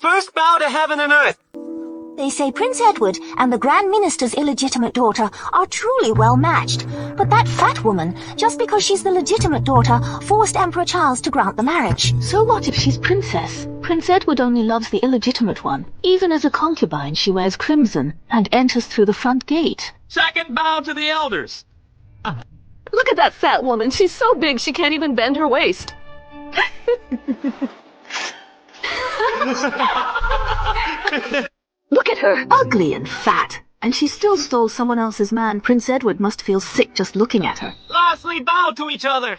first bow to heaven and earth. They say Prince Edward and the Grand Minister's illegitimate daughter are truly well matched. But that fat woman, just because she's the legitimate daughter, forced Emperor Charles to grant the marriage. So what if she's princess? Prince Edward only loves the illegitimate one. Even as a concubine, she wears crimson and enters through the front gate. Second bow to the elders. Look at that fat woman. She's so big she can't even bend her waist. Look at her, ugly and fat. And she still stole someone else's man. Prince Edward must feel sick just looking at her. Lastly, bow to each other.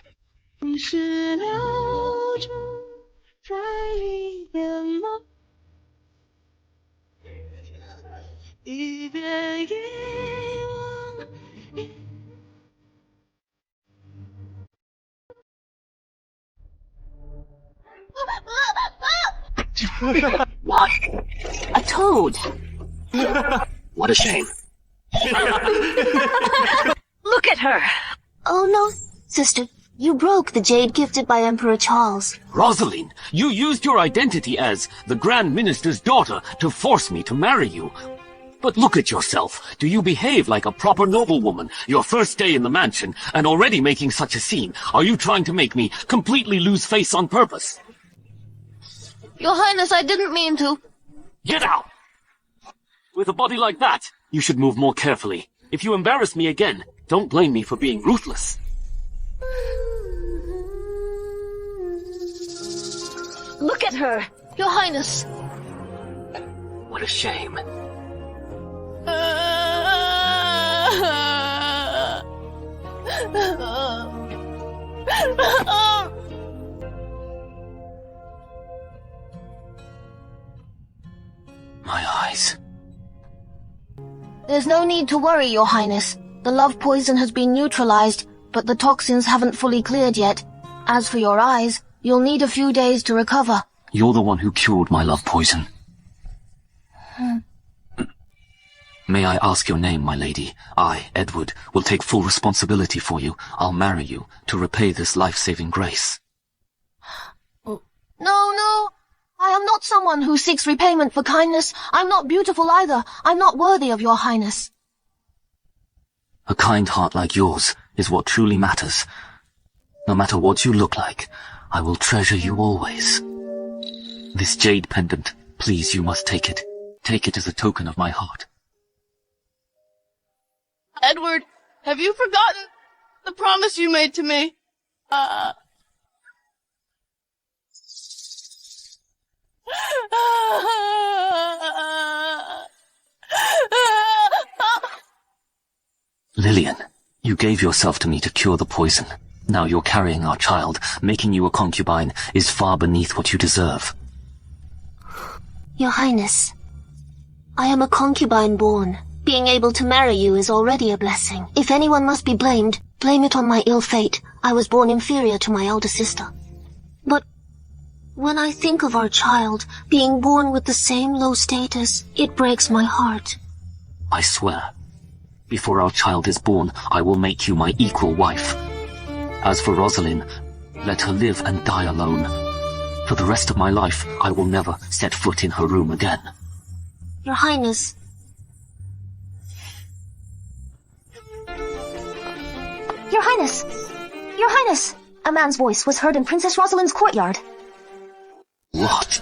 What? A toad. What a shame. Look at her. Oh no, sister. You broke the jade gifted by Emperor Charles. Rosaline, you used your identity as the Grand Minister's daughter to force me to marry you. But look at yourself. Do you behave like a proper noblewoman? Your first day in the mansion, and already making such a scene. Are you trying to make me completely lose face on purpose? Your Highness, I didn't mean to. Get out! With a body like that, you should move more carefully. If you embarrass me again, don't blame me for being ruthless. Look at her. Your Highness. What a shame. My eyes. There's no need to worry, Your Highness. The love poison has been neutralized, but the toxins haven't fully cleared yet. As for your eyes, you'll need a few days to recover. You're the one who cured my love poison. May I ask your name, my lady? I, Edward, will take full responsibility for you. I'll marry you to repay this life-saving grace. No. I am not someone who seeks repayment for kindness. I'm not beautiful either. I'm not worthy of your Highness. A kind heart like yours is what truly matters. No matter what you look like, I will treasure you always. This jade pendant, please, you must take it. Take it as a token of my heart. Edward, have you forgotten the promise you made to me? Lillian, you gave yourself to me to cure the poison. Now you're carrying our child. Making you a concubine is far beneath what you deserve. Your Highness, I am a concubine born. Being able to marry you is already a blessing. If anyone must be blamed, blame it on my ill fate. I was born inferior to my elder sister. But when I think of our child being born with the same low status, it breaks my heart. I swear, before our child is born, I will make you my equal wife. As for Rosaline, let her live and die alone. For the rest of my life, I will never set foot in her room again. Your Highness. Your Highness! Your Highness! A man's voice was heard in Princess Rosaline's courtyard. What?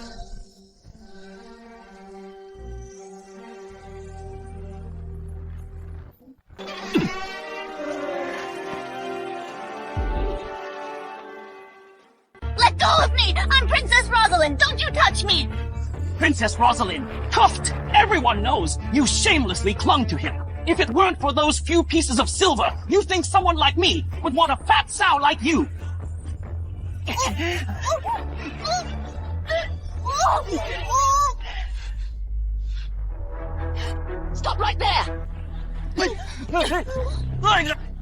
Let go of me! I'm Princess Rosaline! Don't you touch me! Princess Rosaline, cuffed! Everyone knows you shamelessly clung to him. If it weren't for those few pieces of silver, you think someone like me would want a fat sow like you? Stop right there!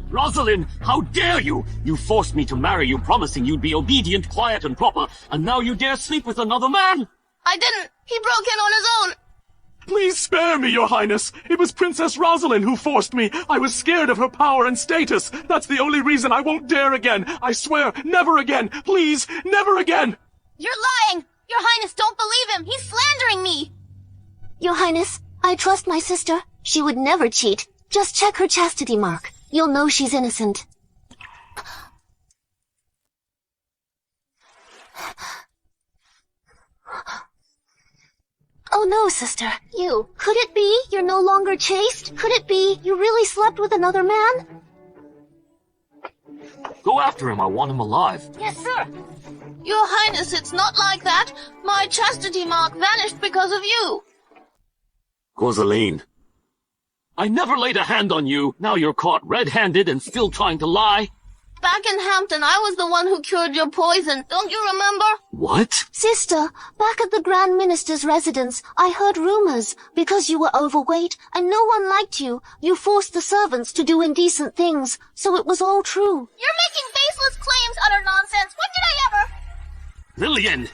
Rosaline, how dare you? You forced me to marry you, promising you'd be obedient, quiet, and proper, and now you dare sleep with another man? I didn't. He broke in on his own. Please spare me, Your Highness. It was Princess Rosaline who forced me. I was scared of her power and status. That's the only reason I won't dare again. I swear, never again. Please, never again. You're lying! Your Your Highness, don't believe him! He's slandering me! Your Highness, I trust my sister. She would never cheat. Just check her chastity mark. You'll know she's innocent. Oh no, sister. You. Could it be you're no longer chaste? Could it be you really slept with another man? Go after him, I want him alive. Yes, sir. Your Highness, it's not like that. My chastity mark vanished because of you. Rosaline, I never laid a hand on you. Now you're caught red-handed and still trying to lie. Back in Hampton, I was the one who cured your poison. Don't you remember? What? Sister, back at the Grand Minister's residence, I heard rumors. Because you were overweight and no one liked you, you forced the servants to do indecent things. So it was all true. You're making baseless claims, utter nonsense. When did I ever? Lillian!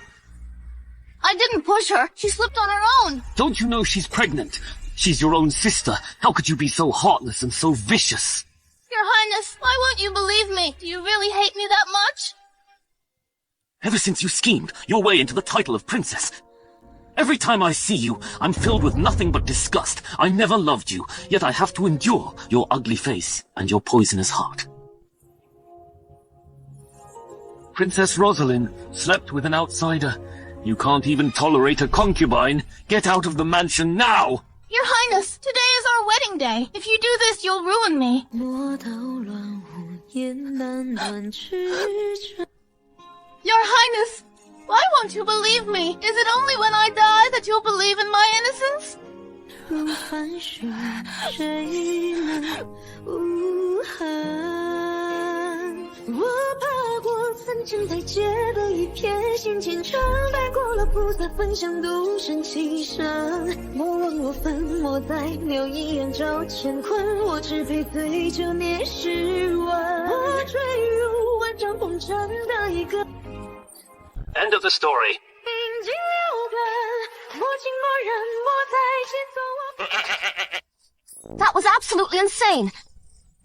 I didn't push her. She slipped on her own. Don't you know she's pregnant? She's your own sister. How could you be so heartless and so vicious? Your Highness, why won't you believe me? Do you really hate me that much? Ever since you schemed your way into the title of princess, every time I see you, I'm filled with nothing but disgust. I never loved you, yet I have to endure your ugly face and your poisonous heart. Princess Rosaline slept with an outsider. You can't even tolerate a concubine. Get out of the mansion now! Your Highness, today is our wedding day. If you do this, you'll ruin me. Your Highness, why won't you believe me? Is it only when I die that you'll believe in my innocence? End of the story. That was absolutely insane.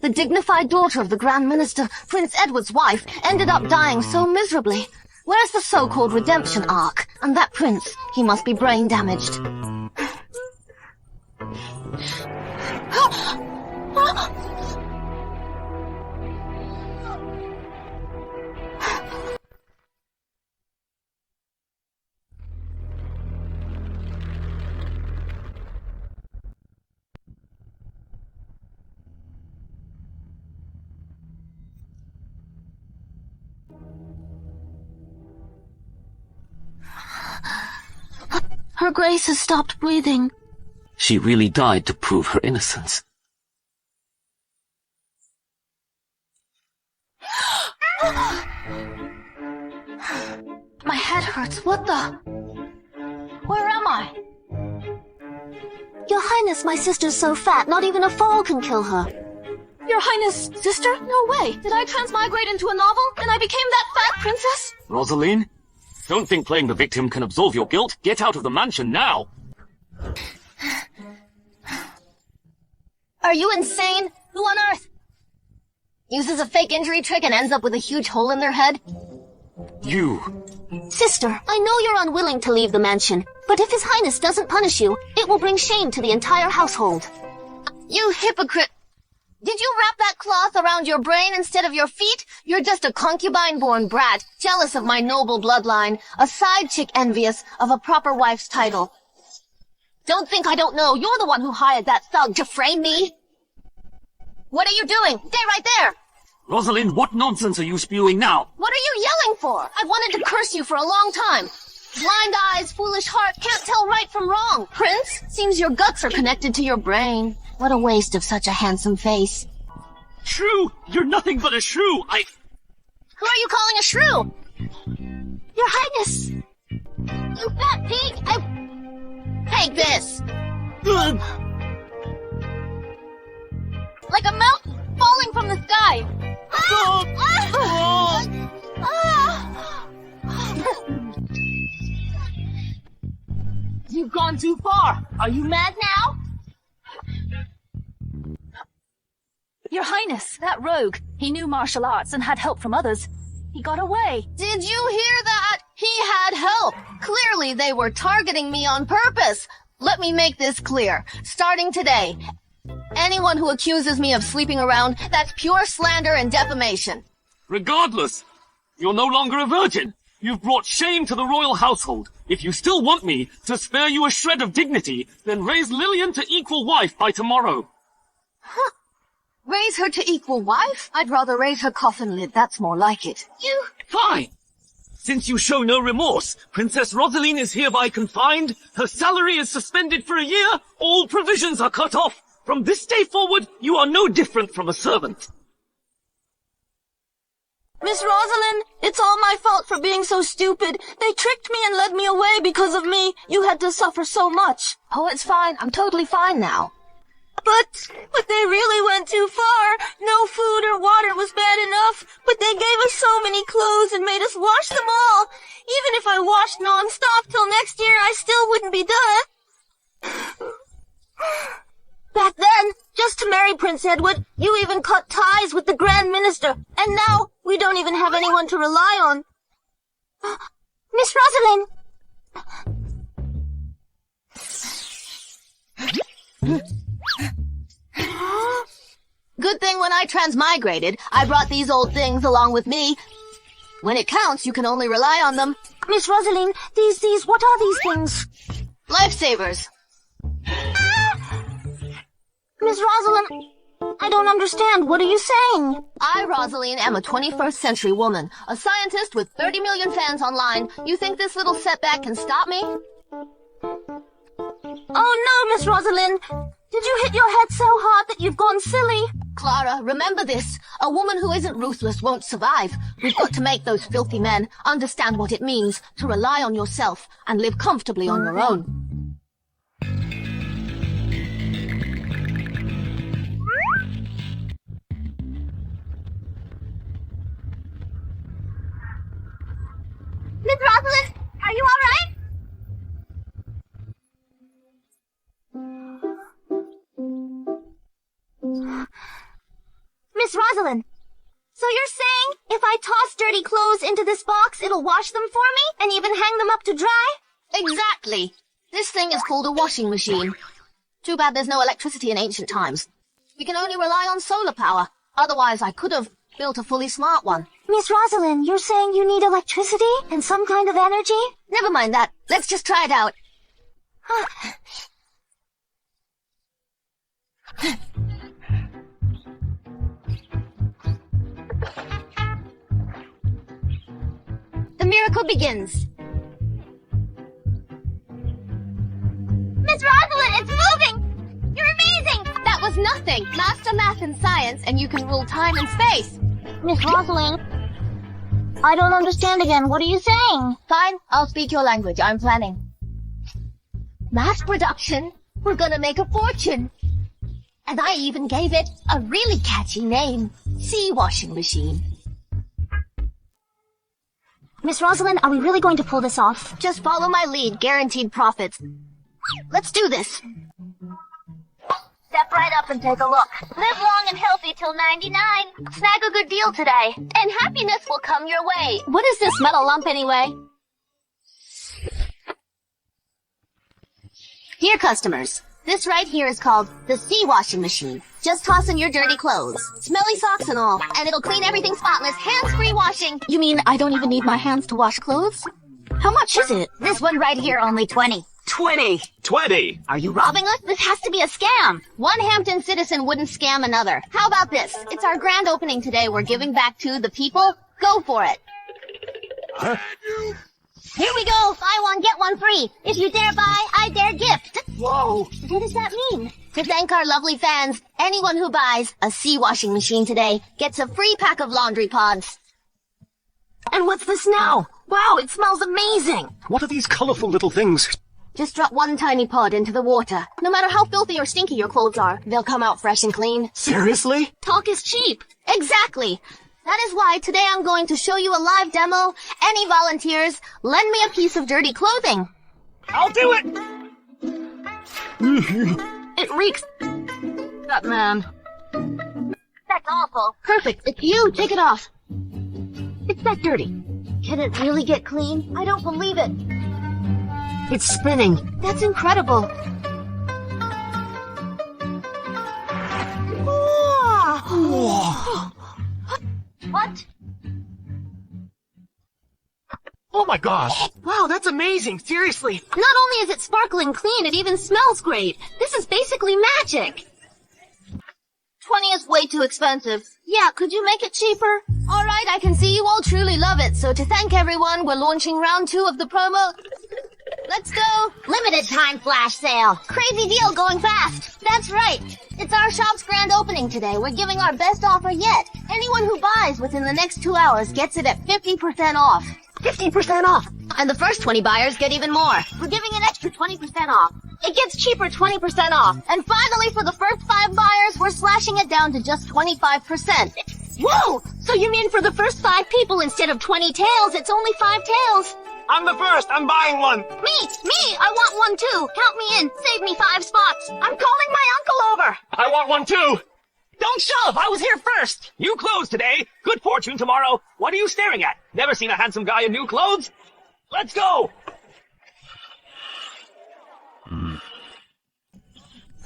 The dignified daughter of the Grand Minister, Prince Edward's wife, ended up dying so miserably. Where's the so-called redemption arc? And that prince, he must be brain damaged. Her Grace has stopped breathing. She really died to prove her innocence. My head hurts. What the? Where am I? Your Highness, my sister's so fat, not even a fall can kill her. Your Highness, sister? No way. Did I transmigrate into a novel and I became that fat princess? Rosaline? Don't think playing the victim can absolve your guilt. Get out of the mansion now! Are you insane? Who on earth uses a fake injury trick and ends up with a huge hole in their head? You! Sister, I know you're unwilling to leave the mansion, but if His Highness doesn't punish you, it will bring shame to the entire household. You hypocrite! Did you wrap that cloth around your brain instead of your feet? You're just a concubine-born brat, jealous of my noble bloodline, a side chick envious of a proper wife's title. Don't think I don't know. You're the one who hired that thug to frame me. What are you doing? Stay right there! Rosaline, what nonsense are you spewing now? What are you yelling for? I've wanted to curse you for a long time. Blind eyes, foolish heart, can't tell right from wrong. Prince, seems your guts are connected to your brain. What a waste of such a handsome face. Shrew! You're nothing but a shrew! Who are you calling a shrew? Your Highness! You fat pig! Take this! Like a mountain falling from the sky! You've gone too far. Are you mad now? Your Highness, that rogue. He knew martial arts and had help from others. He got away. Did you hear that? He had help. Clearly they were targeting me on purpose. Let me make this clear. Starting today, anyone who accuses me of sleeping around, that's pure slander and defamation. Regardless, you're no longer a virgin. You've brought shame to the royal household. If you still want me to spare you a shred of dignity, then raise Lillian to equal wife by tomorrow. Huh. Raise her to equal wife? I'd rather raise her coffin lid. That's more like it. You... Fine. Since you show no remorse, Princess Rosaline is hereby confined, her salary is suspended for a year, all provisions are cut off. From this day forward, you are no different from a servant. Miss Rosaline, it's all my fault for being so stupid. They tricked me and led me away because of me. You had to suffer so much. Oh, it's fine. I'm totally fine now. But they really went too far. No food or water was bad enough, but they gave us so many clothes and made us wash them all. Even if I washed non-stop till next year, I still wouldn't be done. Back then, just to marry Prince Edward, you even cut ties with the Grand Minister, and now we don't even have anyone to rely on. Miss Rosaline! Good thing when I transmigrated, I brought these old things along with me. When it counts, you can only rely on them. Miss Rosaline, what are these things? Lifesavers. Miss Rosaline, I don't understand. What are you saying? I, Rosaline, am a 21st century woman, a scientist with 30 million fans online. You think this little setback can stop me? Oh no, Miss Rosaline. Did you hit your head so hard that you've gone silly? Clara, remember this. A woman who isn't ruthless won't survive. We've got to make those filthy men understand what it means to rely on yourself and live comfortably on your own. Miss Rosaline, are you all right? Miss Rosaline, so you're saying if I toss dirty clothes into this box, it'll wash them for me and even hang them up to dry? Exactly. This thing is called a washing machine. Too bad there's no electricity in ancient times. We can only rely on solar power. Otherwise, I could have built a fully smart one. Miss Rosaline, you're saying you need electricity and some kind of energy? Never mind that. Let's just try it out. The miracle begins. Miss Rosaline, it's moving! You're amazing! That was nothing. Master math and science, and you can rule time and space. Miss Rosaline, I don't understand again. What are you saying? Fine, I'll speak your language. I'm planning. Mass production. We're gonna make a fortune. And I even gave it a really catchy name. Sea washing machine. Miss Rosaline, are we really going to pull this off? Just follow my lead. Guaranteed profits. Let's do this. Step right up and take a look. Live long and healthy till 99. Snag a good deal today. And happiness will come your way. What is this metal lump anyway? Dear customers, this right here is called the sea washing machine. Just toss in your dirty clothes, smelly socks and all, and it'll clean everything spotless, hands-free washing. You mean I don't even need my hands to wash clothes? How much is it? This one right here, only 20. 20! 20! Are you robbing us? This has to be a scam. One Hampton citizen wouldn't scam another. How about this? It's our grand opening today. We're giving back to the people. Go for it. Huh? Here we go. Buy one, get one free. If you dare buy, I dare gift. Whoa! What does that mean? To thank our lovely fans, anyone who buys a sea washing machine today gets a free pack of laundry pods. And what's this now? Wow, it smells amazing. What are these colorful little things? Just drop one tiny pod into the water. No matter how filthy or stinky your clothes are, they'll come out fresh and clean. Seriously? Talk is cheap. Exactly. That is why today I'm going to show you a live demo. Any volunteers, lend me a piece of dirty clothing. I'll do it! It reeks. That man. That's awful. Perfect. It's you. Take it off. It's that dirty. Can it really get clean? I don't believe it. It's spinning. That's incredible. What? Oh my gosh. Wow, that's amazing. Seriously. Not only is it sparkling clean, it even smells great. This is basically magic. 20 is way too expensive. Yeah, could you make it cheaper? Alright, I can see you all truly love it, so to thank everyone, we're launching round 2 of the promo. Let's go. Limited time flash sale. Crazy deal going fast. That's right. It's our shop's grand opening today. We're giving our best offer yet. Anyone who buys within the next 2 hours gets it at 50% off. 50% off. And the first 20 buyers get even more. We're giving an extra 20% off. It gets cheaper 20% off. And finally, for the first 5 buyers, we're slashing it down to just 25%. Whoa! So you mean for the first 5 people, instead of 20 tails, it's only 5 tails? I'm the first. I'm buying one. Me! I want one too. Count me in. Save me 5 spots. I'm calling my uncle over. I want one too. Don't shove! I was here first! New clothes today! Good fortune tomorrow! What are you staring at? Never seen a handsome guy in new clothes? Let's go!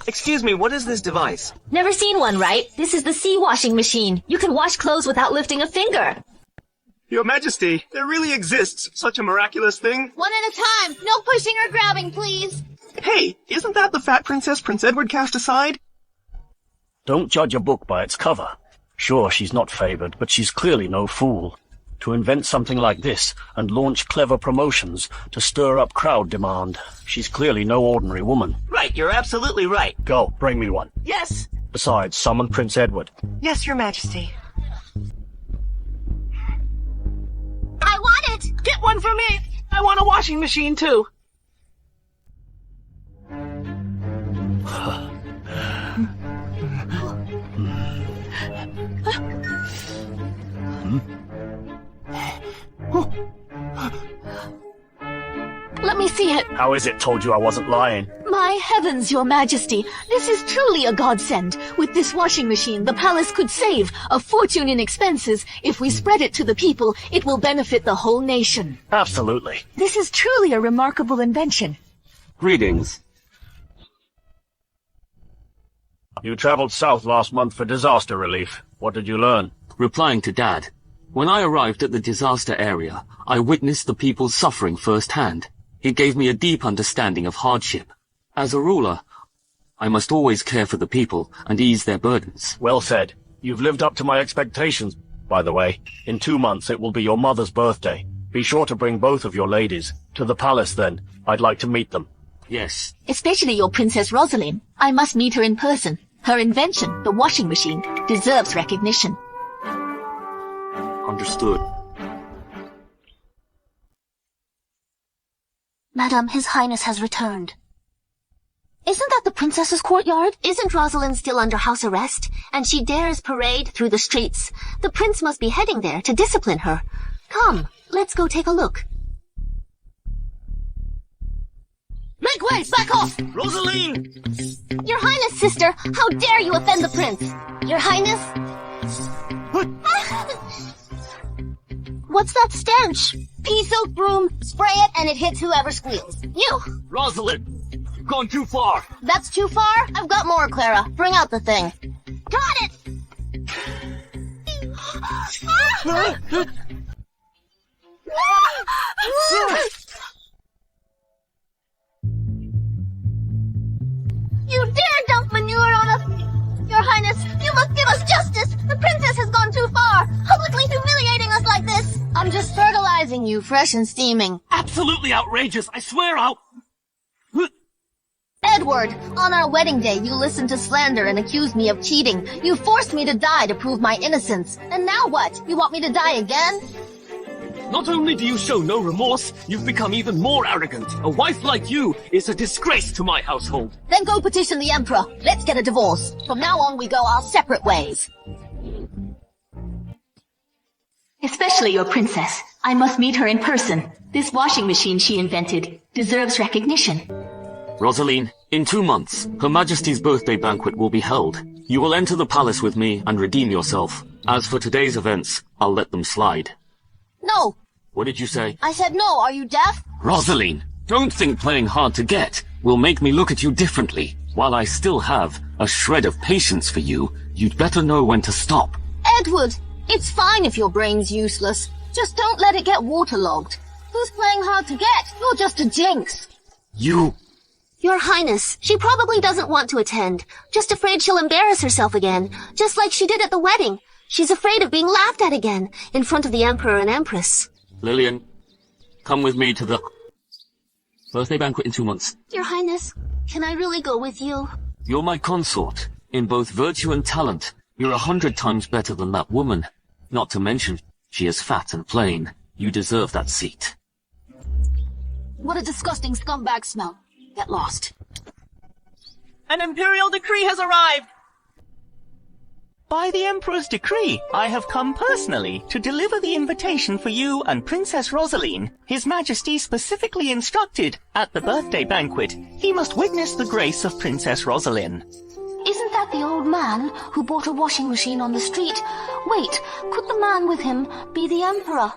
Excuse me, what is this device? Never seen one, right? This is the sea washing machine. You can wash clothes without lifting a finger. Your Majesty, there really exists such a miraculous thing. One at a time. No pushing or grabbing, please. Hey, isn't that the fat princess Prince Edward cast aside? Don't judge a book by its cover. Sure, she's not favored, but she's clearly no fool. To invent something like this and launch clever promotions to stir up crowd demand, she's clearly no ordinary woman. Right, you're absolutely right. Go, bring me one. Yes. Besides, summon Prince Edward. Yes, Your Majesty. I want it! Get one for me! I want a washing machine too! Let me see it. How is it told you I wasn't lying? My heavens, Your Majesty, this is truly a godsend. With this washing machine, the palace could save a fortune in expenses. If we spread it to the people, it will benefit the whole nation. Absolutely. This is truly a remarkable invention. Greetings. You traveled south last month for disaster relief. What did you learn? Replying to Dad, when I arrived at the disaster area, I witnessed the people suffering firsthand. It gave me a deep understanding of hardship. As a ruler, I must always care for the people and ease their burdens. Well said. You've lived up to my expectations. By the way, in 2 months it will be your mother's birthday. Be sure to bring both of your ladies to the palace then. I'd like to meet them. Yes. Especially your Princess Rosaline. I must meet her in person. Her invention, the washing machine, deserves recognition. Understood. Madam, His Highness has returned. Isn't that the princess's courtyard? Isn't Rosaline still under house arrest? And she dares parade through the streets. The prince must be heading there to discipline her. Come, let's go take a look. Make way! Back off! Rosaline! Your Highness, sister! How dare you offend the prince? Your Highness? What's that stench? Pea soaked broom, spray it, and it hits whoever squeals. You! Rosalind, you've gone too far. That's too far? I've got more, Clara. Bring out the thing. Got it! You dare dump manure on us! Your Highness, you must give us justice! The princess has gone too far! Publicly humiliating us like this! I'm just fertilizing you, fresh and steaming. Absolutely outrageous! I swear I'll... Edward, on our wedding day, you listened to slander and accused me of cheating. You forced me to die to prove my innocence. And now what? You want me to die again? Not only do you show no remorse, you've become even more arrogant. A wife like you is a disgrace to my household. Then go petition the Emperor. Let's get a divorce. From now on, we go our separate ways. Especially your princess. I must meet her in person. This washing machine she invented deserves recognition. Rosaline, in 2 months, Her Majesty's birthday banquet will be held. You will enter the palace with me and redeem yourself. As for today's events, I'll let them slide. No, What did you say? I said no, are you deaf? Rosaline, don't think playing hard to get will make me look at you differently. While I still have a shred of patience for you, you'd better know when to stop. Edward, it's fine if your brain's useless. Just don't let it get waterlogged. Who's playing hard to get? You're just a jinx. You... Your Highness, she probably doesn't want to attend. Just afraid she'll embarrass herself again, just like she did at the wedding. She's afraid of being laughed at again, in front of the Emperor and Empress. Lillian, come with me to the birthday banquet in 2 months. Your Highness, can I really go with you? You're my consort. In both virtue and talent, you're 100 times better than that woman. Not to mention, she is fat and plain. You deserve that seat. What a disgusting scumbag smell. Get lost. An Imperial decree has arrived! By the Emperor's decree, I have come personally to deliver the invitation for you and Princess Rosaline. His Majesty specifically instructed, at the birthday banquet, he must witness the grace of Princess Rosaline. Isn't that the old man who bought a washing machine on the street? Wait, could the man with him be the Emperor?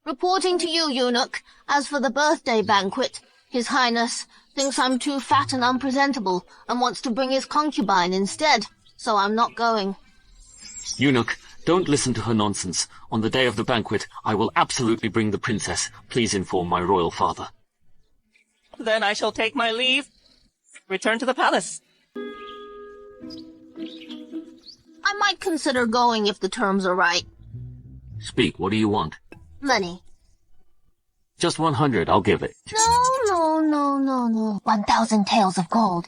Reporting to you, eunuch. As for the birthday banquet, His Highness thinks I'm too fat and unpresentable and wants to bring his concubine instead, so I'm not going. Eunuch, don't listen to her nonsense. On the day of the banquet, I will absolutely bring the princess. Please inform my royal father. Then I shall take my leave. Return to the palace. I might consider going if the terms are right. Speak, what do you want? Money. Just 100, I'll give it. No. 1,000 taels of gold.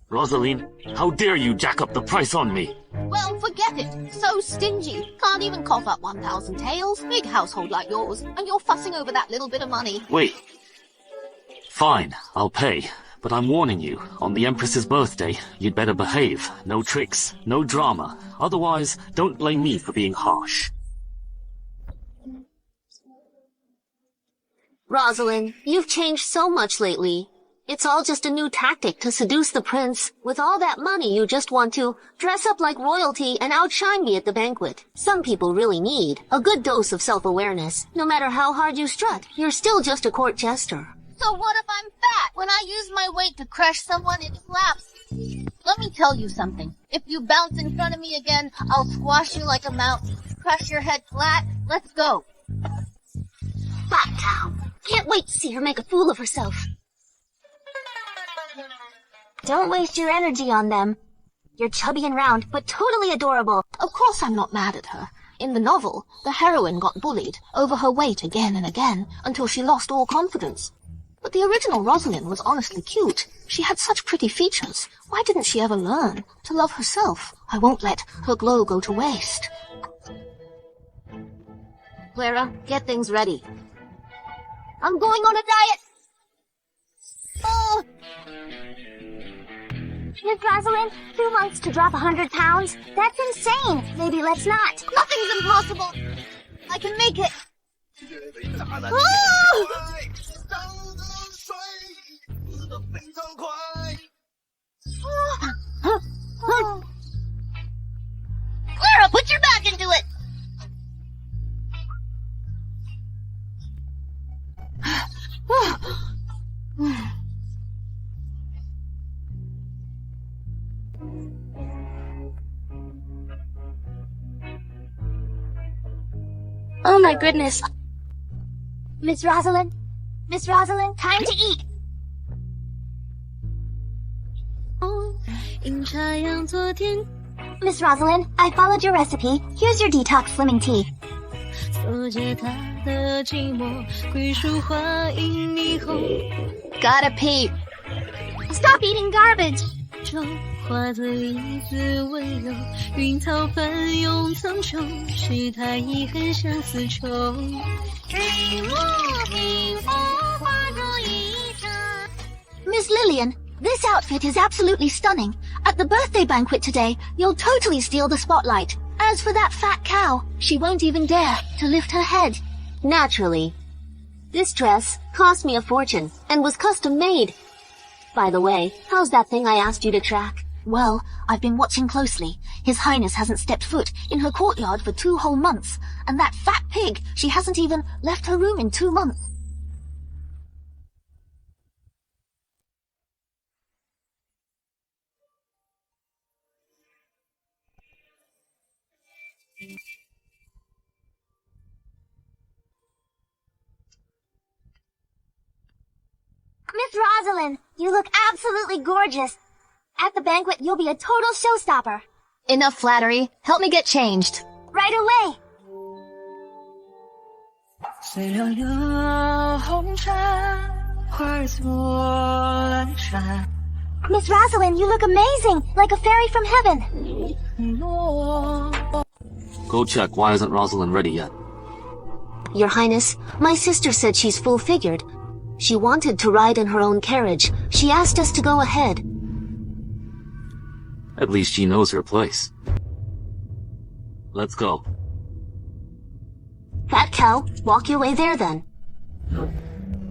Rosaline, how dare you jack up the price on me? Well, forget it. So stingy. Can't even cough up 1,000 taels. Big household like yours. And you're fussing over that little bit of money. Wait. Fine, I'll pay. But I'm warning you, on the Empress's birthday, you'd better behave. No tricks, no drama. Otherwise, don't blame me for being harsh. Rosaline, you've changed so much lately. It's all just a new tactic to seduce the prince. With all that money, you just want to dress up like royalty and outshine me at the banquet. Some people really need a good dose of self-awareness. No matter how hard you strut, you're still just a court jester. So what if I'm fat? When I use my weight to crush someone, it slaps. Let me tell you something. If you bounce in front of me again, I'll squash you like a mountain. Crush your head flat. Let's go. Fat cow. Can't wait to see her make a fool of herself. Don't waste your energy on them. You're chubby and round, but totally adorable. Of course I'm not mad at her. In the novel, the heroine got bullied over her weight again and again until she lost all confidence. But the original Rosaline was honestly cute. She had such pretty features. Why didn't she ever learn to love herself? I won't let her glow go to waste. Clara, get things ready. I'm going on a diet. Oh. Miss Rosaline, 2 months to drop 100 pounds? That's insane. Maybe let's not. Nothing's impossible. I can make it. Oh! Clara, put your back into it. Oh my goodness. Miss Rosaline? Miss Rosaline, time to eat. Miss Rosaline, I followed your recipe. Here's your detox slimming tea. Gotta pee. Stop eating garbage. Miss Lillian, this outfit is absolutely stunning. At the birthday banquet today, you'll totally steal the spotlight. As for that fat cow, she won't even dare to lift her head. Naturally. This dress cost me a fortune and was custom made. By the way, how's that thing I asked you to track? Well, I've been watching closely. His Highness hasn't stepped foot in her courtyard for 2 whole months. And that fat pig, she hasn't even left her room in 2 months. Miss Rosaline, you look absolutely gorgeous. At the banquet, you'll be a total showstopper. Enough flattery. Help me get changed. Right away. Miss Rosaline, you look amazing, like a fairy from heaven. Go check, why isn't Rosaline ready yet? Your Highness, my sister said she's full-figured. She wanted to ride in her own carriage. She asked us to go ahead. At least she knows her place. Let's go. Fat cow, walk your way there then.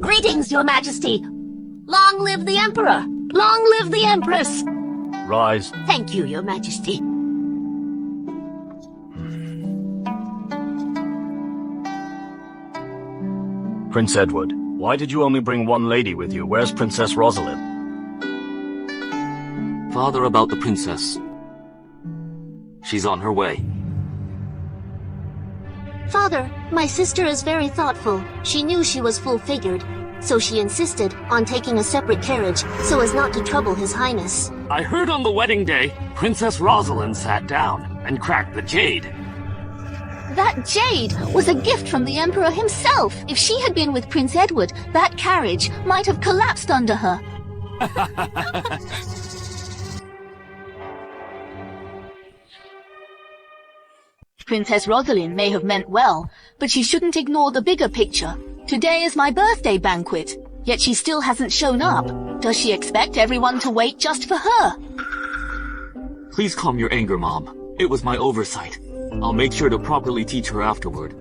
Greetings, Your Majesty! Long live the Emperor! Long live the Empress! Rise. Thank you, Your Majesty. Prince Edward, why did you only bring one lady with you? Where's Princess Rosaline? Father, about the princess. She's on her way. Father, my sister is very thoughtful. She knew she was full-figured, so she insisted on taking a separate carriage so as not to trouble His Highness. I heard on the wedding day, Princess Rosaline sat down and cracked the jade. That jade was a gift from the Emperor himself. If she had been with Prince Edward, that carriage might have collapsed under her. Princess Rosaline may have meant well, but she shouldn't ignore the bigger picture. Today is my birthday banquet, yet she still hasn't shown up. Does she expect everyone to wait just for her? Please calm your anger, Mom. It was my oversight. I'll make sure to properly teach her afterward.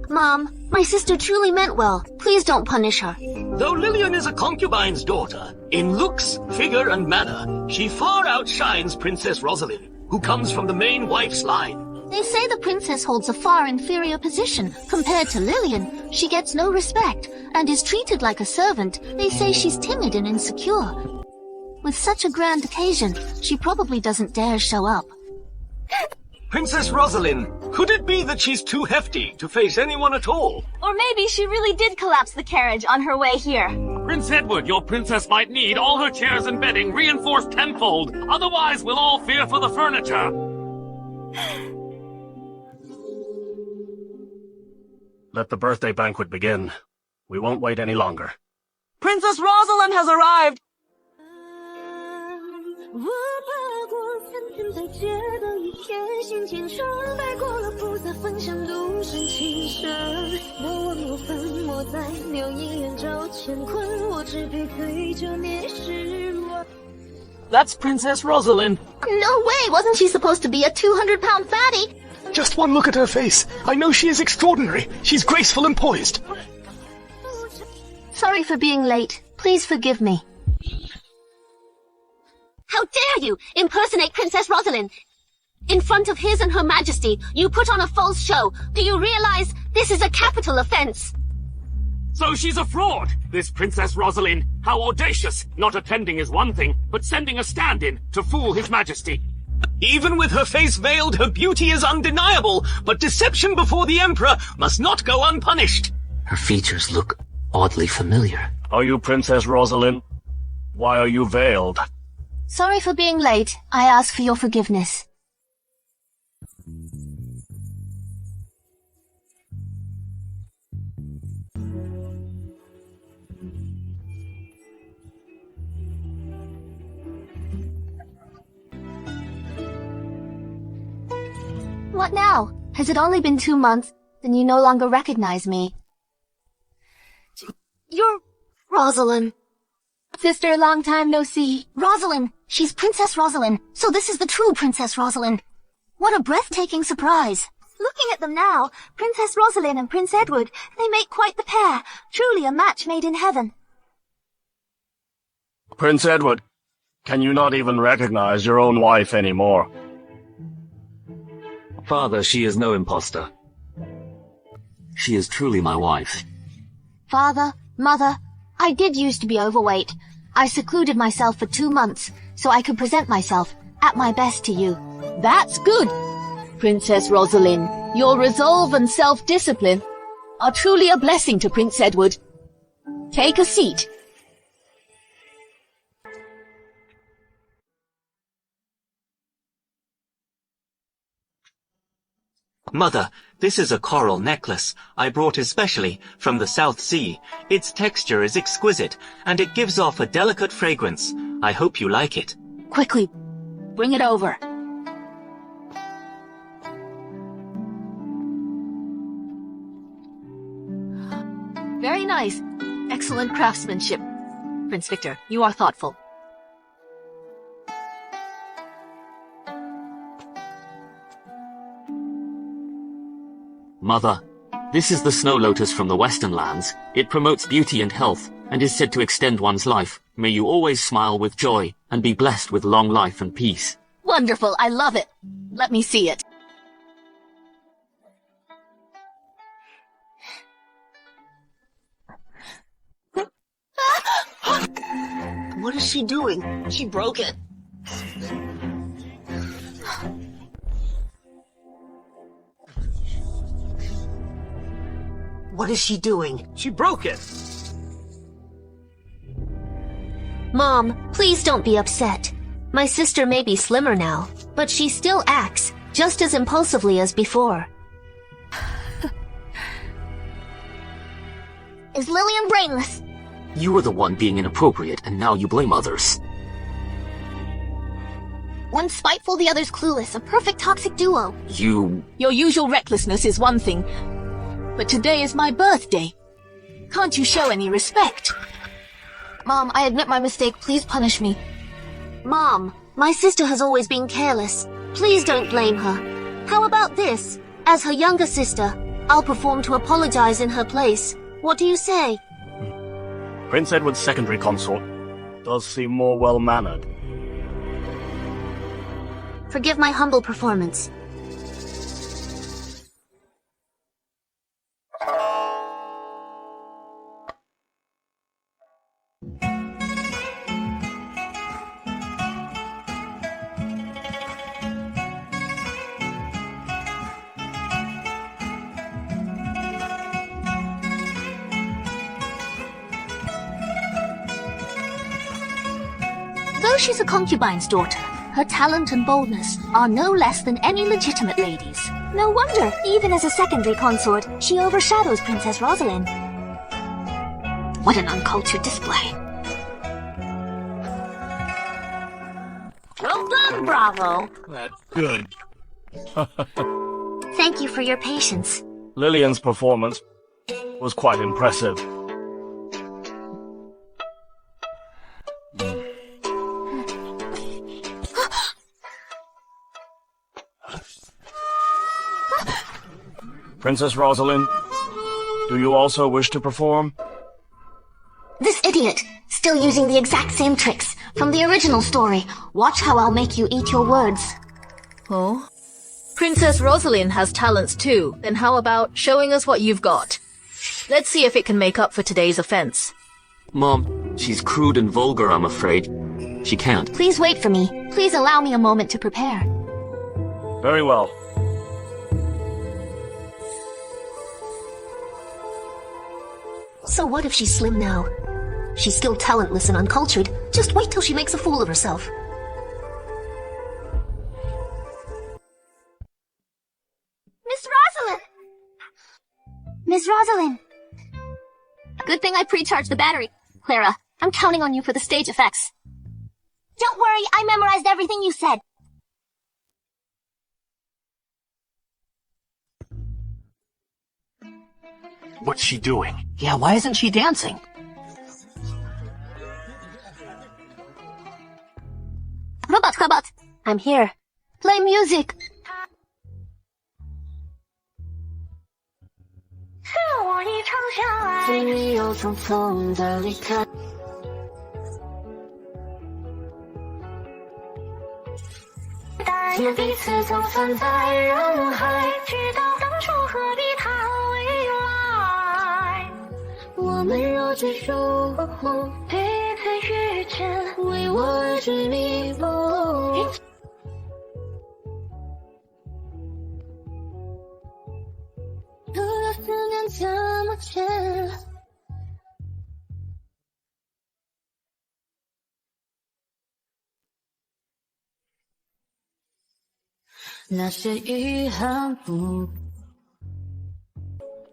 Mom, my sister truly meant well. Please don't punish her. Though Lillian is a concubine's daughter, in looks, figure, and manner, she far outshines Princess Rosaline, who comes from the main wife's line. They say the princess holds a far inferior position compared to Lillian. She gets no respect and is treated like a servant. They say she's timid and insecure. With such a grand occasion, she probably doesn't dare show up. Princess Rosaline, could it be that she's too hefty to face anyone at all? Or maybe she really did collapse the carriage on her way here. Prince Edward, your princess might need all her chairs and bedding reinforced tenfold. Otherwise, we'll all fear for the furniture. Let the birthday banquet begin. We won't wait any longer. Princess Rosaline has arrived! That's Princess Rosaline. No way! Wasn't she supposed to be a 200-pound fatty? Just one look at her face. I know she is extraordinary. She's graceful and poised. Sorry for being late. Please forgive me. How dare you impersonate Princess Rosaline? In front of His and Her Majesty, you put on a false show. Do you realize this is a capital offense? So she's a fraud, this Princess Rosaline. How audacious! Not attending is one thing, but sending a stand-in to fool His Majesty. Even with her face veiled, her beauty is undeniable, but deception before the Emperor must not go unpunished. Her features look oddly familiar. Are you Princess Rosaline? Why are you veiled? Sorry for being late. I ask for your forgiveness. What now? Has it only been 2 months? Then you no longer recognize me. You're Rosaline. Sister, long time no see. Rosaline! She's Princess Rosaline. So this is the true Princess Rosaline. What a breathtaking surprise. Looking at them now, Princess Rosaline and Prince Edward, they make quite the pair. Truly a match made in heaven. Prince Edward, Can you not even recognize your own wife anymore? Father, she is no imposter. She is truly my wife. Father, Mother, I did used to be overweight. I secluded myself for 2 months so I could present myself at my best to you. That's good. Princess Rosaline, your resolve and self-discipline are truly a blessing to Prince Edward. Take a seat. Mother, this is a coral necklace I brought especially from the South Sea. Its texture is exquisite, and it gives off a delicate fragrance. I hope you like it. Quickly, bring it over. Very nice. Excellent craftsmanship. Prince Victor, you are thoughtful. Mother, this is the snow lotus from the Western lands. It promotes beauty and health, and is said to extend one's life. May you always smile with joy, and be blessed with long life and peace. Wonderful, I love it. Let me see it. What is she doing? She broke it. What is she doing? She broke it. Mom, please don't be upset. My sister may be slimmer now, but she still acts just as impulsively as before. Is Lillian brainless? You were the one being inappropriate, and now you blame others. One spiteful, the other's clueless. A perfect toxic duo. Your usual recklessness is one thing, but today is my birthday. Can't you show any respect? Mom, I admit my mistake. Please punish me. Mom, my sister has always been careless. Please don't blame her. How about this? As her younger sister, I'll perform to apologize in her place. What do you say? Prince Edward's secondary consort does seem more well-mannered. Forgive my humble performance. Though she's a concubine's daughter, her talent and boldness are no less than any legitimate lady's. No wonder, even as a secondary consort, she overshadows Princess Rosaline. What an uncultured display. Well done, Bravo. That's good. Thank you for your patience. Lillian's performance was quite impressive. Princess Rosaline, do you also wish to perform? This idiot, still using the exact same tricks from the original story. Watch how I'll make you eat your words. Oh? Princess Rosaline has talents too. Then how about showing us what you've got? Let's see if it can make up for today's offense. Mom, she's crude and vulgar, I'm afraid. She can't. Please wait for me. Please allow me a moment to prepare. Very well. So what if she's slim now? She's still talentless and uncultured. Just wait till she makes a fool of herself. Miss Rosaline! Miss Rosaline! Good thing I pre-charged the battery. Clara, I'm counting on you for the stage effects. Don't worry, I memorized everything you said. What's she doing? Yeah, why isn't she dancing? Robot, I'm here. play music. 们彼此走散在人海，直到当初何必他未来。我们若只守候，彼此遇见，为我而执迷不悟。除了思念怎么见？那些遗憾不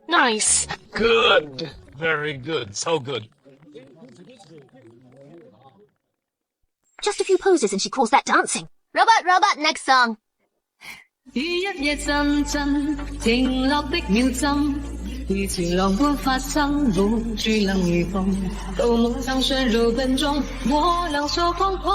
Nice. Good. Very good. So good. Just a few poses and she calls that dancing. Robot, next song. 於一夜陣陣停落的秒針，以前浪般發生，無處能如風，到夢想陷入笨中，我倆手碰碰。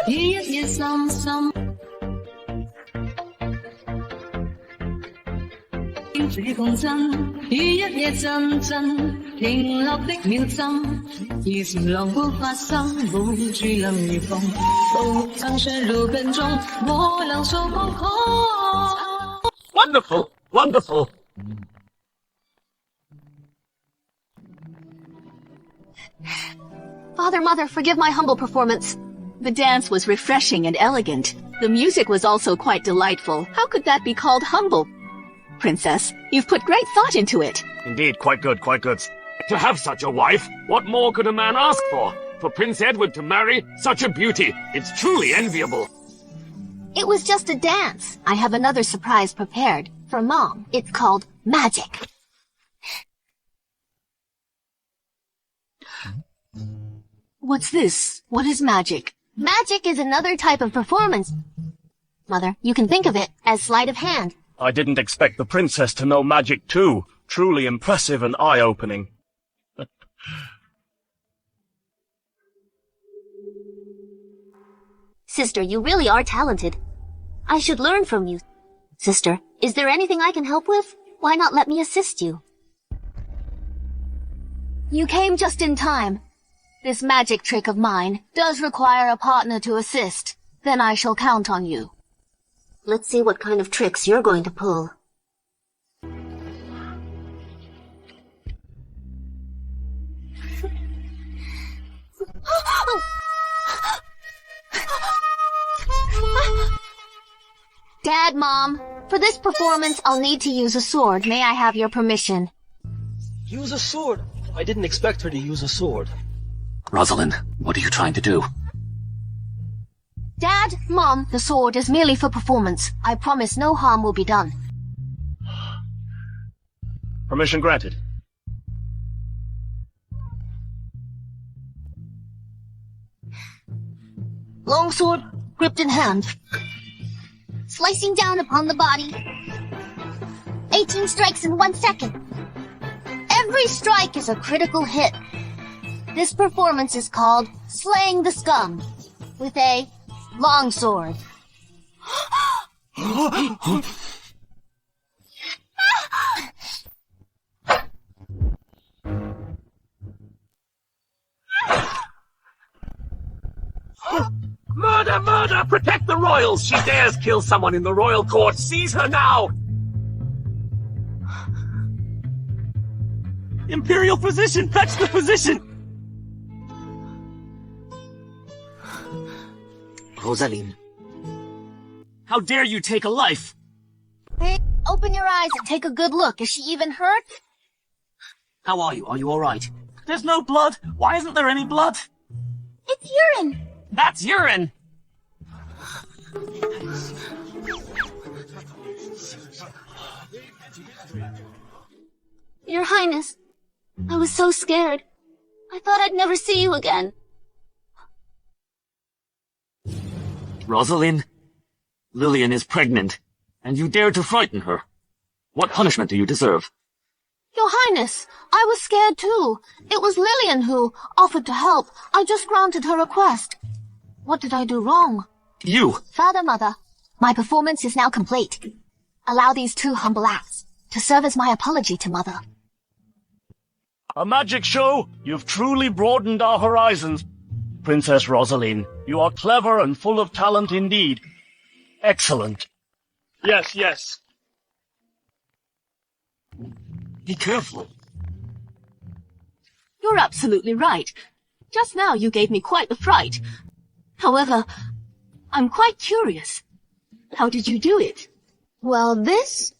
於一夜深深住共振，於一夜陣陣停落的秒針，以前浪般發生，無處能如風，到夢想陷入笨中，我倆手碰碰。Wonderful, wonderful. Father, Mother, forgive my humble performance. The dance was refreshing and elegant. The music was also quite delightful. How could that be called humble? Princess, you've put great thought into it. Indeed, quite good, quite good. To have such a wife, what more could a man ask for? For Prince Edward to marry such a beauty, it's truly enviable. It was just a dance. I have another surprise prepared for Mom. It's called magic. What's this? What is magic? Magic is another type of performance. Mother, you can think of it as sleight of hand. I didn't expect the princess to know magic too. Truly impressive and eye-opening. Sister, you really are talented. I should learn from you. Sister, is there anything I can help with? Why not let me assist you? You came just in time. This magic trick of mine does require a partner to assist. Then I shall count on you. Let's see what kind of tricks you're going to pull. Dad, Mom, for this performance I'll need to use a sword. May I have your permission? Use a sword? I didn't expect her to use a sword. Rosaline, what are you trying to do? Dad, Mom, the sword is merely for performance. I promise no harm will be done. Permission granted. Longsword, gripped in hand. Slicing down upon the body. 18 strikes in 1 second. Every strike is a critical hit. This performance is called Slaying the Scum, with a longsword. Murder, murder! Protect the royals! She dares kill someone in the royal court! Seize her now! Imperial physician, fetch the physician! Rosaline. How dare you take a life? Hey, open your eyes and take a good look. Is she even hurt? How are you? Are you alright? There's no blood. Why isn't there any blood? It's urine. That's urine! Your Highness, I was so scared. I thought I'd never see you again. Rosaline, Lillian is pregnant, and you dare to frighten her. What punishment do you deserve? Your Highness, I was scared too. It was Lillian who offered to help. I just granted her request. What did I do wrong? You! Father, Mother, my performance is now complete. Allow these 2 humble acts to serve as my apology to Mother. A magic show? You've truly broadened our horizons. Princess Rosaline, you are clever and full of talent indeed. Excellent. Yes, yes. Be careful. You're absolutely right. Just now you gave me quite the fright. However, I'm quite curious. How did you do it? Well, this...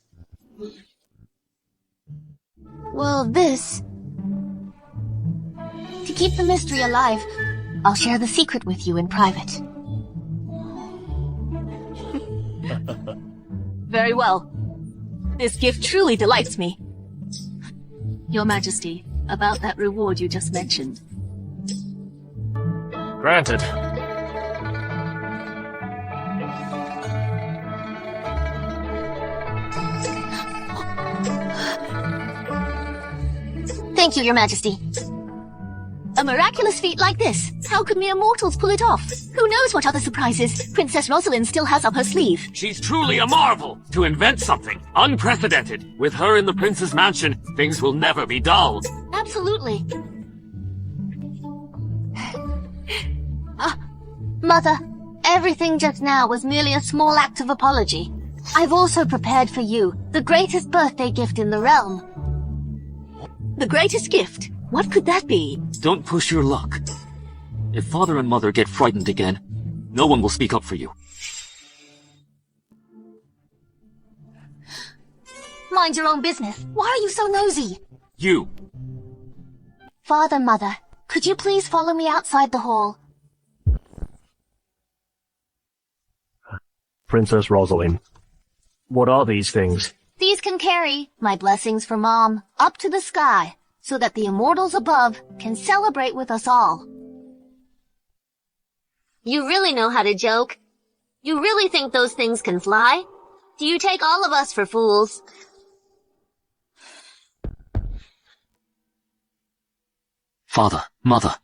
To keep the mystery alive, I'll share the secret with you in private. Very well. This gift truly delights me. Your Majesty, about that reward you just mentioned. Granted. Thank you, Your Majesty. A miraculous feat like this. How could mere mortals pull it off? Who knows what other surprises Princess Rosaline still has up her sleeve? She's truly a marvel to invent something unprecedented. With her in the prince's mansion, things will never be dull. Absolutely. Mother, everything just now was merely a small act of apology. I've also prepared for you the greatest birthday gift in the realm. The greatest gift? What could that be? Don't push your luck. If Father and Mother get frightened again, no one will speak up for you. Mind your own business. Why are you so nosy? You! Father, Mother, could you please follow me outside the hall? Princess Rosaline, what are these things? These can carry my blessings for Mom up to the sky, so that the immortals above can celebrate with us all. You really know how to joke. You really think those things can fly? Do you take all of us for fools? Father, Mother,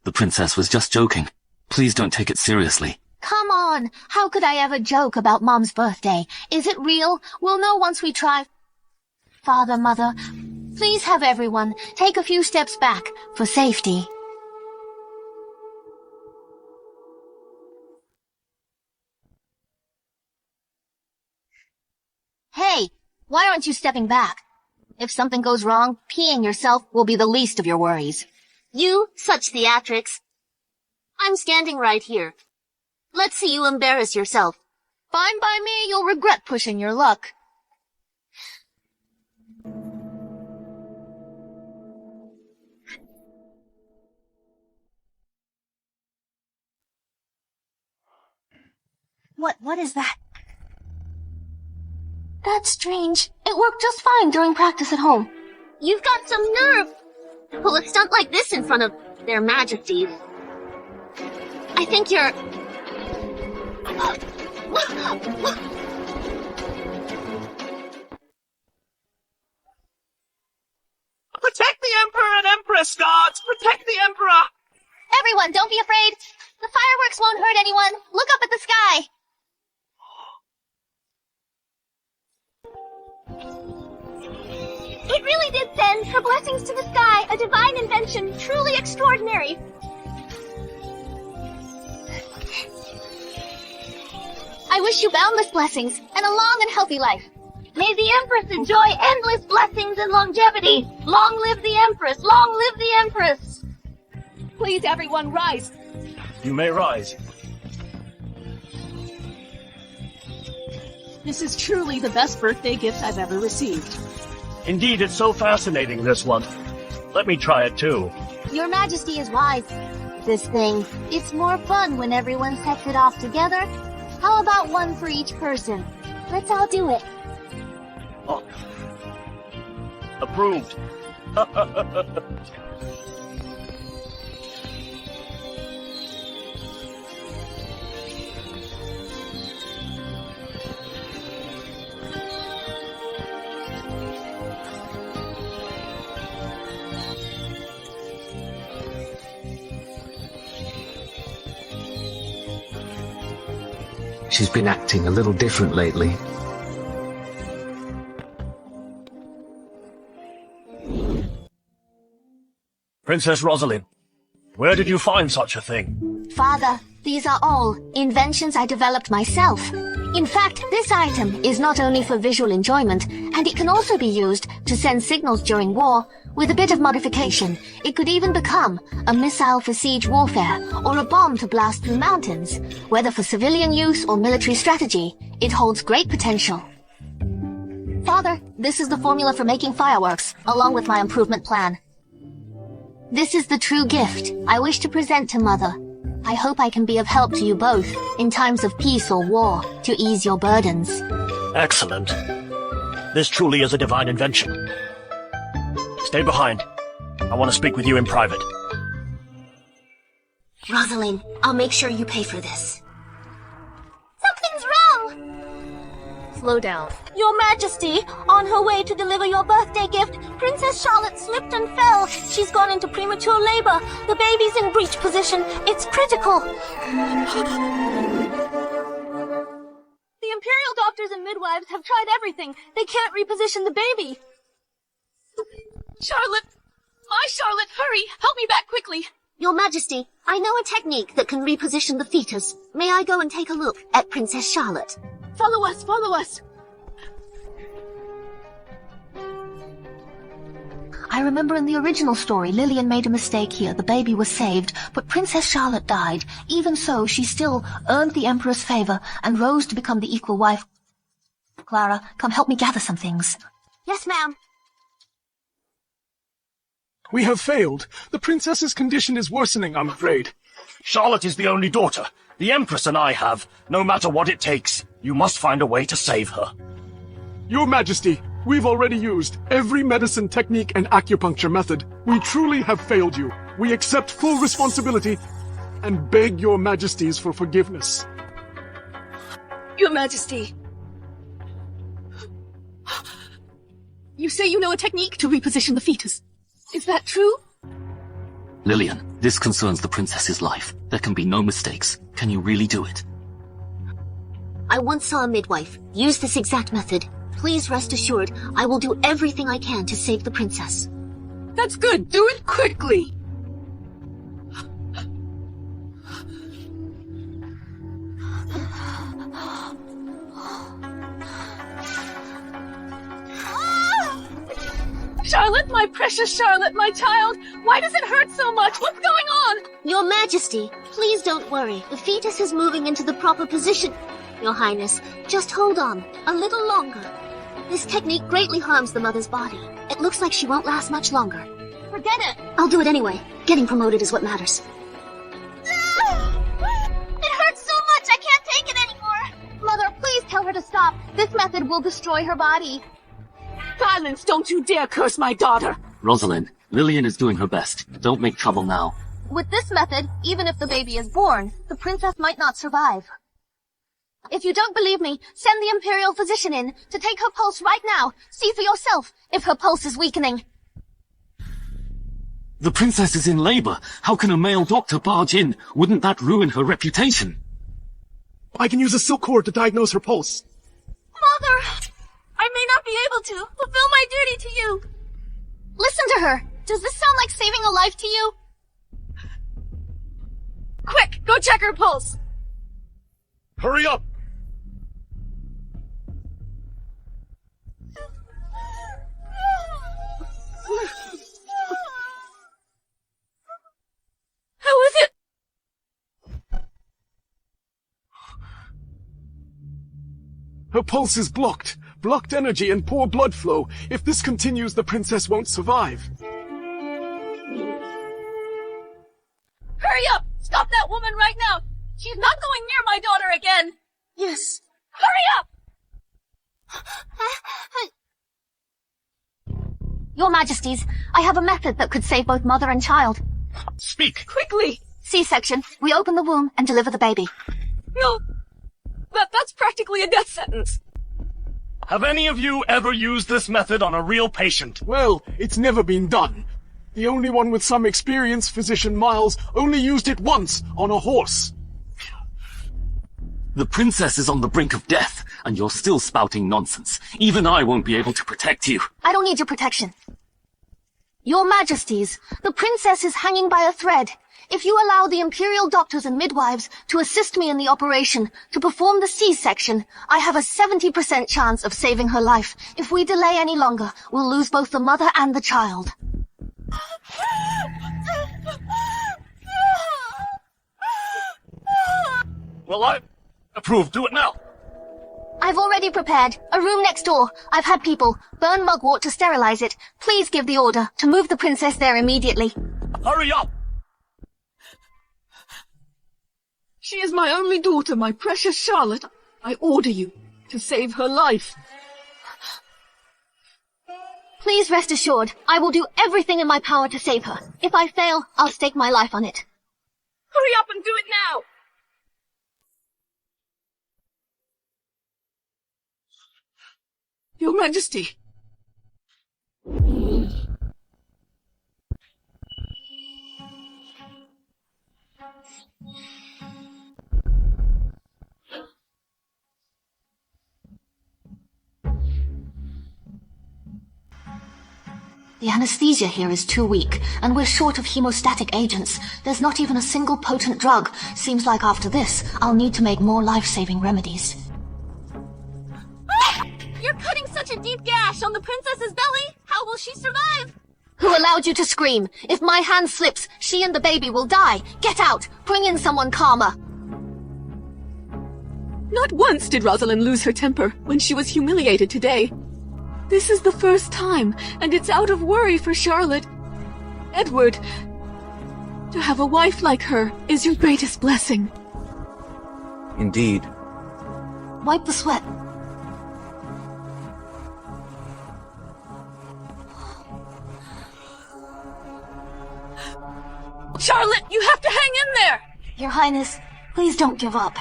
the princess was just joking. Please don't take it seriously. Come on, how could I ever joke about Mom's birthday? Is it real? We'll know once we try. Father, Mother, please have everyone take a few steps back for safety. Hey, why aren't you stepping back? If something goes wrong, peeing yourself will be the least of your worries. You, such theatrics. I'm standing right here. Let's see you embarrass yourself. Fine by me, you'll regret pushing your luck. What is that? That's strange. It worked just fine during practice at home. You've got some nerve to pull a stunt like this in front of their majesties. I think you're... Protect the Emperor and Empress, guards! Protect the Emperor! Everyone, don't be afraid. The fireworks won't hurt anyone. Look up at the sky. It really did send her blessings to the sky, a divine invention, truly extraordinary. I wish you boundless blessings and a long and healthy life. May the Empress enjoy endless blessings and longevity. Long live the Empress! Long live the Empress! Please, everyone, rise. You may rise. This is truly the best birthday gift I've ever received. Indeed, it's so fascinating, this one. Let me try it too. Your Majesty is wise. This thing, it's more fun when everyone sets it off together. How about one for each person? Let's all do it. Oh. Approved. She's been acting a little different lately. Princess Rosaline, where did you find such a thing? Father, these are all inventions I developed myself. In fact, this item is not only for visual enjoyment, and it can also be used to send signals during war. With a bit of modification, it could even become a missile for siege warfare, or a bomb to blast through mountains. Whether for civilian use or military strategy, it holds great potential. Father, this is the formula for making fireworks, along with my improvement plan. This is the true gift I wish to present to Mother. I hope I can be of help to you both, in times of peace or war, to ease your burdens. Excellent. This truly is a divine invention. Stay behind. I want to speak with you in private. Rosaline, I'll make sure you pay for this. Something's wrong! Slow down. Your Majesty, on her way to deliver your birthday gift, Princess Charlotte slipped and fell. She's gone into premature labor. The baby's in breech position. It's critical. The Imperial doctors and midwives have tried everything. They can't reposition the baby. Charlotte! My Charlotte, hurry! Help me back quickly! Your Majesty, I know a technique that can reposition the fetus. May I go and take a look at Princess Charlotte? Follow us, follow us! I remember in the original story, Lillian made a mistake here. The baby was saved, but Princess Charlotte died. Even so, she still earned the Emperor's favor and rose to become the equal wife. Clara, come help me gather some things. Yes, ma'am. We have failed. The princess's condition is worsening, I'm afraid. Charlotte is the only daughter. The Empress and I have. No matter what it takes, you must find a way to save her. Your Majesty, we've already used every medicine technique and acupuncture method. We truly have failed you. We accept full responsibility and beg your Majesties for forgiveness. Your Majesty. You say you know a technique to reposition the fetus. Is that true? Lillian, this concerns the princess's life. There can be no mistakes. Can you really do it? I once saw a midwife use this exact method. Please rest assured, I will do everything I can to save the princess. That's good. Do it quickly. Charlotte, my precious Charlotte, my child, why does it hurt so much? What's going on? Your Majesty, please don't worry. The fetus is moving into the proper position. Your Highness, just hold on a little longer. This technique greatly harms the mother's body. It looks like she won't last much longer. Forget it! I'll do it anyway. Getting promoted is what matters. It hurts so much, I can't take it anymore! Mother, please tell her to stop. This method will destroy her body. Silence! Don't you dare curse my daughter! Rosalind, Lillian is doing her best. Don't make trouble now. With this method, even if the baby is born, the princess might not survive. If you don't believe me, send the Imperial physician in to take her pulse right now. See for yourself if her pulse is weakening. The princess is in labor. How can a male doctor barge in? Wouldn't that ruin her reputation? I can use a silk cord to diagnose her pulse. Mother! I may not be able to fulfill my duty to you. Listen to her. Does this sound like saving a life to you? Quick, go check her pulse! Hurry up! How is it? Her pulse is blocked. Blocked energy and poor blood flow. If this continues, the princess won't survive. Hurry up! Stop that woman right now! She's not going near my daughter again! Yes. Hurry up! Your Majesties, I have a method that could save both mother and child. Speak! Quickly! C-section. We open the womb and deliver the baby. No! That's practically a death sentence. Have any of you ever used this method on a real patient? Well, it's never been done. The only one with some experience, Physician Miles, only used it once on a horse. The princess is on the brink of death, and you're still spouting nonsense. Even I won't be able to protect you. I don't need your protection. Your Majesties, the princess is hanging by a thread. If you allow the Imperial doctors and midwives to assist me in the operation, to perform the C-section, I have a 70% chance of saving her life. If we delay any longer, we'll lose both the mother and the child. Well, I approve. Do it now. I've already prepared. A room next door. I've had people burn mugwort to sterilize it. Please give the order to move the princess there immediately. Hurry up! She is my only daughter, my precious Charlotte. I order you to save her life. Please rest assured, I will do everything in my power to save her. If I fail, I'll stake my life on it. Hurry up and do it now! Your Majesty. The anesthesia here is too weak, and we're short of hemostatic agents. There's not even a single potent drug. Seems like after this, I'll need to make more life-saving remedies. You're cutting such a deep gash on the princess's belly! How will she survive? Who allowed you to scream? If my hand slips, she and the baby will die. Get out! Bring in someone calmer. Not once did Rosaline lose her temper when she was humiliated today. This is the first time, and it's out of worry for Charlotte. Edward, to have a wife like her is your greatest blessing. Indeed. Wipe the sweat. Charlotte, you have to hang in there! Your Highness, please don't give up.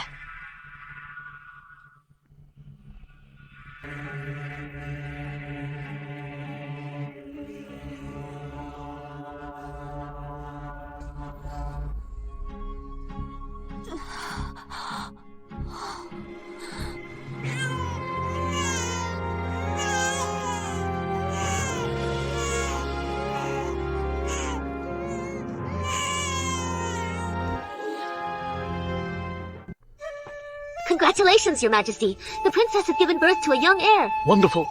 Congratulations, Your Majesty. The princess has given birth to a young heir. Wonderful.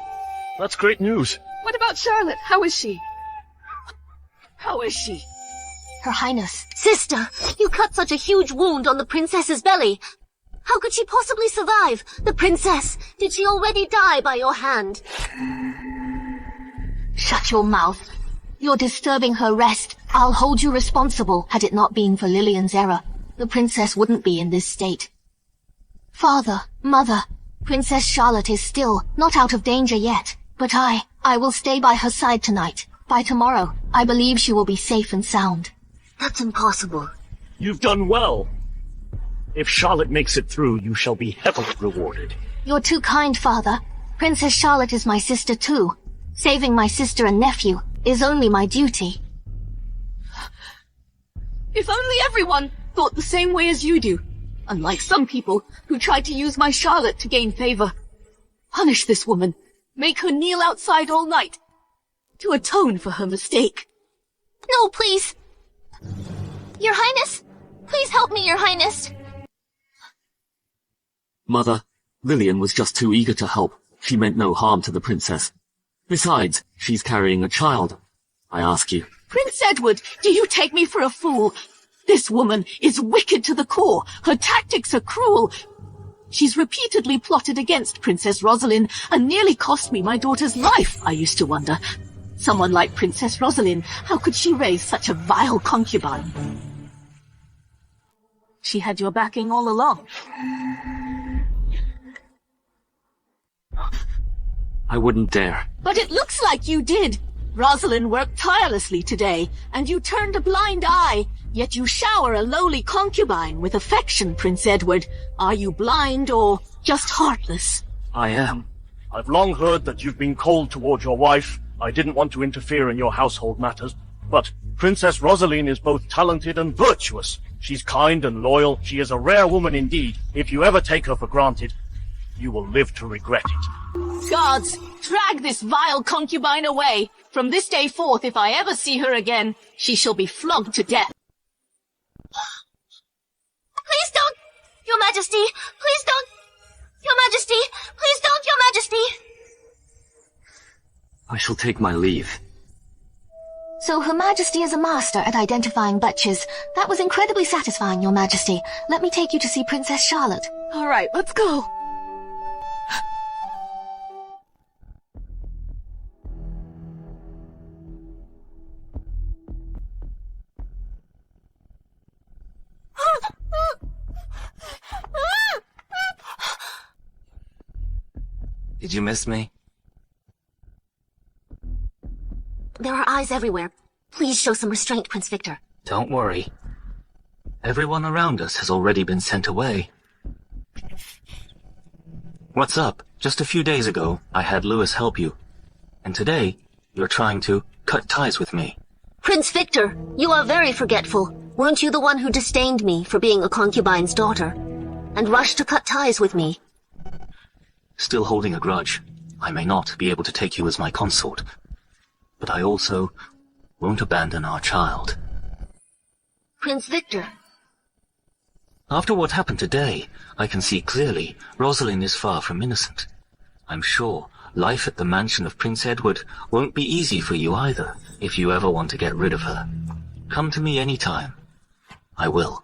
That's great news. What about Charlotte? How is she? How is she? Her Highness. Sister, you cut such a huge wound on the princess's belly. How could she possibly survive? The princess, did she already die by your hand? Shut your mouth. You're disturbing her rest. I'll hold you responsible. Had it not been for Lillian's error, the princess wouldn't be in this state. Father, Mother, Princess Charlotte is still not out of danger yet, but I will stay by her side tonight. By tomorrow, I believe she will be safe and sound. That's impossible. You've done well. If Charlotte makes it through, you shall be heavily rewarded. You're too kind, Father. Princess Charlotte is my sister too. Saving my sister and nephew is only my duty. If only everyone thought the same way as you do. Unlike some people who tried to use my Charlotte to gain favor. Punish this woman. Make her kneel outside all night. To atone for her mistake. No, please. Your Highness? Please help me, Your Highness. Mother, Lillian was just too eager to help. She meant no harm to the princess. Besides, she's carrying a child. I ask you. Prince Edward, do you take me for a fool? This woman is wicked to the core. Her tactics are cruel. She's repeatedly plotted against Princess Rosaline and nearly cost me my daughter's life, I used to wonder. Someone like Princess Rosaline, how could she raise such a vile concubine? She had your backing all along. I wouldn't dare. But it looks like you did. Rosaline worked tirelessly today, and you turned a blind eye. Yet you shower a lowly concubine with affection, Prince Edward. Are you blind or just heartless? I am. I've long heard that you've been cold toward your wife. I didn't want to interfere in your household matters. But Princess Rosaline is both talented and virtuous. She's kind and loyal. She is a rare woman indeed. If you ever take her for granted, you will live to regret it. Guards, drag this vile concubine away. From this day forth, if I ever see her again, she shall be flogged to death. Please don't! Your Majesty! Please don't! Your Majesty! Please don't, Your Majesty! I shall take my leave. So Her Majesty is a master at identifying betches. That was incredibly satisfying, Your Majesty. Let me take you to see Princess Charlotte. All right, let's go. Did you miss me? There are eyes everywhere. Please show some restraint, Prince Victor. Don't worry. Everyone around us has already been sent away. What's up? Just a few days ago, I had Louis help you. And today, you're trying to cut ties with me. Prince Victor, you are very forgetful. Weren't you the one who disdained me for being a concubine's daughter? And rushed to cut ties with me? Still holding a grudge. I may not be able to take you as my consort. But I also won't abandon our child. Prince Victor. After what happened today, I can see clearly Rosaline is far from innocent. I'm sure life at the mansion of Prince Edward won't be easy for you either, if you ever want to get rid of her. Come to me anytime. I will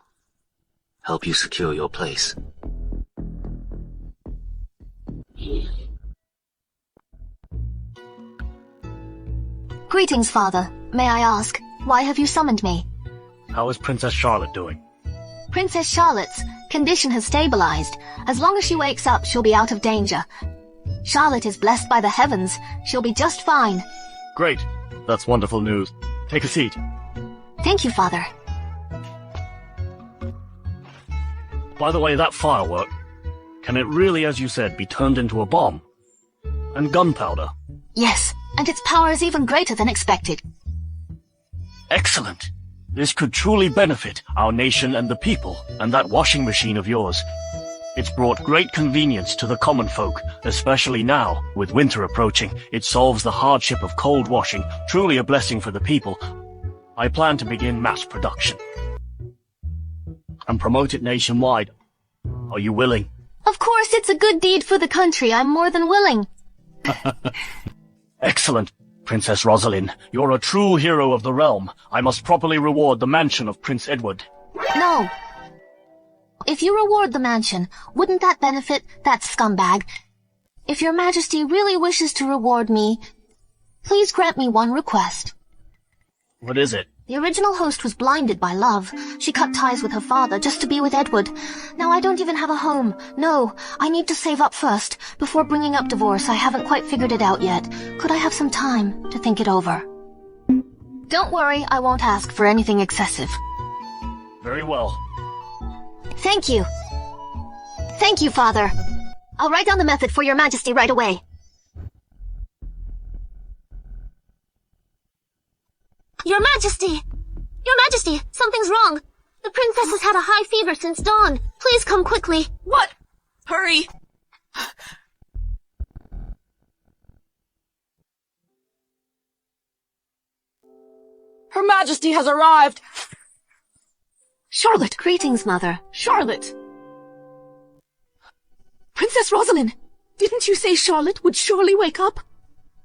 help you secure your place. Greetings, Father. May I ask, why have you summoned me? How is Princess Charlotte doing? Princess Charlotte's condition has stabilized. As long as she wakes up, she'll be out of danger. Charlotte is blessed by the heavens. She'll be just fine. Great. That's wonderful news. Take a seat. Thank you, Father. By the way, that firework, can it really, as you said, be turned into a bomb? And gunpowder? Yes, and its power is even greater than expected. Excellent. This could truly benefit our nation and the people, and that washing machine of yours. It's brought great convenience to the common folk, especially now, with winter approaching. It solves the hardship of cold washing, truly a blessing for the people. I plan to begin mass production and promote it nationwide. Are you willing? Of course, it's a good deed for the country. I'm more than willing. Excellent. Princess Rosaline, you're a true hero of the realm. I must properly reward the mansion of Prince Edward. No. If you reward the mansion, wouldn't that benefit that scumbag? If your Majesty really wishes to reward me, please grant me one request. What is it? The original host was blinded by love. She cut ties with her father just to be with Edward. Now I don't even have a home. No, I need to save up first. Before bringing up divorce, I haven't quite figured it out yet. Could I have some time to think it over? Don't worry, I won't ask for anything excessive. Very well. Thank you. Thank you, Father. I'll write down the method for your Majesty right away. Your Majesty! Your Majesty, something's wrong. The princess has had a high fever since dawn. Please come quickly. What? Hurry! Her Majesty has arrived! Charlotte! Greetings, Mother. Charlotte! Princess Rosaline! Didn't you say Charlotte would surely wake up?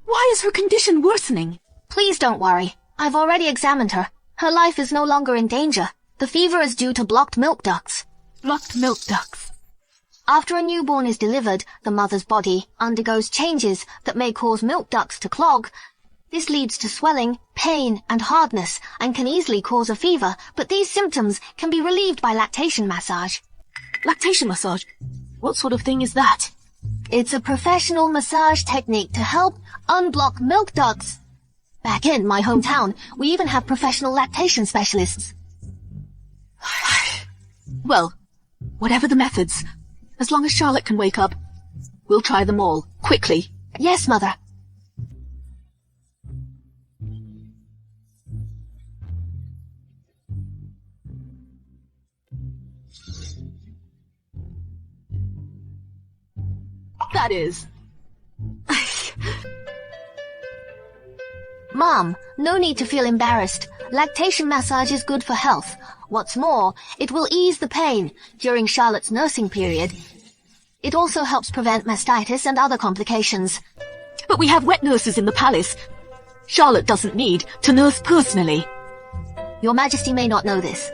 Why is her condition worsening? Please don't worry. I've already examined her. Her life is no longer in danger. The fever is due to blocked milk ducts. Blocked milk ducts. After a newborn is delivered, the mother's body undergoes changes that may cause milk ducts to clog. This leads to swelling, pain, and hardness, and can easily cause a fever, but these symptoms can be relieved by lactation massage. Lactation massage? What sort of thing is that? It's a professional massage technique to help unblock milk ducts. Back in my hometown, we even have professional lactation specialists. Well, whatever the methods, as long as Charlotte can wake up, we'll try them all, quickly. Yes, Mother. that is. Mom, no need to feel embarrassed. Lactation massage is good for health. What's more, it will ease the pain during Charlotte's nursing period. It also helps prevent mastitis and other complications. But we have wet nurses in the palace. Charlotte doesn't need to nurse personally. Your Majesty may not know this,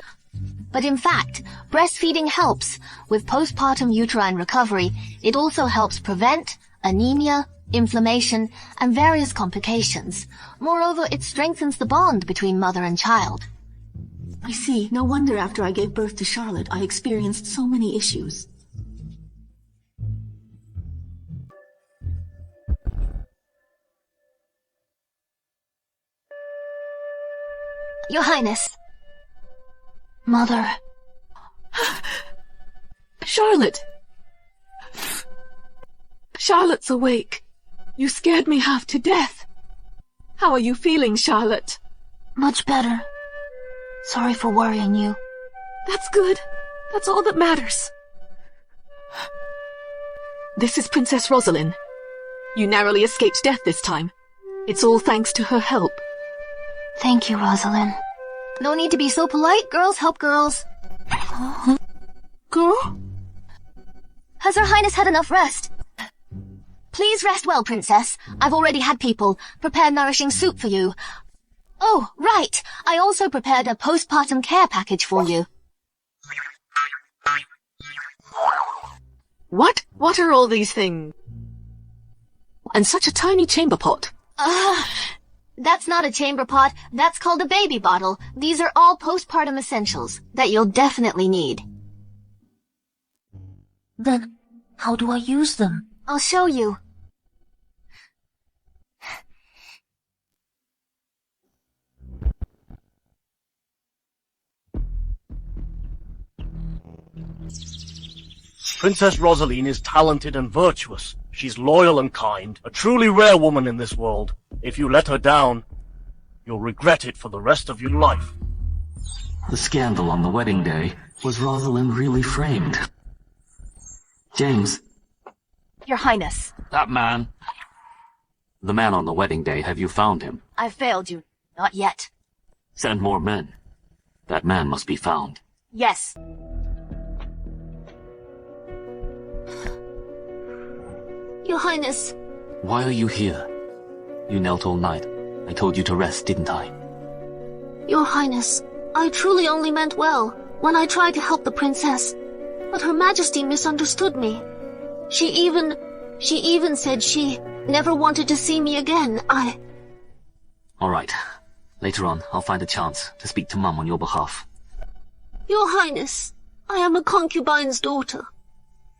but in fact, breastfeeding helps with postpartum uterine recovery. It also helps prevent anemia, inflammation, and various complications. Moreover, it strengthens the bond between mother and child. I see. No wonder after I gave birth to Charlotte, I experienced so many issues. Your Highness. Mother. Charlotte! Charlotte's awake. You scared me half to death. How are you feeling, Charlotte? Much better. Sorry for worrying you. That's good. That's all that matters. This is Princess Rosaline. You narrowly escaped death this time. It's all thanks to her help. Thank you, Rosaline. No need to be so polite. Girls help girls. Girl? Has Her Highness had enough rest? Please rest well, Princess. I've already had people prepare nourishing soup for you. Oh, right. I also prepared a postpartum care package for you. What? What are all these things? And such a tiny chamber pot. That's not a chamber pot. That's called a baby bottle. These are all postpartum essentials that you'll definitely need. Then, how do I use them? I'll show you. Princess Rosaline is talented and virtuous. She's loyal and kind, a truly rare woman in this world. If you let her down, you'll regret it for the rest of your life. The scandal on the wedding day. Was Rosaline really framed? James. Your Highness. That man. The man on the wedding day, have you found him? I failed you. Not yet. Send more men. That man must be found. Yes. Your Highness. Why are you here? You knelt all night. I told you to rest, didn't I? Your Highness, I truly only meant well when I tried to help the princess, but Her Majesty misunderstood me. She even said she never wanted to see me again. All right. Later on, I'll find a chance to speak to Mum on your behalf. Your Highness, I am a concubine's daughter.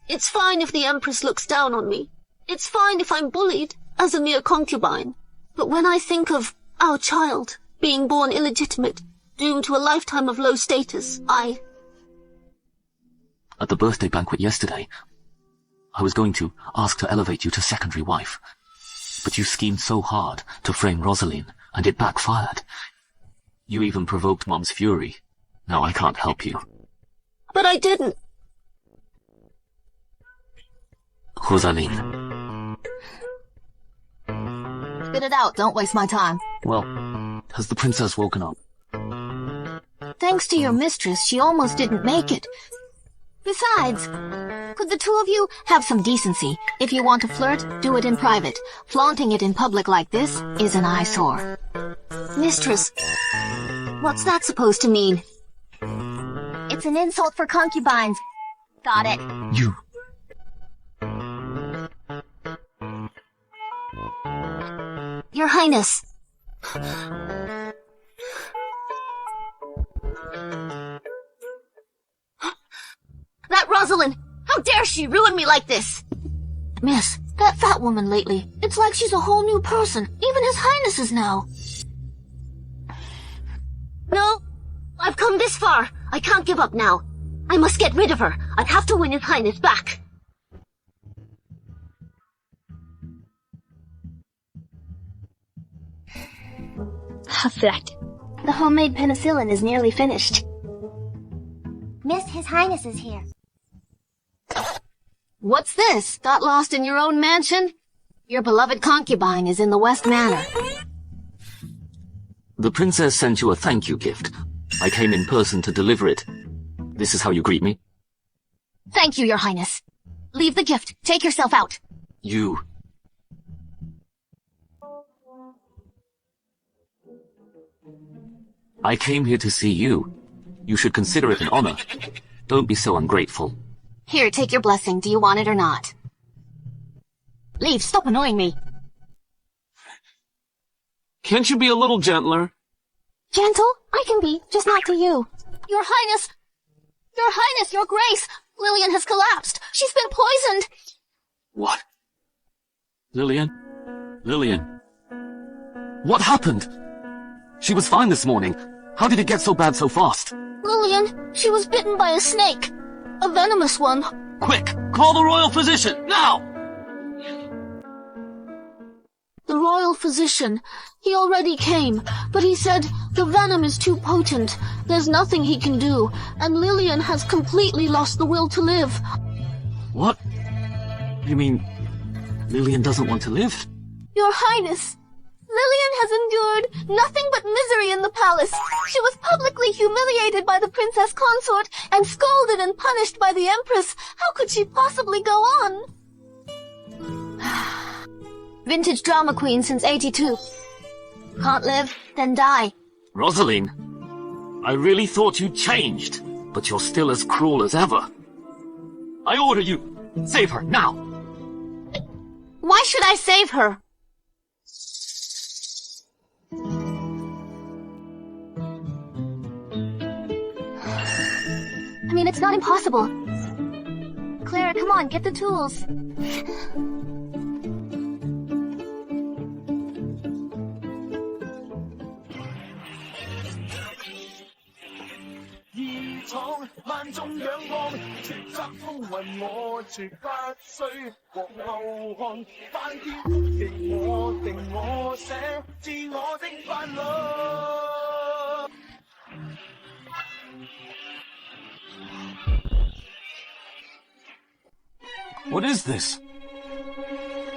It's fine if the Empress looks down on me. It's fine if I'm bullied as a mere concubine. But when I think of our child being born illegitimate, doomed to a lifetime of low status, At the birthday banquet yesterday, I was going to ask to elevate you to secondary wife. But you schemed so hard to frame Rosaline, and it backfired. You even provoked Mom's fury. Now I can't help you. But I didn't. Rosaline. Spit it out. Don't waste my time. Well, has the princess woken up? Thanks to your mistress, she almost didn't make it. Besides, could the two of you have some decency? If you want to flirt, do it in private. Flaunting it in public like this is an eyesore. Mistress, what's that supposed to mean? It's an insult for concubines. Got it. You. Your Highness. That Rosaline! How dare she ruin me like this? Miss, that fat woman lately, it's like she's a whole new person. Even His Highness is now. No, I've come this far. I can't give up now. I must get rid of her. I'd have to win His Highness back. Perfect. The homemade penicillin is nearly finished. Miss, His Highness is here. What's this? Got lost in your own mansion? Your beloved concubine is in the West Manor. The princess sent you a thank you gift. I came in person to deliver it. This is how you greet me? Thank you, Your Highness. Leave the gift. Take yourself out. You... I came here to see you. You should consider it an honor. Don't be so ungrateful. Here, take your blessing. Do you want it or not? Leave. Stop annoying me. Can't you be a little gentler? Gentle? I can be, just not to you. Your Highness! Your Highness, Your Grace! Lillian has collapsed. She's been poisoned. What? Lillian? Lillian? What happened? She was fine this morning. How did it get so bad so fast? Lillian, she was bitten by a snake. A venomous one. Quick! Call the royal physician! Now! The royal physician. He already came, but he said the venom is too potent. There's nothing he can do, and Lillian has completely lost the will to live. What? You mean Lillian doesn't want to live? Your Highness, Lillian has endured nothing but misery in the palace. She was publicly humiliated by the princess consort and scolded and punished by the empress. How could she possibly go on? Vintage drama queen since 82. Can't live, then die. Rosaline, I really thought you changed, but you're still as cruel as ever. I order you, save her, now! Why should I save her? I mean, it's not impossible. Clara, come on, get the tools. What is this?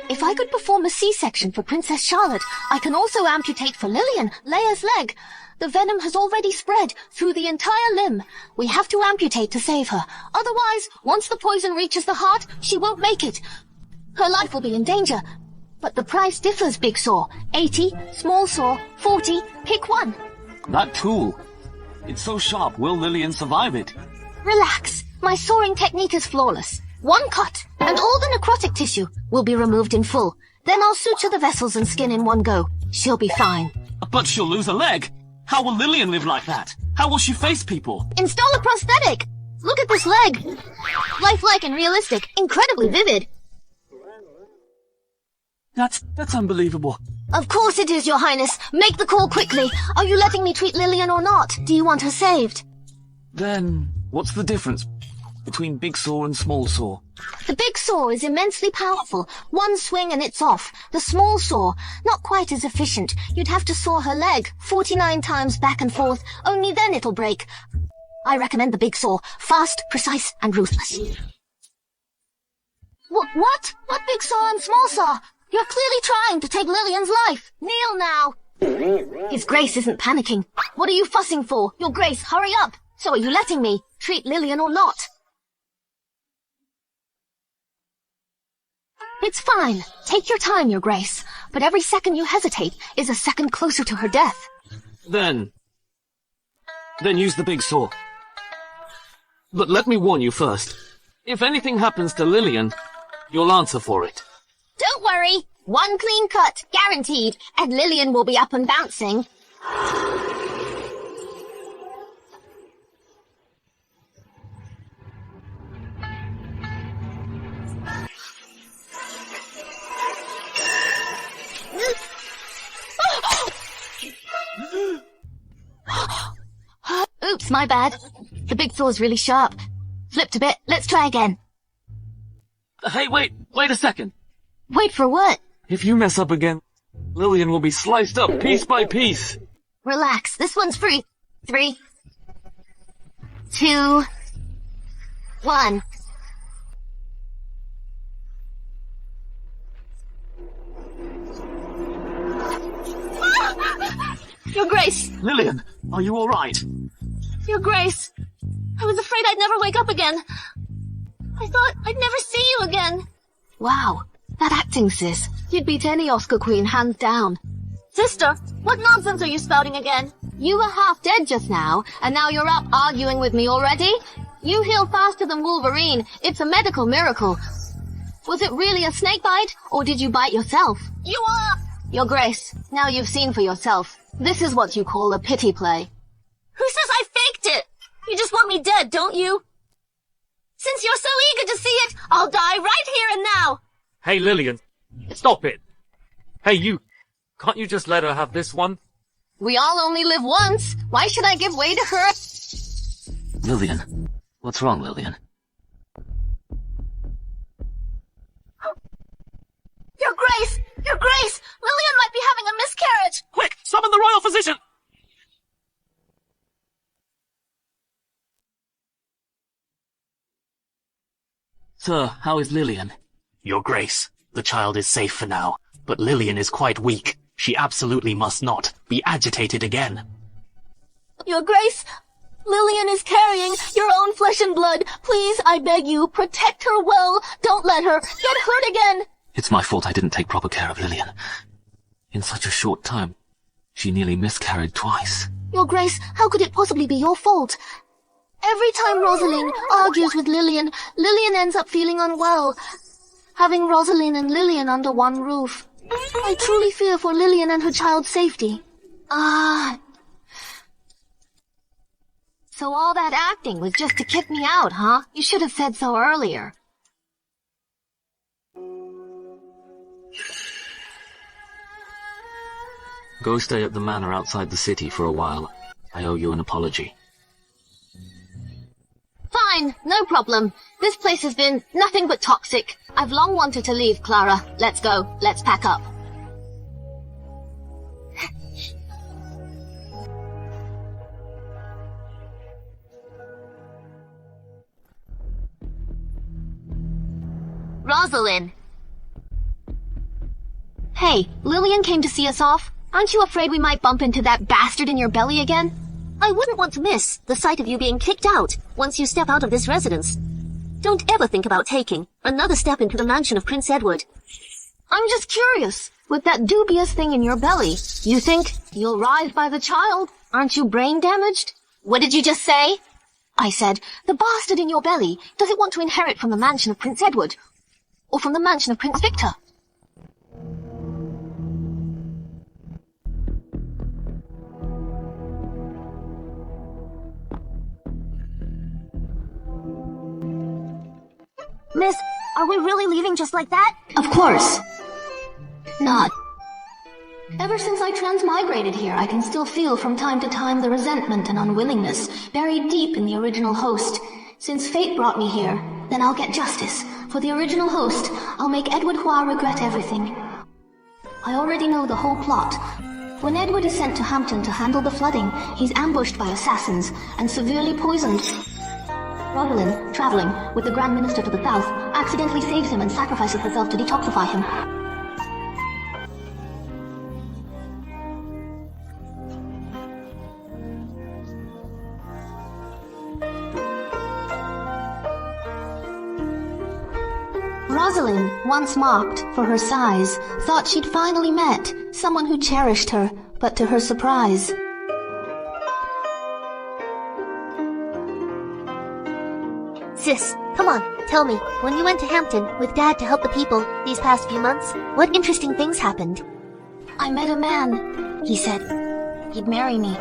If I could perform a C-section for Princess Charlotte, I can also amputate for Lillian, Leia's leg. The venom has already spread through the entire limb. We have to amputate to save her. Otherwise, once the poison reaches the heart, she won't make it. Her life will be in danger. But the price differs, Big Saw. 80, Small Saw, 40, pick one. That tool. It's so sharp, will Lillian survive it? Relax. My sawing technique is flawless. One cut, and all the necrotic tissue will be removed in full. Then I'll suture the vessels and skin in one go. She'll be fine. But she'll lose a leg. How will Lillian live like that? How will she face people? Install a prosthetic. Look at this leg. Lifelike and realistic. Incredibly vivid. That's unbelievable. Of course it is, Your Highness. Make the call quickly. Are you letting me treat Lillian or not? Do you want her saved? Then, what's the difference between Big Saw and Small Saw? The Big Saw is immensely powerful. One swing and it's off. The Small Saw, not quite as efficient. You'd have to saw her leg 49 times back and forth. Only then it'll break. I recommend the Big Saw. Fast, precise, and ruthless. What? What Big Saw and Small Saw? You're clearly trying to take Lillian's life. Kneel now. His Grace isn't panicking. What are you fussing for? Your Grace, hurry up. So are you letting me treat Lillian or not? It's fine. Take your time, Your Grace. But every second you hesitate is a second closer to her death. Then use the Big Saw. But let me warn you first. If anything happens to Lillian, you'll answer for it. Don't worry. One clean cut, guaranteed, and Lillian will be up and bouncing. Oops, my bad. The Big Saw's really sharp. Flipped a bit. Let's try again. Hey, wait a second. Wait for what? If you mess up again, Lillian will be sliced up piece by piece. Relax, this one's free. 3, 2, 1. Your Grace! Lillian, are you alright? Your Grace! I was afraid I'd never wake up again. I thought I'd never see you again. Wow, that acting, sis. You'd beat any Oscar queen, hands down. Sister, what nonsense are you spouting again? You were half dead just now, and now you're up arguing with me already? You heal faster than Wolverine. It's a medical miracle. Was it really a snake bite, or did you bite yourself? You are! Your Grace, now you've seen for yourself. This is what you call a pity play. Who says I faked it? You just want me dead, don't you? Since you're so eager to see it, I'll die right here and now. Hey, Lillian, stop it. Hey, you, can't you just let her have this one? We all only live once. Why should I give way to her? Lillian. What's wrong, Lillian? Your Grace! Your Grace! Lillian might be having a miscarriage! Quick, summon the royal physician! Sir, how is Lillian? Your Grace, the child is safe for now, but Lillian is quite weak. She absolutely must not be agitated again. Your Grace, Lillian is carrying your own flesh and blood. Please, I beg you, protect her well. Don't let her get hurt again. It's my fault I didn't take proper care of Lillian. In such a short time, she nearly miscarried twice. Your Grace, how could it possibly be your fault? Every time Rosaline argues with Lillian, Lillian ends up feeling unwell. Having Rosaline and Lillian under one roof, I truly fear for Lillian and her child's safety. So all that acting was just to kick me out, huh? You should have said so earlier. Go stay at the manor outside the city for a while. I owe you an apology. Fine, no problem. This place has been nothing but toxic. I've long wanted to leave, Clara. Let's go. Let's pack up. Rosaline. Hey, Lillian came to see us off. Aren't you afraid we might bump into that bastard in your belly again? I wouldn't want to miss the sight of you being kicked out once you step out of this residence. Don't ever think about taking another step into the mansion of Prince Edward. I'm just curious, with that dubious thing in your belly, you think you'll rise by the child? Aren't you brain damaged? What did you just say? I said, the bastard in your belly, does it want to inherit from the mansion of Prince Edward? Or from the mansion of Prince Victor? Miss, are we really leaving just like that? Of course. Not. Ever since I transmigrated here, I can still feel from time to time the resentment and unwillingness buried deep in the original host. Since fate brought me here, then I'll get justice. For the original host, I'll make Edward Hua regret everything. I already know the whole plot. When Edward is sent to Hampton to handle the flooding, he's ambushed by assassins and severely poisoned. Rosaline, traveling with the Grand Minister to the south, accidentally saves him and sacrifices herself to detoxify him. Rosaline, once mocked for her size, thought she'd finally met someone who cherished her, but to her surprise, Sis, come on, tell me, when you went to Hampton with Dad to help the people these past few months, what interesting things happened? I met a man. He said he'd marry me.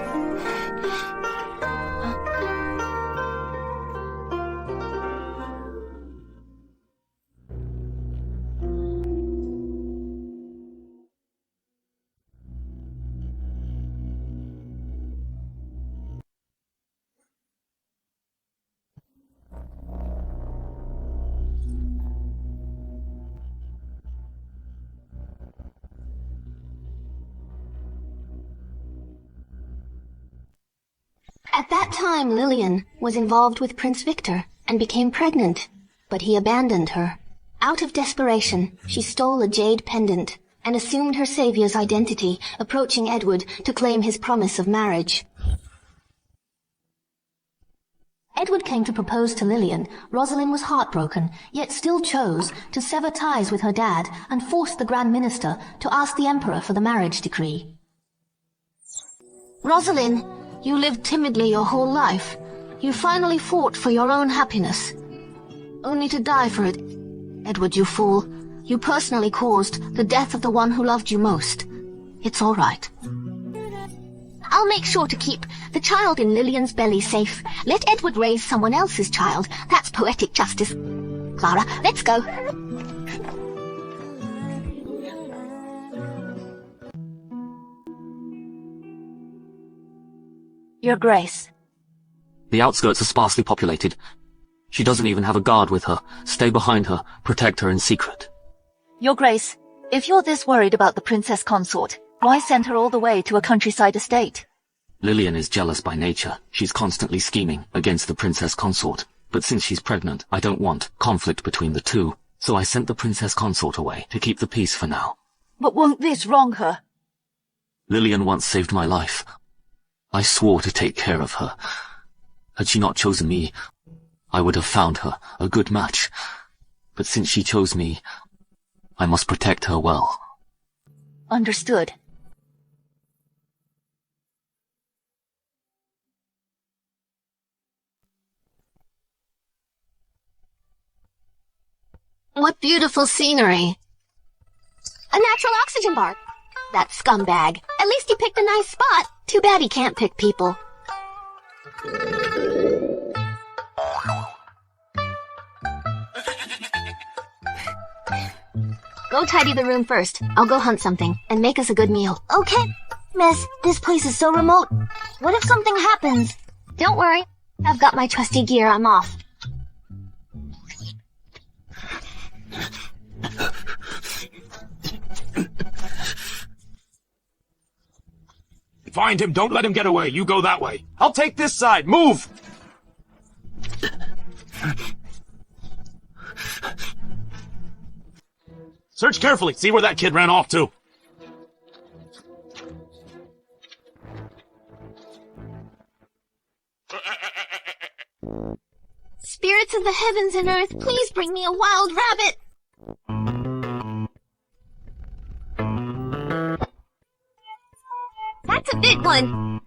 At that time, Lillian was involved with Prince Victor and became pregnant, but he abandoned her. Out of desperation, she stole a jade pendant and assumed her savior's identity, approaching Edward to claim his promise of marriage. Edward came to propose to Lillian. Rosaline was heartbroken, yet still chose to sever ties with her dad and forced the Grand Minister to ask the Emperor for the marriage decree. Rosaline, you lived timidly your whole life. You finally fought for your own happiness, only to die for it. Edward, you fool. You personally caused the death of the one who loved you most. It's all right. I'll make sure to keep the child in Lillian's belly safe. Let Edward raise someone else's child. That's poetic justice. Clara, let's go. Your Grace. The outskirts are sparsely populated. She doesn't even have a guard with her. Stay behind her. Protect her in secret. Your Grace, if you're this worried about the princess consort, why send her all the way to a countryside estate? Lillian is jealous by nature. She's constantly scheming against the princess consort. But since she's pregnant, I don't want conflict between the two. So I sent the princess consort away to keep the peace for now. But won't this wrong her? Lillian once saved my life. I swore to take care of her. Had she not chosen me, I would have found her a good match. But since she chose me, I must protect her well. Understood. What beautiful scenery. A natural oxygen bar. That scumbag. At least he picked a nice spot. Too bad he can't pick people. Go tidy the room first. I'll go hunt something and make us a good meal. Okay, miss, this place is so remote. What if something happens? Don't worry. I've got my trusty gear. I'm off. Find him. Don't let him get away. You go that way. I'll take this side. Move! Search carefully. See where that kid ran off to. Spirits of the heavens and earth, please bring me a wild rabbit. That's a big one.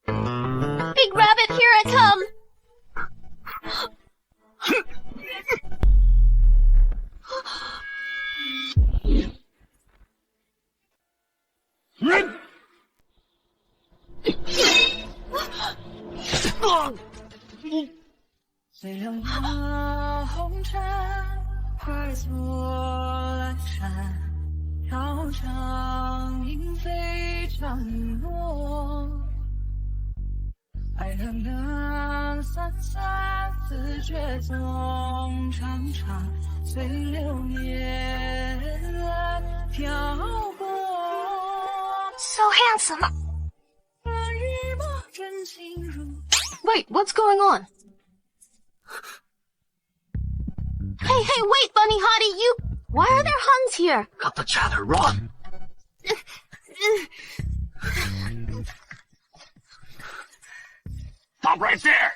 Big rabbit, here I come. So handsome. Wait, what's going on? Hey, wait, Bunny Hottie, you... Why are there Huns here? Cut the chatter, run! Stop right there!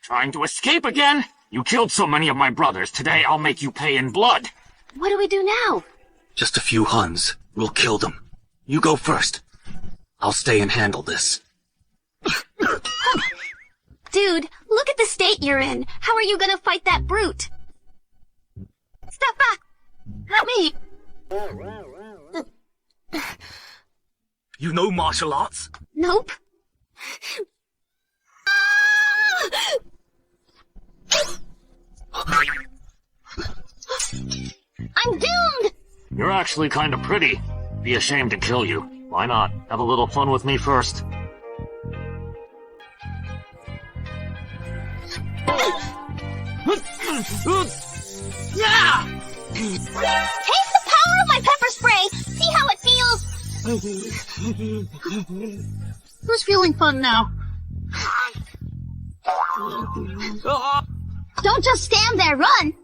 Trying to escape again? You killed so many of my brothers. Today I'll make you pay in blood. What do we do now? Just a few Huns. We'll kill them. You go first. I'll stay and handle this. Dude, look at the state you're in. How are you gonna fight that brute? Step back! Let me... You know martial arts? Nope. I'm doomed! You're actually kind of pretty. Be ashamed to kill you. Why not? Have a little fun with me first. Yeah! Taste the power of my pepper spray! See how it feels? Who's feeling fun now? Don't just stand there, run!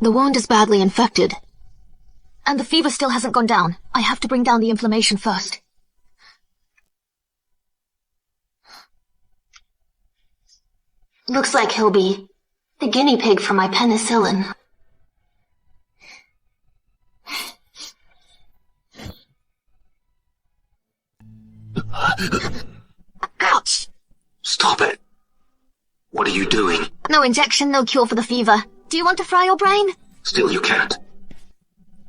The wound is badly infected. And the fever still hasn't gone down. I have to bring down the inflammation first. Looks like he'll be the guinea pig for my penicillin. Ouch! Stop it. What are you doing? No injection, no cure for the fever. Do you want to fry your brain? Still you can't.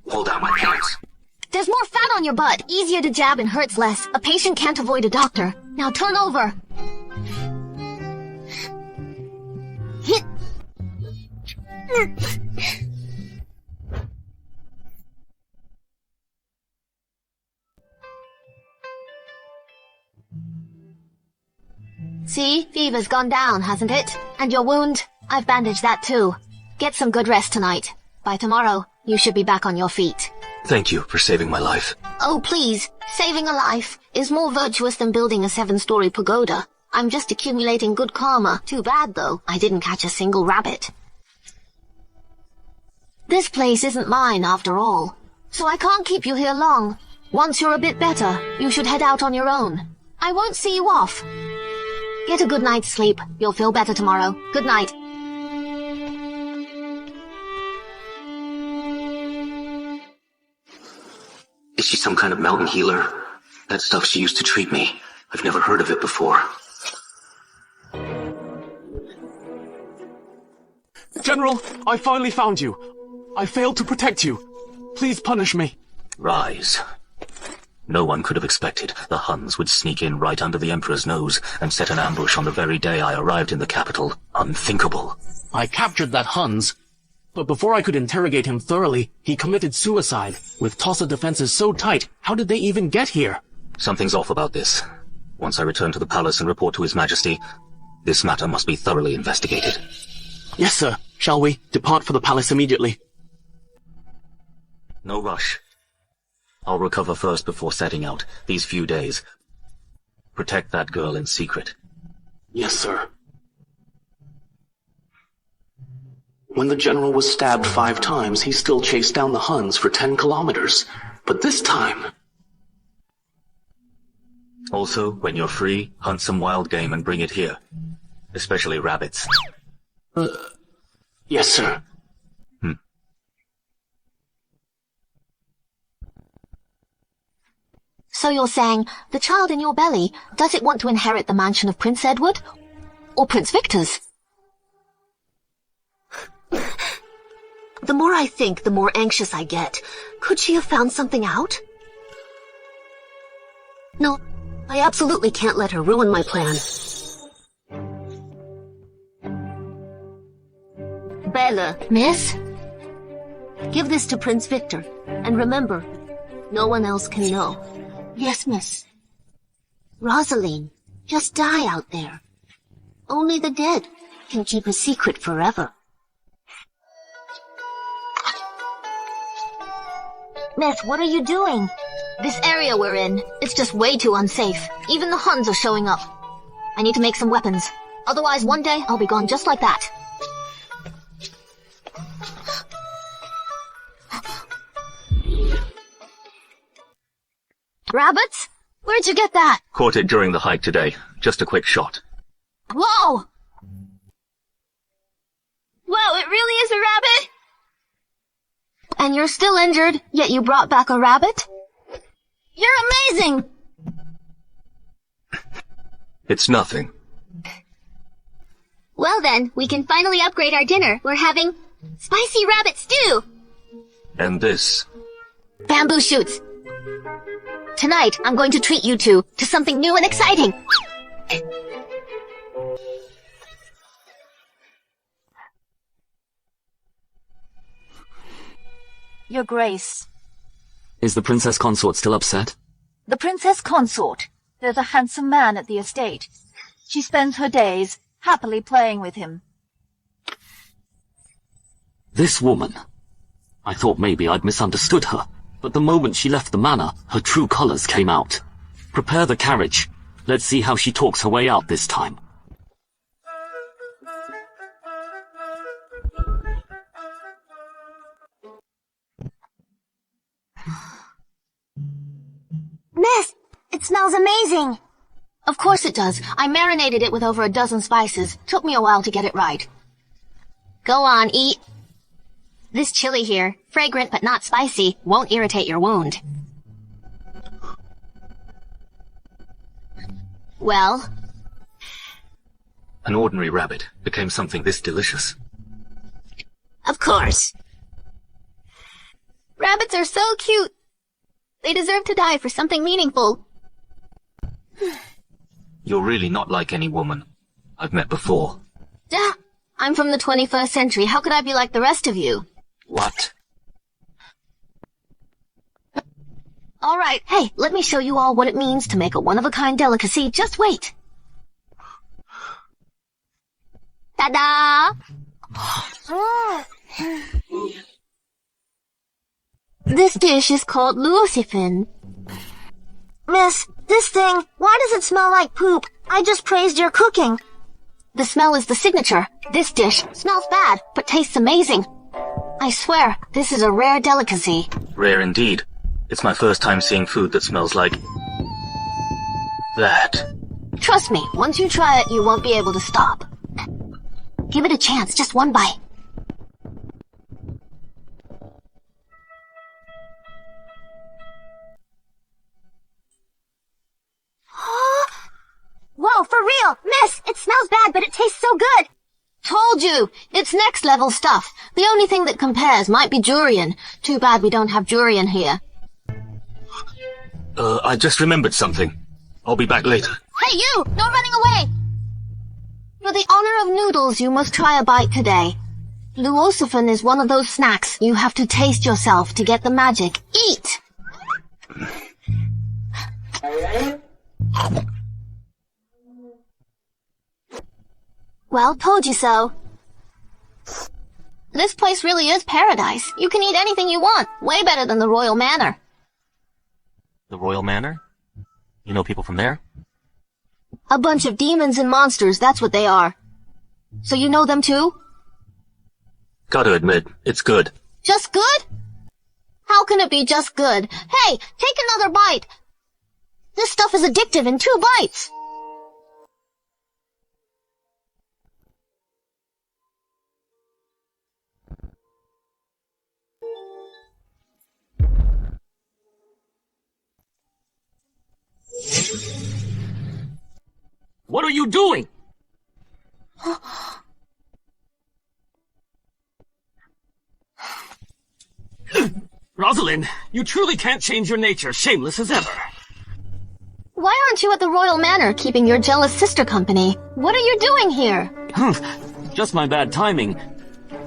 Hold out my pants. There's more fat on your butt. Easier to jab and hurts less. A patient can't avoid a doctor. Now turn over. Hit. See? Fever's gone down, hasn't it? And your wound? I've bandaged that too. Get some good rest tonight. By tomorrow, you should be back on your feet. Thank you for saving my life. Oh, please. Saving a life is more virtuous than building a 7-story pagoda. I'm just accumulating good karma. Too bad, though. I didn't catch a single rabbit. This place isn't mine, after all. So I can't keep you here long. Once you're a bit better, you should head out on your own. I won't see you off. Get a good night's sleep. You'll feel better tomorrow. Good night. Is she some kind of mountain healer? That stuff she used to treat me. I've never heard of it before. General, I finally found you. I failed to protect you. Please punish me. Rise. No one could have expected the Huns would sneak in right under the Emperor's nose and set an ambush on the very day I arrived in the capital. Unthinkable. I captured that Huns, but before I could interrogate him thoroughly, he committed suicide. With Tossa defenses so tight, how did they even get here? Something's off about this. Once I return to the palace and report to His Majesty, this matter must be thoroughly investigated. Yes, sir. Shall we depart for the palace immediately? No rush. I'll recover first before setting out. These few days. Protect that girl in secret. Yes, sir. When the general was stabbed 5 times, he still chased down the Huns for 10 kilometers. But this time... Also, when you're free, hunt some wild game and bring it here. Especially rabbits. Yes, sir. So you're saying, the child in your belly, does it want to inherit the mansion of Prince Edward? Or Prince Victor's? The more I think, the more anxious I get. Could she have found something out? No, I absolutely can't let her ruin my plan. Bella. Miss? Give this to Prince Victor. And remember, no one else can know. Yes, miss. Rosaline, just die out there. Only the dead can keep a secret forever. Miss, what are you doing? This area we're in, it's just way too unsafe. Even the Huns are showing up. I need to make some weapons. Otherwise, one day, I'll be gone just like that. Rabbits? Where'd you get that? Caught it during the hike today. Just a quick shot. Whoa! Whoa, it really is a rabbit? And you're still injured, yet you brought back a rabbit? You're amazing! It's nothing. Well then, we can finally upgrade our dinner. We're having spicy rabbit stew! And this? Bamboo shoots. Tonight, I'm going to treat you two to something new and exciting. Your Grace. Is the princess consort still upset? The princess consort. There's a handsome man at the estate. She spends her days happily playing with him. This woman. I thought maybe I'd misunderstood her, but the moment she left the manor, her true colors came out. Prepare the carriage. Let's see how she talks her way out this time. It smells amazing. Of course it does. I marinated it with over a dozen spices. Took me a while to get it right. Go on, eat. This chili here, fragrant but not spicy, won't irritate your wound. Well? An ordinary rabbit became something this delicious. Of course. Rabbits are so cute. They deserve to die for something meaningful. You're really not like any woman I've met before. Duh. I'm from the 21st century. How could I be like the rest of you? What? All right. Hey, let me show you all what it means to make a one-of-a-kind delicacy. Just wait. Ta-da! This dish is called Lucifin. Miss, this thing, why does it smell like poop? I just praised your cooking. The smell is the signature. This dish smells bad, but tastes amazing. I swear, this is a rare delicacy. Rare indeed. It's my first time seeing food that smells like that. Trust me, once you try it, you won't be able to stop. Give it a chance, just one bite. Whoa, for real! Miss, it smells bad, but it tastes so good! Told you! It's next level stuff. The only thing that compares might be durian. Too bad we don't have durian here. I just remembered something. I'll be back later. Hey you! No running away! For the honor of noodles, you must try a bite today. Luocifen is one of those snacks you have to taste yourself to get the magic. Eat! Well, told you so. This place really is paradise. You can eat anything you want. Way better than the Royal Manor. The Royal Manor? You know people from there? A bunch of demons and monsters, that's what they are. So you know them too? Gotta admit, it's good. Just good? How can it be just good? Hey, take another bite. This stuff is addictive in 2 bites. What are you doing? Rosaline, you truly can't change your nature, shameless as ever. Why aren't you at the Royal Manor keeping your jealous sister company? What are you doing here? Just my bad timing.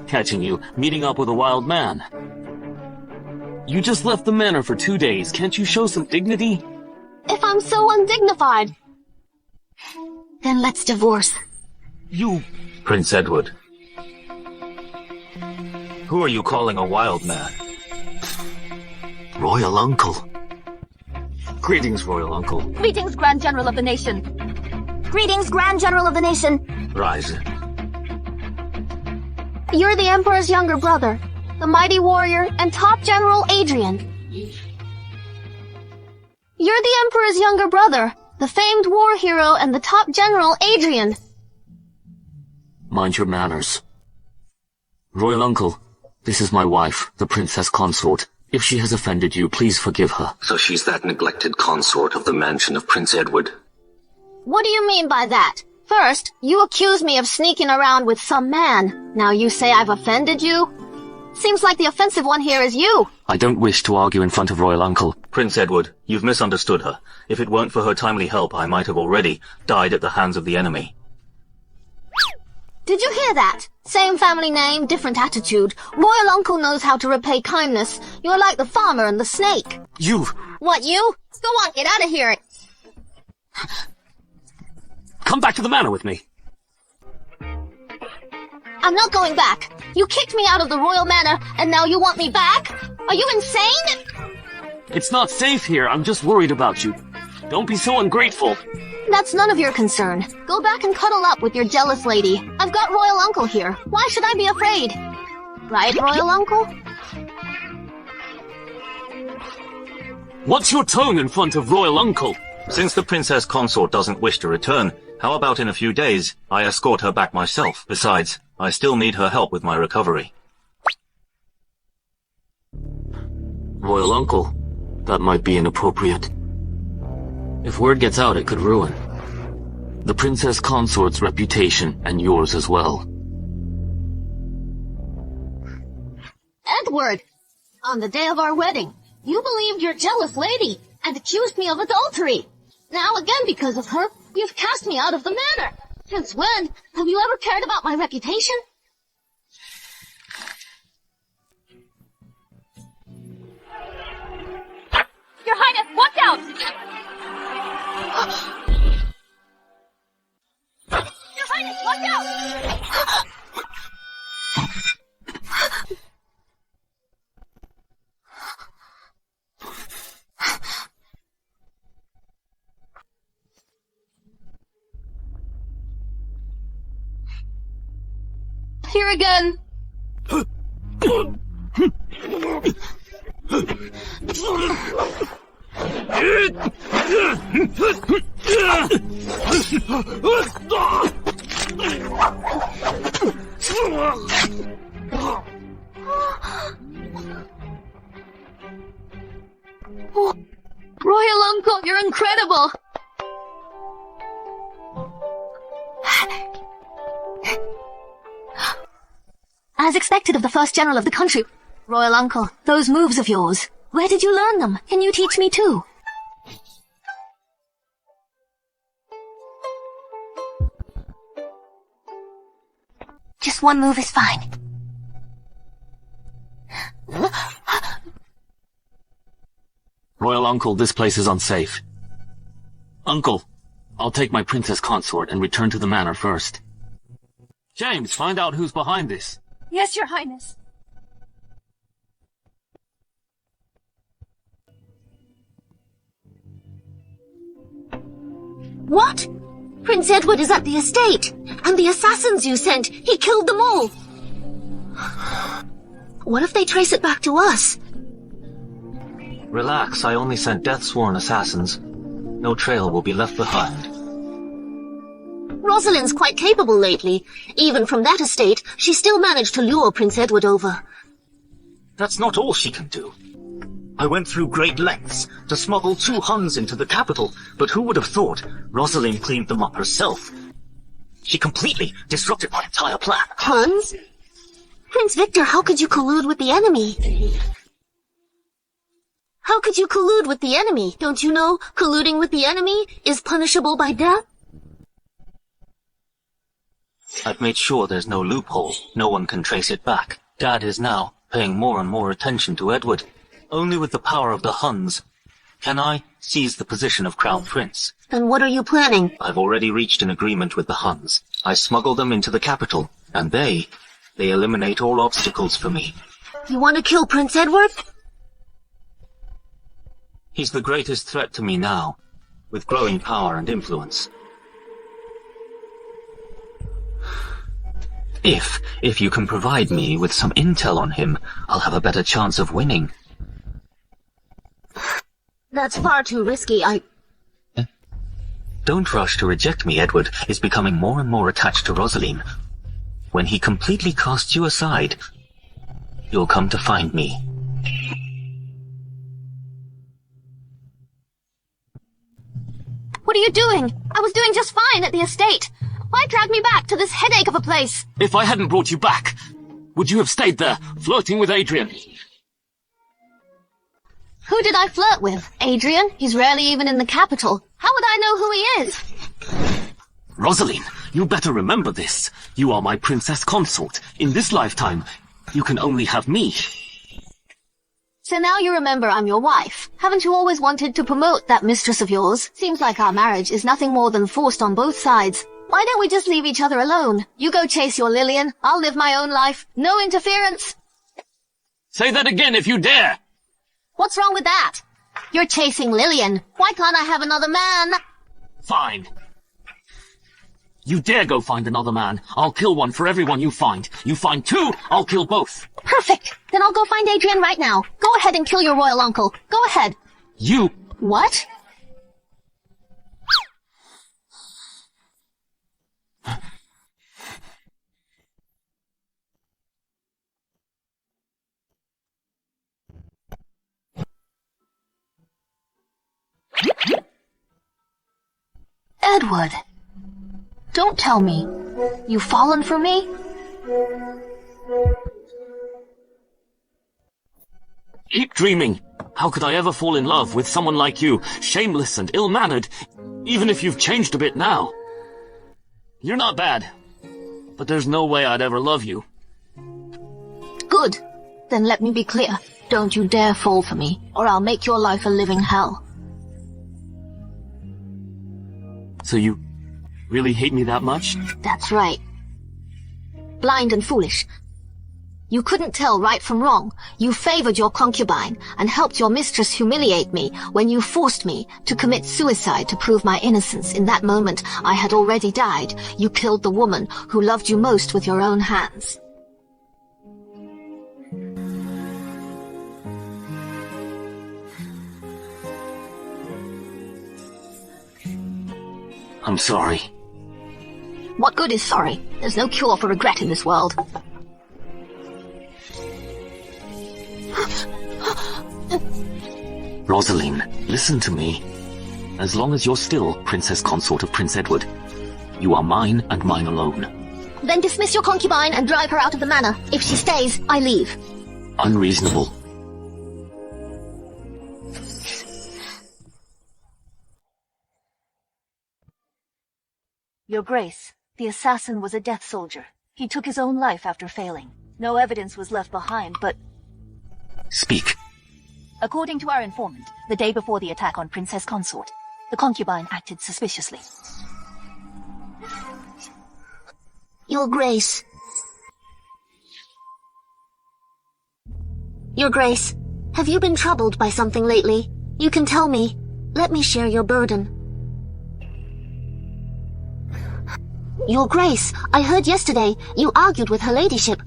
Catching you, meeting up with a wild man. You just left the manor for 2 days. Can't you show some dignity? If I'm so undignified, then let's divorce. You... Prince Edward. Who are you calling a wild man? Royal Uncle. Greetings, Royal Uncle. Greetings, Grand General of the Nation. Greetings, Grand General of the Nation. Rise. You're the Emperor's younger brother, the mighty warrior and top General Adrian. You're the Emperor's younger brother, the famed war hero and the top General Adrian. Mind your manners. Royal Uncle, this is my wife, the Princess Consort. If she has offended you, please forgive her. So she's that neglected consort of the mansion of Prince Edward? What do you mean by that? First, you accuse me of sneaking around with some man. Now you say I've offended you? Seems like the offensive one here is you. I don't wish to argue in front of Royal Uncle. Prince Edward, you've misunderstood her. If it weren't for her timely help, I might have already died at the hands of the enemy. Did you hear that? Same family name, different attitude. Royal Uncle knows how to repay kindness. You're like the farmer and the snake. You! What, you? Go on, get out of here. Come back to the manor with me. I'm not going back. You kicked me out of the Royal Manor, and now you want me back? Are you insane? It's not safe here. I'm just worried about you. Don't be so ungrateful. That's none of your concern. Go back and cuddle up with your jealous lady. I've got Royal Uncle here. Why should I be afraid? Right, Royal Uncle? What's your tone in front of Royal Uncle? Since the princess consort doesn't wish to return, how about in a few days, I escort her back myself? Besides, I still need her help with my recovery. Royal uncle, that might be inappropriate. If word gets out, it could ruin the princess consort's reputation and yours as well. Edward, on the day of our wedding, you believed your jealous lady and accused me of adultery. Now again, because of her, you've cast me out of the manor. Since when have you ever cared about my reputation? Your Highness, watch out! Your Highness, watch out! Here again. Royal Uncle, you're incredible. As expected of the first general of the country, Royal Uncle, those moves of yours, where did you learn them? Can you teach me too? Just one move is fine. Royal uncle, this place is unsafe. Uncle, I'll take my princess consort and return to the manor first. James, find out who's behind this. Yes, Your Highness. What? Prince Edward is at the estate, and the assassins you sent, he killed them all. What if they trace it back to us? Relax, I only sent death-sworn assassins. No trail will be left behind. Rosaline's quite capable lately. Even from that estate, she still managed to lure Prince Edward over. That's not all she can do. I went through great lengths to smuggle 2 Huns into the capital, but who would have thought Rosaline cleaned them up herself? She completely disrupted my entire plan. Huns? Prince Victor, how could you collude with the enemy? How could you collude with the enemy? Don't you know colluding with the enemy is punishable by death? I've made sure there's no loophole. No one can trace it back. Dad is now paying more and more attention to Edward. Only with the power of the Huns can I seize the position of Crown Prince. Then what are you planning? I've already reached an agreement with the Huns. I smuggle them into the capital, and they eliminate all obstacles for me. You want to kill Prince Edward? He's the greatest threat to me now, with growing power and influence. If you can provide me with some intel on him, I'll have a better chance of winning. That's far too risky. Don't rush to reject me. Edward is becoming more and more attached to Rosaline. When he completely casts you aside, you'll come to find me. What are you doing? I was doing just fine at the estate. Why drag me back to this headache of a place? If I hadn't brought you back, would you have stayed there, flirting with Adrian? Who did I flirt with? Adrian? He's rarely even in the capital. How would I know who he is? Rosaline, you better remember this. You are my princess consort. In this lifetime, you can only have me. So now you remember I'm your wife. Haven't you always wanted to promote that mistress of yours? Seems like our marriage is nothing more than forced on both sides. Why don't we just leave each other alone? You go chase your Lillian, I'll live my own life. No interference. Say that again if you dare! What's wrong with that? You're chasing Lillian. Why can't I have another man? Fine. You dare go find another man, I'll kill one for everyone you find. You find 2, I'll kill both. Perfect. Then I'll go find Adrian right now. Go ahead and kill your royal uncle. Go ahead. You... What? Edward, don't tell me you've fallen for me? Keep dreaming. How could I ever fall in love with someone like you, shameless and ill-mannered, even if you've changed a bit now? You're not bad, but there's no way I'd ever love you. Good. Then let me be clear. Don't you dare fall for me, or I'll make your life a living hell. So you really hate me that much? That's right. Blind and foolish. You couldn't tell right from wrong. You favored your concubine and helped your mistress humiliate me when you forced me to commit suicide to prove my innocence. In that moment, I had already died. You killed the woman who loved you most with your own hands. I'm sorry. What good is sorry? There's no cure for regret in this world. Rosaline, listen to me. As long as you're still Princess Consort of Prince Edward, you are mine and mine alone. Then dismiss your concubine and drive her out of the manor. If she stays, I leave. Unreasonable. Your Grace, the assassin was a death soldier. He took his own life after failing. No evidence was left behind, but... Speak. According to our informant, the day before the attack on Princess Consort, the concubine acted suspiciously. Your Grace. Your Grace, have you been troubled by something lately? You can tell me. Let me share your burden. Your Grace, I heard yesterday you argued with her ladyship.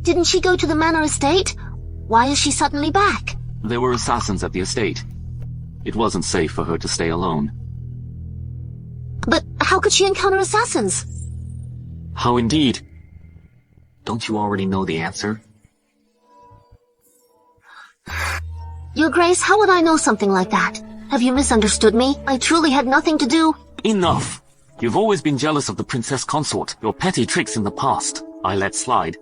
Didn't she go to the manor estate? Why is she suddenly back? There were assassins at the estate. It wasn't safe for her to stay alone. But how could she encounter assassins? How indeed? Don't you already know the answer? Your Grace, how would I know something like that? Have you misunderstood me? I truly had nothing to do. Enough! You've always been jealous of the Princess Consort. Your petty tricks in the past, I let slide.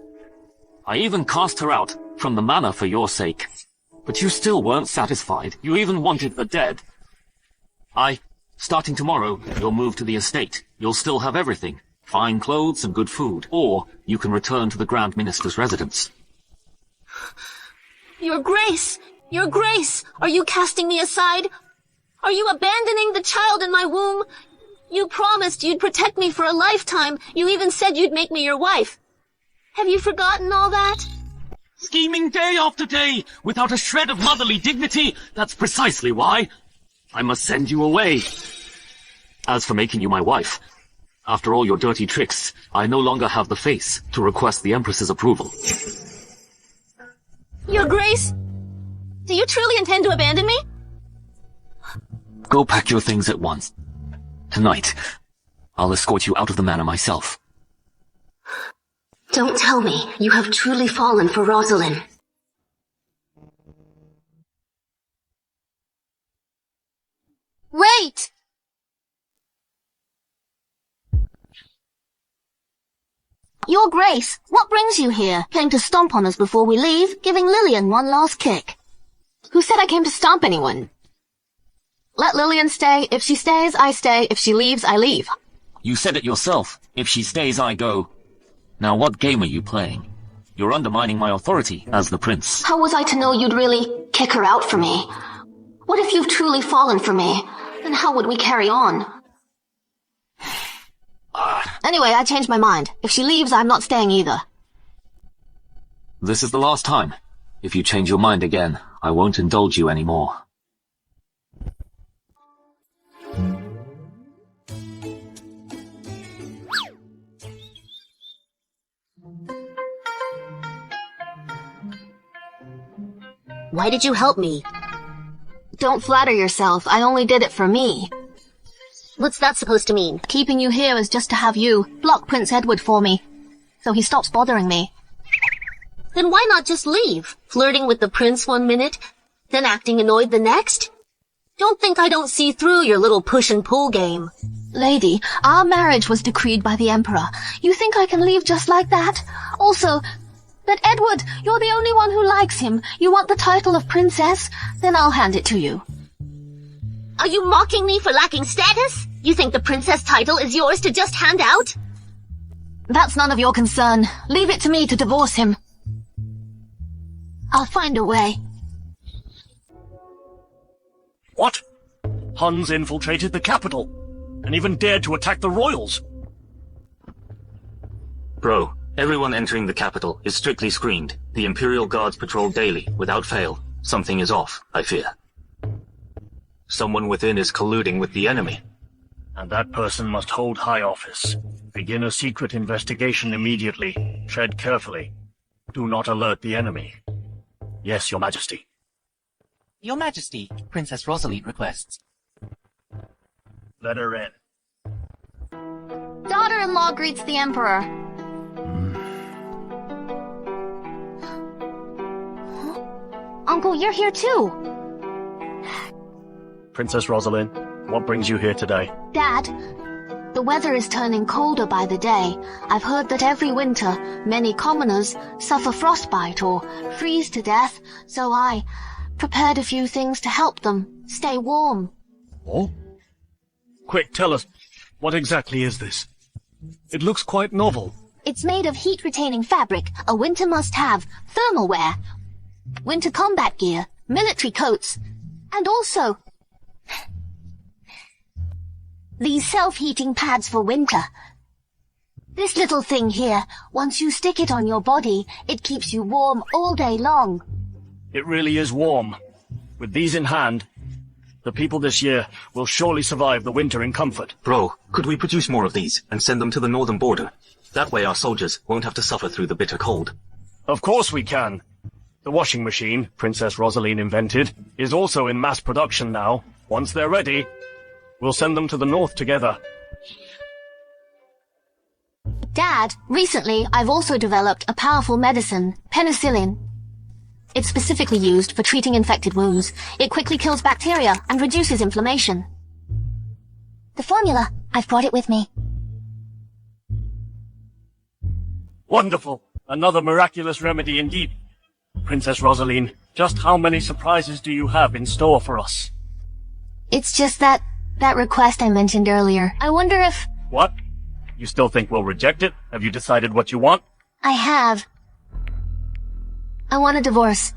I even cast her out from the manor for your sake. But you still weren't satisfied. You even wanted her dead. Starting tomorrow, you'll move to the estate. You'll still have everything. Fine clothes and good food. Or you can return to the Grand Minister's residence. Your Grace! Your Grace! Are you casting me aside? Are you abandoning the child in my womb? You promised you'd protect me for a lifetime. You even said you'd make me your wife. Have you forgotten all that? Scheming day after day, without a shred of motherly dignity. That's precisely why. I must send you away. As for making you my wife, after all your dirty tricks, I no longer have the face to request the Empress's approval. Your Grace? Do you truly intend to abandon me? Go pack your things at once. Tonight, I'll escort you out of the manor myself. Don't tell me you have truly fallen for Rosaline. Wait! Your Grace, what brings you here? Came to stomp on us before we leave, giving Lillian one last kick. Who said I came to stomp anyone? Let Lillian stay. If she stays, I stay. If she leaves, I leave. You said it yourself. If she stays, I go. Now what game are you playing? You're undermining my authority as the prince. How was I to know you'd really kick her out for me? What if you've truly fallen for me? Then how would we carry on? Anyway, I changed my mind. If she leaves, I'm not staying either. This is the last time. If you change your mind again, I won't indulge you anymore. Why did you help me? Don't flatter yourself. I only did it for me. What's that supposed to mean? Keeping you here is just to have you block Prince Edward for me, so he stops bothering me. Then why not just leave? Flirting with the prince one minute, then acting annoyed the next? Don't think I don't see through your little push and pull game. Lady, our marriage was decreed by the Emperor. You think I can leave just like that? Also, but Edward, you're the only one who likes him. You want the title of princess? Then I'll hand it to you. Are you mocking me for lacking status? You think the princess title is yours to just hand out? That's none of your concern. Leave it to me to divorce him. I'll find a way. What? Huns infiltrated the capital, and even dared to attack the royals. Bro, everyone entering the capital is strictly screened. The Imperial guards patrol daily, without fail. Something is off, I fear. Someone within is colluding with the enemy. And that person must hold high office. Begin a secret investigation immediately. Tread carefully. Do not alert the enemy. Yes, Your Majesty. Your Majesty, Princess Rosaline requests. Let her in. Daughter-in-law greets the Emperor. Uncle, you're here too. Princess Rosaline, what brings you here today? Dad, the weather is turning colder by the day. I've heard that every winter, many commoners suffer frostbite or freeze to death, so I prepared a few things to help them stay warm. Oh? Quick, tell us, what exactly is this? It looks quite novel. It's made of heat-retaining fabric, a winter must-have, thermal wear, winter combat gear, military coats, and also these self-heating pads for winter. This little thing here, once you stick it on your body, it keeps you warm all day long. It really is warm. With these in hand, the people this year will surely survive the winter in comfort. Bro, could we produce more of these and send them to the northern border? That way our soldiers won't have to suffer through the bitter cold. Of course we can. The washing machine Princess Rosaline invented is also in mass production now. Once they're ready, we'll send them to the north together. Dad, recently I've also developed a powerful medicine, penicillin. It's specifically used for treating infected wounds. It quickly kills bacteria and reduces inflammation. The formula, I've brought it with me. Wonderful! Another miraculous remedy indeed. Princess Rosaline, just how many surprises do you have in store for us? It's just that request I mentioned earlier. I wonder if... What? You still think we'll reject it? Have you decided what you want? I have. I want a divorce.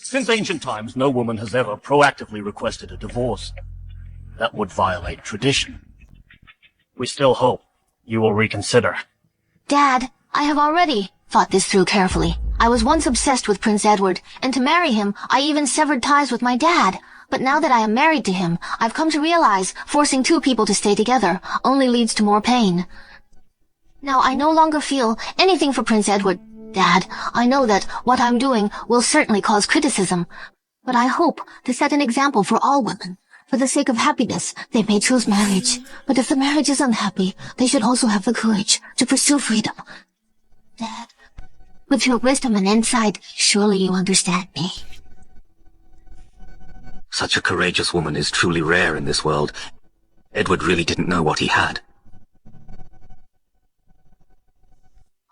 Since ancient times, no woman has ever proactively requested a divorce. That would violate tradition. We still hope you will reconsider. Dad, I have already thought this through carefully. I was once obsessed with Prince Edward, and to marry him, I even severed ties with my dad. But now that I am married to him, I've come to realize forcing two people to stay together only leads to more pain. Now I no longer feel anything for Prince Edward. Dad, I know that what I'm doing will certainly cause criticism, but I hope to set an example for all women. For the sake of happiness, they may choose marriage. But if the marriage is unhappy, they should also have the courage to pursue freedom. Dad, with your wisdom and insight, surely you understand me. Such a courageous woman is truly rare in this world. Edward really didn't know what he had.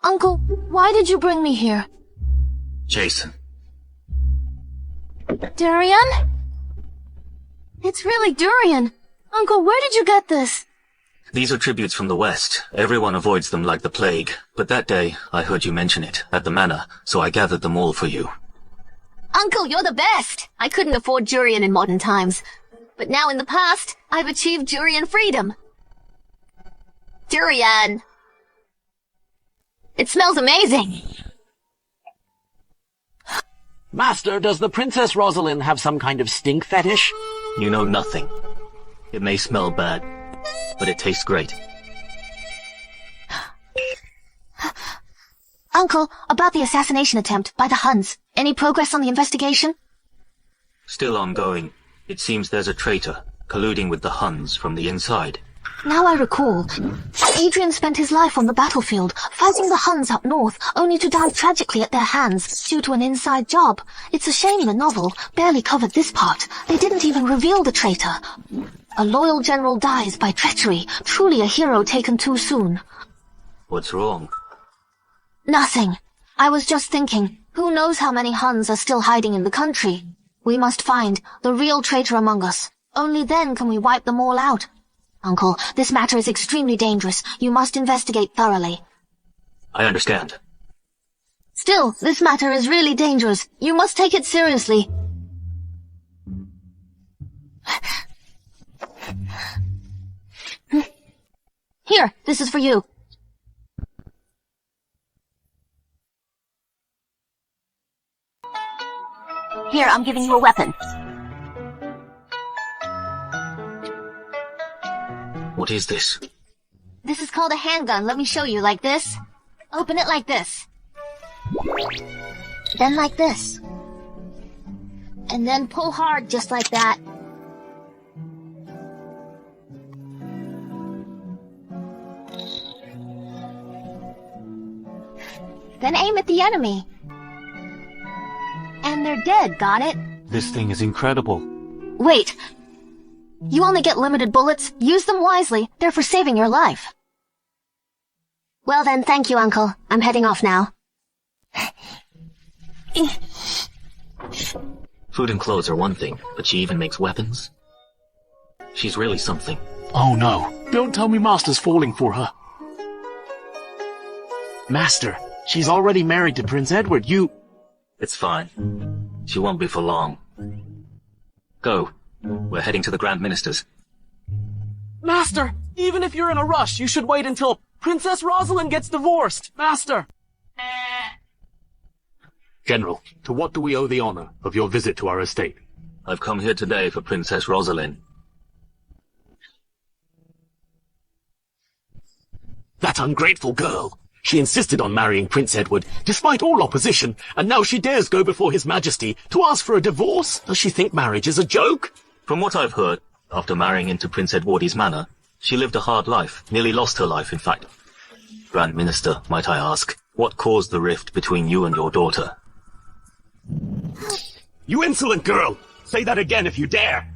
Uncle, why did you bring me here? Jason. Durian? It's really durian. Uncle, where did you get this? These are tributes from the West. Everyone avoids them like the plague. But that day, I heard you mention it at the manor, so I gathered them all for you. Uncle, you're the best! I couldn't afford durian in modern times. But now in the past, I've achieved durian freedom. Durian! It smells amazing! Master, does the Princess Rosaline have some kind of stink fetish? You know nothing. It may smell bad, but it tastes great. Uncle, about the assassination attempt by the Huns. Any progress on the investigation? Still ongoing. It seems there's a traitor, colluding with the Huns from the inside. Now I recall. Adrian spent his life on the battlefield, fighting the Huns up north, only to die tragically at their hands due to an inside job. It's a shame the novel barely covered this part. They didn't even reveal the traitor. A loyal general dies by treachery, truly a hero taken too soon. What's wrong? Nothing. I was just thinking, who knows how many Huns are still hiding in the country? We must find the real traitor among us. Only then can we wipe them all out. Uncle, this matter is extremely dangerous. You must investigate thoroughly. I understand. Still, this matter is really dangerous. You must take it seriously. Here, this is for you. Here, I'm giving you a weapon. What is this? This is called a handgun. Let me show you. Like this. Open it like this. Then like this. And then pull hard just like that. Then aim at the enemy. And they're dead, got it? This thing is incredible. Wait. You only get limited bullets. Use them wisely. They're for saving your life. Well then, thank you, Uncle. I'm heading off now. Food and clothes are one thing, but she even makes weapons? She's really something. Oh no, don't tell me Master's falling for her. Master, she's already married to Prince Edward. It's fine. She won't be for long. Go. We're heading to the Grand Minister's. Master, even if you're in a rush, you should wait until Princess Rosaline gets divorced. Master! General, to what do we owe the honor of your visit to our estate? I've come here today for Princess Rosaline. That ungrateful girl! She insisted on marrying Prince Edward, despite all opposition, and now she dares go before His Majesty to ask for a divorce? Does she think marriage is a joke? From what I've heard, after marrying into Prince Edwardi's manor, she lived a hard life, nearly lost her life, in fact. Grand Minister, might I ask, what caused the rift between you and your daughter? You insolent girl! Say that again if you dare!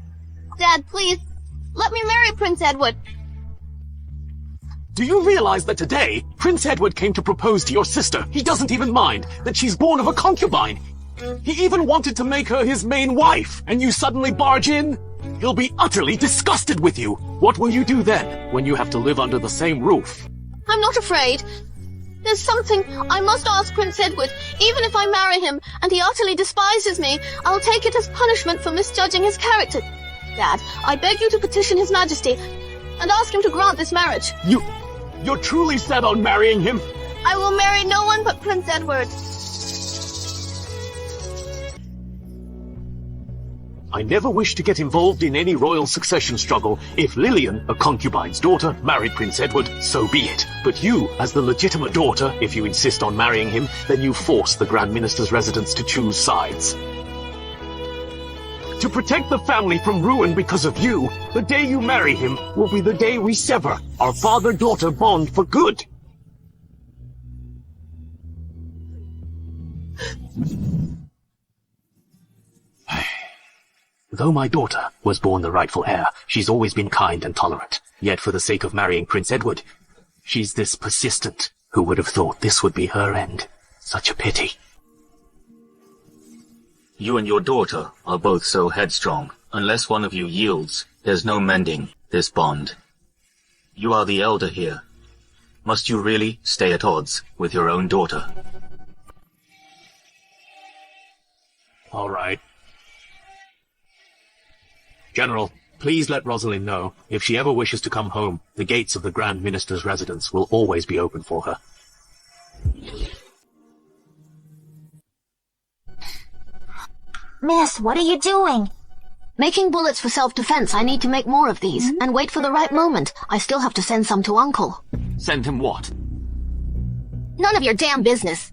Dad, please, let me marry Prince Edward. Do you realize that today, Prince Edward came to propose to your sister? He doesn't even mind that she's born of a concubine. He even wanted to make her his main wife, and you suddenly barge in? He'll be utterly disgusted with you. What will you do then, when you have to live under the same roof? I'm not afraid. There's something I must ask Prince Edward. Even if I marry him, and he utterly despises me, I'll take it as punishment for misjudging his character. Dad, I beg you to petition His Majesty, and ask him to grant this marriage. You're truly set on marrying him? I will marry no one but Prince Edward. I never wish to get involved in any royal succession struggle. If Lillian, a concubine's daughter, married Prince Edward, so be it. But you, as the legitimate daughter, if you insist on marrying him, then you force the Grand Minister's residents to choose sides. To protect the family from ruin because of you, the day you marry him will be the day we sever our father-daughter bond for good. Though my daughter was born the rightful heir, she's always been kind and tolerant. Yet for the sake of marrying Prince Edward, she's this persistent. Who would have thought this would be her end? Such a pity. You and your daughter are both so headstrong. Unless one of you yields, there's no mending this bond. You are the elder here. Must you really stay at odds with your own daughter? All right. General, please let Rosaline know, if she ever wishes to come home, the gates of the Grand Minister's residence will always be open for her. Miss, what are you doing? Making bullets for self-defense. I need to make more of these, and wait for the right moment. I still have to send some to Uncle. Send him what? None of your damn business.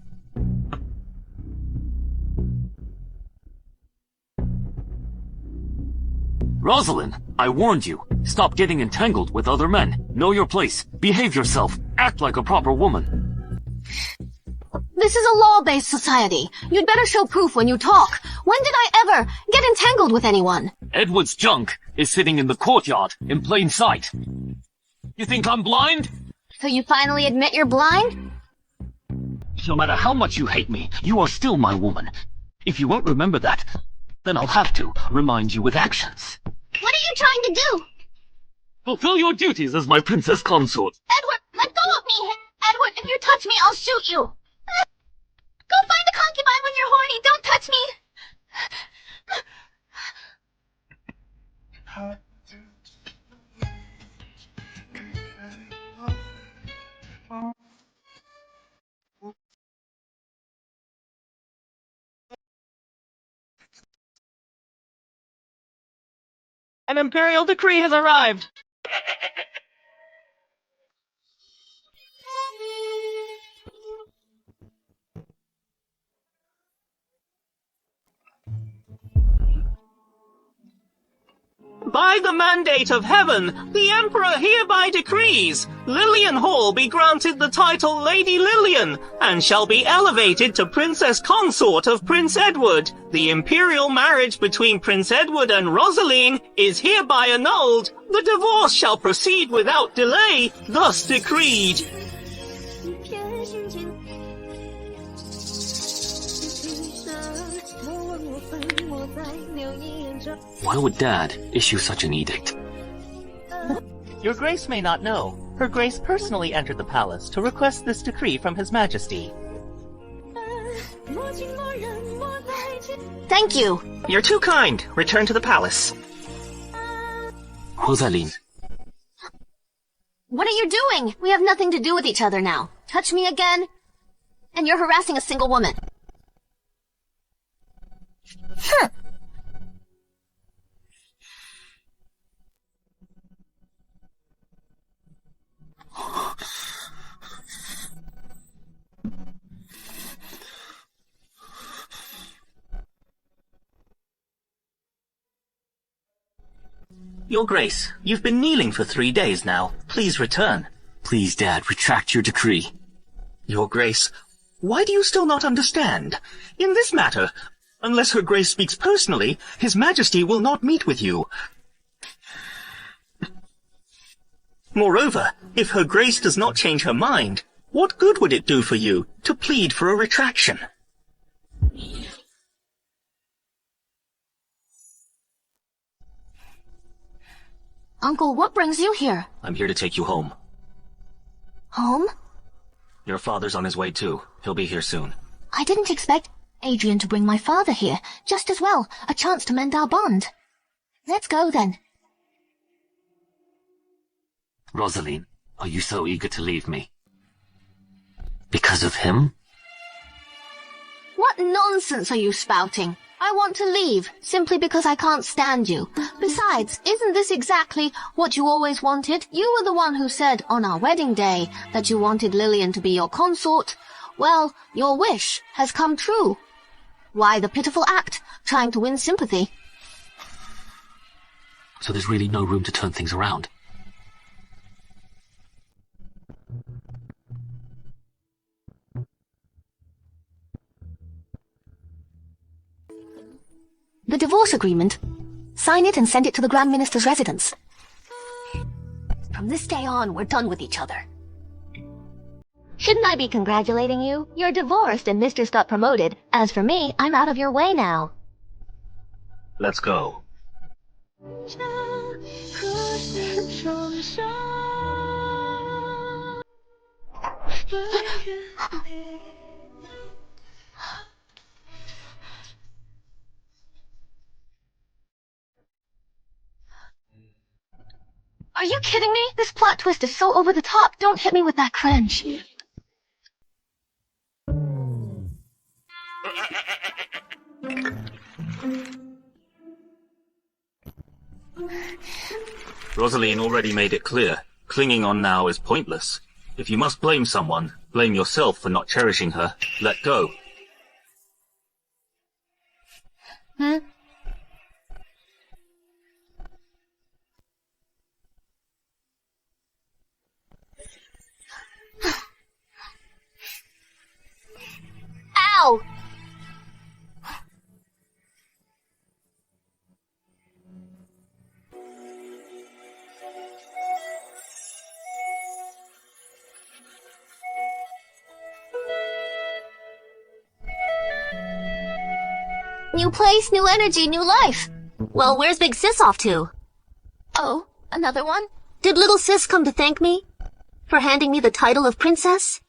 Rosaline, I warned you. Stop getting entangled with other men. Know your place. Behave yourself. Act like a proper woman. This is a law-based society. You'd better show proof when you talk. When did I ever get entangled with anyone? Edward's junk is sitting in the courtyard, in plain sight. You think I'm blind? So you finally admit you're blind? No matter how much you hate me, you are still my woman. If you won't remember that, then I'll have to remind you with actions. What are you trying to do? Fulfill your duties as my princess consort. Edward, let go of me! Edward, if you touch me, I'll shoot you! Go find a concubine when you're horny! Don't touch me! An Imperial decree has arrived! By the mandate of heaven, the Emperor hereby decrees Lillian Hall be granted the title Lady Lillian, and shall be elevated to Princess Consort of Prince Edward. The imperial marriage between Prince Edward and Rosaline is hereby annulled. The divorce shall proceed without delay, thus decreed. Why would Dad issue such an edict? Your Grace may not know, Her Grace personally entered the palace to request this decree from His Majesty. Thank you. You're too kind. Return to the palace. Rosaline. What are you doing? We have nothing to do with each other now. Touch me again, and you're harassing a single woman. Your Grace, you've been kneeling for 3 days now. Please return. Please, Dad, retract your decree. Your Grace, why do you still not understand? In this matter, unless Her Grace speaks personally, His Majesty will not meet with you. Moreover, if Her Grace does not change her mind, what good would it do for you to plead for a retraction? Uncle, what brings you here? I'm here to take you home. Home? Your father's on his way too. He'll be here soon. I didn't expect Adrian to bring my father here. Just as well, a chance to mend our bond. Let's go then. Rosaline, are you so eager to leave me? Because of him? What nonsense are you spouting? I want to leave, simply because I can't stand you. Besides, isn't this exactly what you always wanted? You were the one who said on our wedding day that you wanted Lillian to be your consort. Well, your wish has come true. Why the pitiful act, trying to win sympathy? So there's really no room to turn things around. The divorce agreement. Sign it and send it to the Grand Minister's residence. From this day on, we're done with each other. Shouldn't I be congratulating you? You're divorced and Mistress got promoted. As for me, I'm out of your way now. Let's go. Are you kidding me? This plot twist is so over the top. Don't hit me with that cringe. Rosaline already made it clear. Clinging on now is pointless. If you must blame someone, blame yourself for not cherishing her. Let go. now! New place, new energy, new life. Well, where's Big Sis off to? Oh, another one? Did little sis come to thank me? For handing me the title of princess?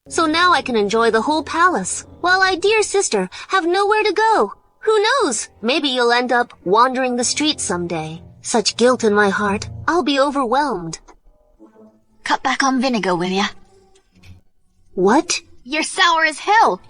So now I can enjoy the whole palace, while I, dear sister, have nowhere to go. Who knows? Maybe you'll end up wandering the streets someday. Such guilt in my heart, I'll be overwhelmed. Cut back on vinegar, will ya? What? You're sour as hell.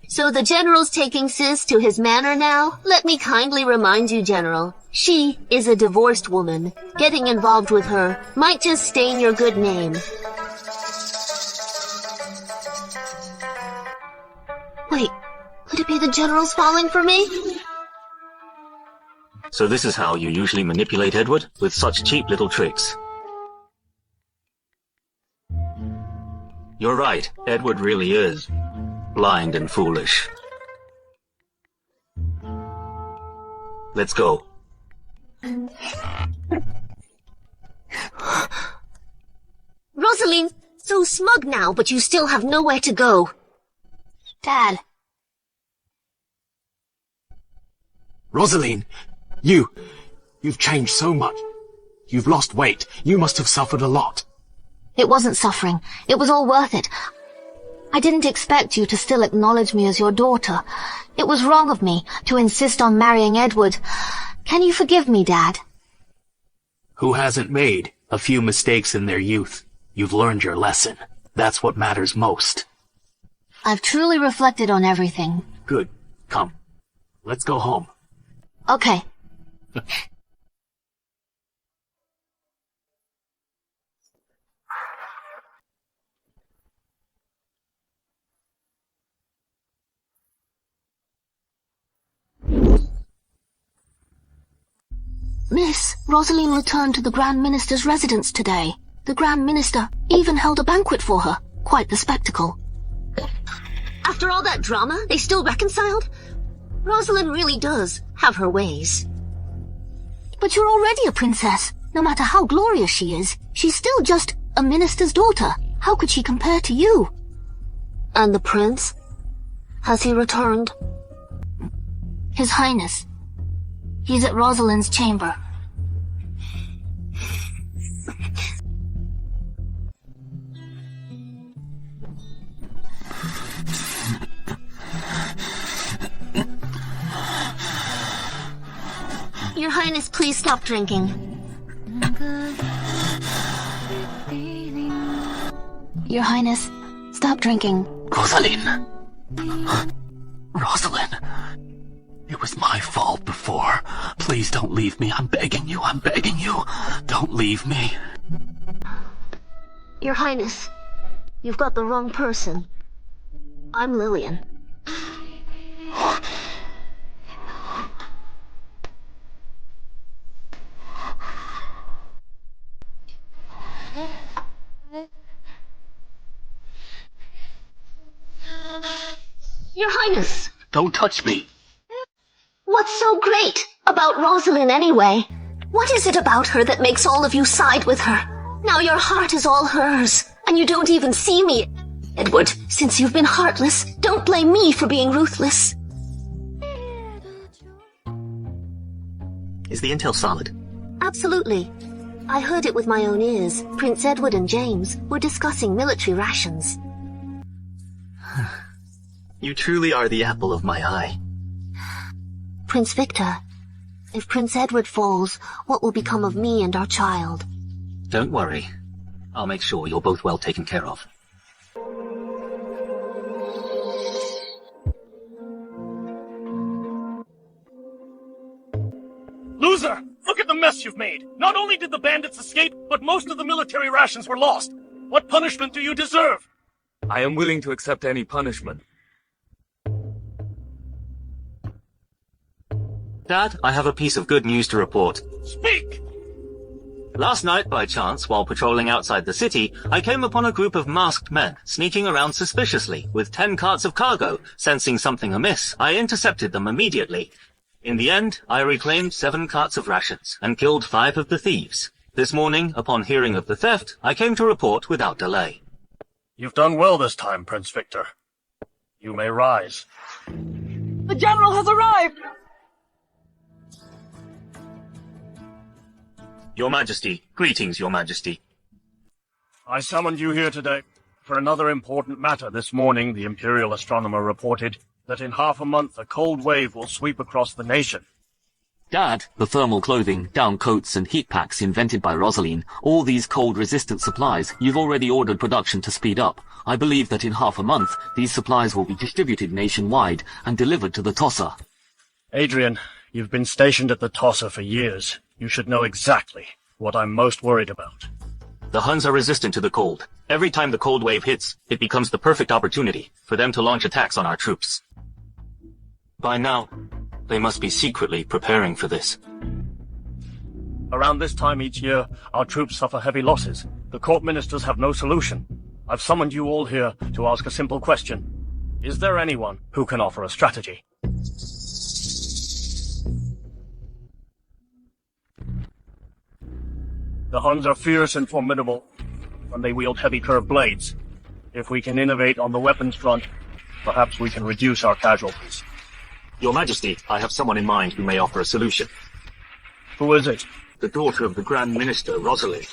So the General's taking Sis to his manor now? Let me kindly remind you, General, she is a divorced woman. Getting involved with her might just stain your good name. Wait, could it be the General's falling for me? So this is how you usually manipulate Edward, with such cheap little tricks. You're right, Edward really is blind and foolish. Let's go. Rosaline, so smug now, but you still have nowhere to go. Dad. Rosaline, you've changed so much. You've lost weight. You must have suffered a lot. It wasn't suffering. It was all worth it. I didn't expect you to still acknowledge me as your daughter. It was wrong of me to insist on marrying Edward. Can you forgive me, Dad? Who hasn't made a few mistakes in their youth? You've learned your lesson. That's what matters most. I've truly reflected on everything. Good. Come. Let's go home. Okay. Miss, Rosaline returned to the Grand Minister's residence today. The Grand Minister even held a banquet for her. Quite the spectacle. After all that drama, they still reconciled? Rosaline really does have her ways. But you're already a princess. No matter how glorious she is, she's still just a minister's daughter. How could she compare to you? And the prince? Has he returned? His Highness. He's at Rosaline's chamber. Your Highness, please stop drinking. Your Highness, stop drinking. Rosaline! Rosaline! It was my fault before. Please don't leave me. I'm begging you. I'm begging you. Don't leave me. Your Highness, you've got the wrong person. I'm Lillian. Your Highness! Don't touch me. What's so great about Rosaline anyway? What is it about her that makes all of you side with her? Now your heart is all hers, and you don't even see me. Edward, since you've been heartless, don't blame me for being ruthless. Is the intel solid? Absolutely. I heard it with my own ears. Prince Edward and James were discussing military rations. You truly are the apple of my eye. Prince Victor, if Prince Edward falls, what will become of me and our child? Don't worry. I'll make sure you're both well taken care of. Loser! Look at the mess you've made! Not only did the bandits escape, but most of the military rations were lost. What punishment do you deserve? I am willing to accept any punishment. Dad, I have a piece of good news to report. Speak! Last night, by chance, while patrolling outside the city, I came upon a group of masked men sneaking around suspiciously with 10 carts of cargo. Sensing something amiss, I intercepted them immediately. In the end, I reclaimed 7 carts of rations and killed 5 of the thieves. This morning, upon hearing of the theft, I came to report without delay. You've done well this time, Prince Victor. You may rise. The general has arrived! Your Majesty, greetings, Your Majesty. I summoned you here today for another important matter. This morning, the Imperial astronomer reported that in half a month a cold wave will sweep across the nation. Dad, the thermal clothing, down coats and heat packs invented by Rosaline, all these cold-resistant supplies, you've already ordered production to speed up. I believe that in half a month, these supplies will be distributed nationwide and delivered to the Tosser. Adrian, you've been stationed at the Tosser for years. You should know exactly what I'm most worried about. The Huns are resistant to the cold. Every time the cold wave hits, it becomes the perfect opportunity for them to launch attacks on our troops. By now, they must be secretly preparing for this. Around this time each year, our troops suffer heavy losses. The court ministers have no solution. I've summoned you all here to ask a simple question. Is there anyone who can offer a strategy? The Huns are fierce and formidable, and they wield heavy curved blades. If we can innovate on the weapons front, perhaps we can reduce our casualties. Your Majesty, I have someone in mind who may offer a solution. Who is it? The daughter of the Grand Minister, Rosaline.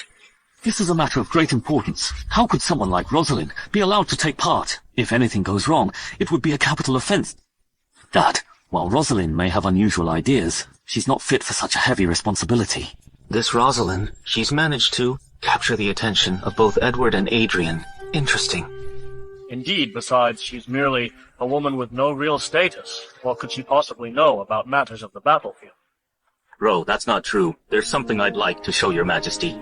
This is a matter of great importance. How could someone like Rosaline be allowed to take part? If anything goes wrong, it would be a capital offense. Dad, while Rosaline may have unusual ideas, she's not fit for such a heavy responsibility. This Rosaline, she's managed to capture the attention of both Edward and Adrian. Interesting. Indeed, besides, she's merely a woman with no real status. What could she possibly know about matters of the battlefield? Ro, that's not true. There's something I'd like to show Your Majesty.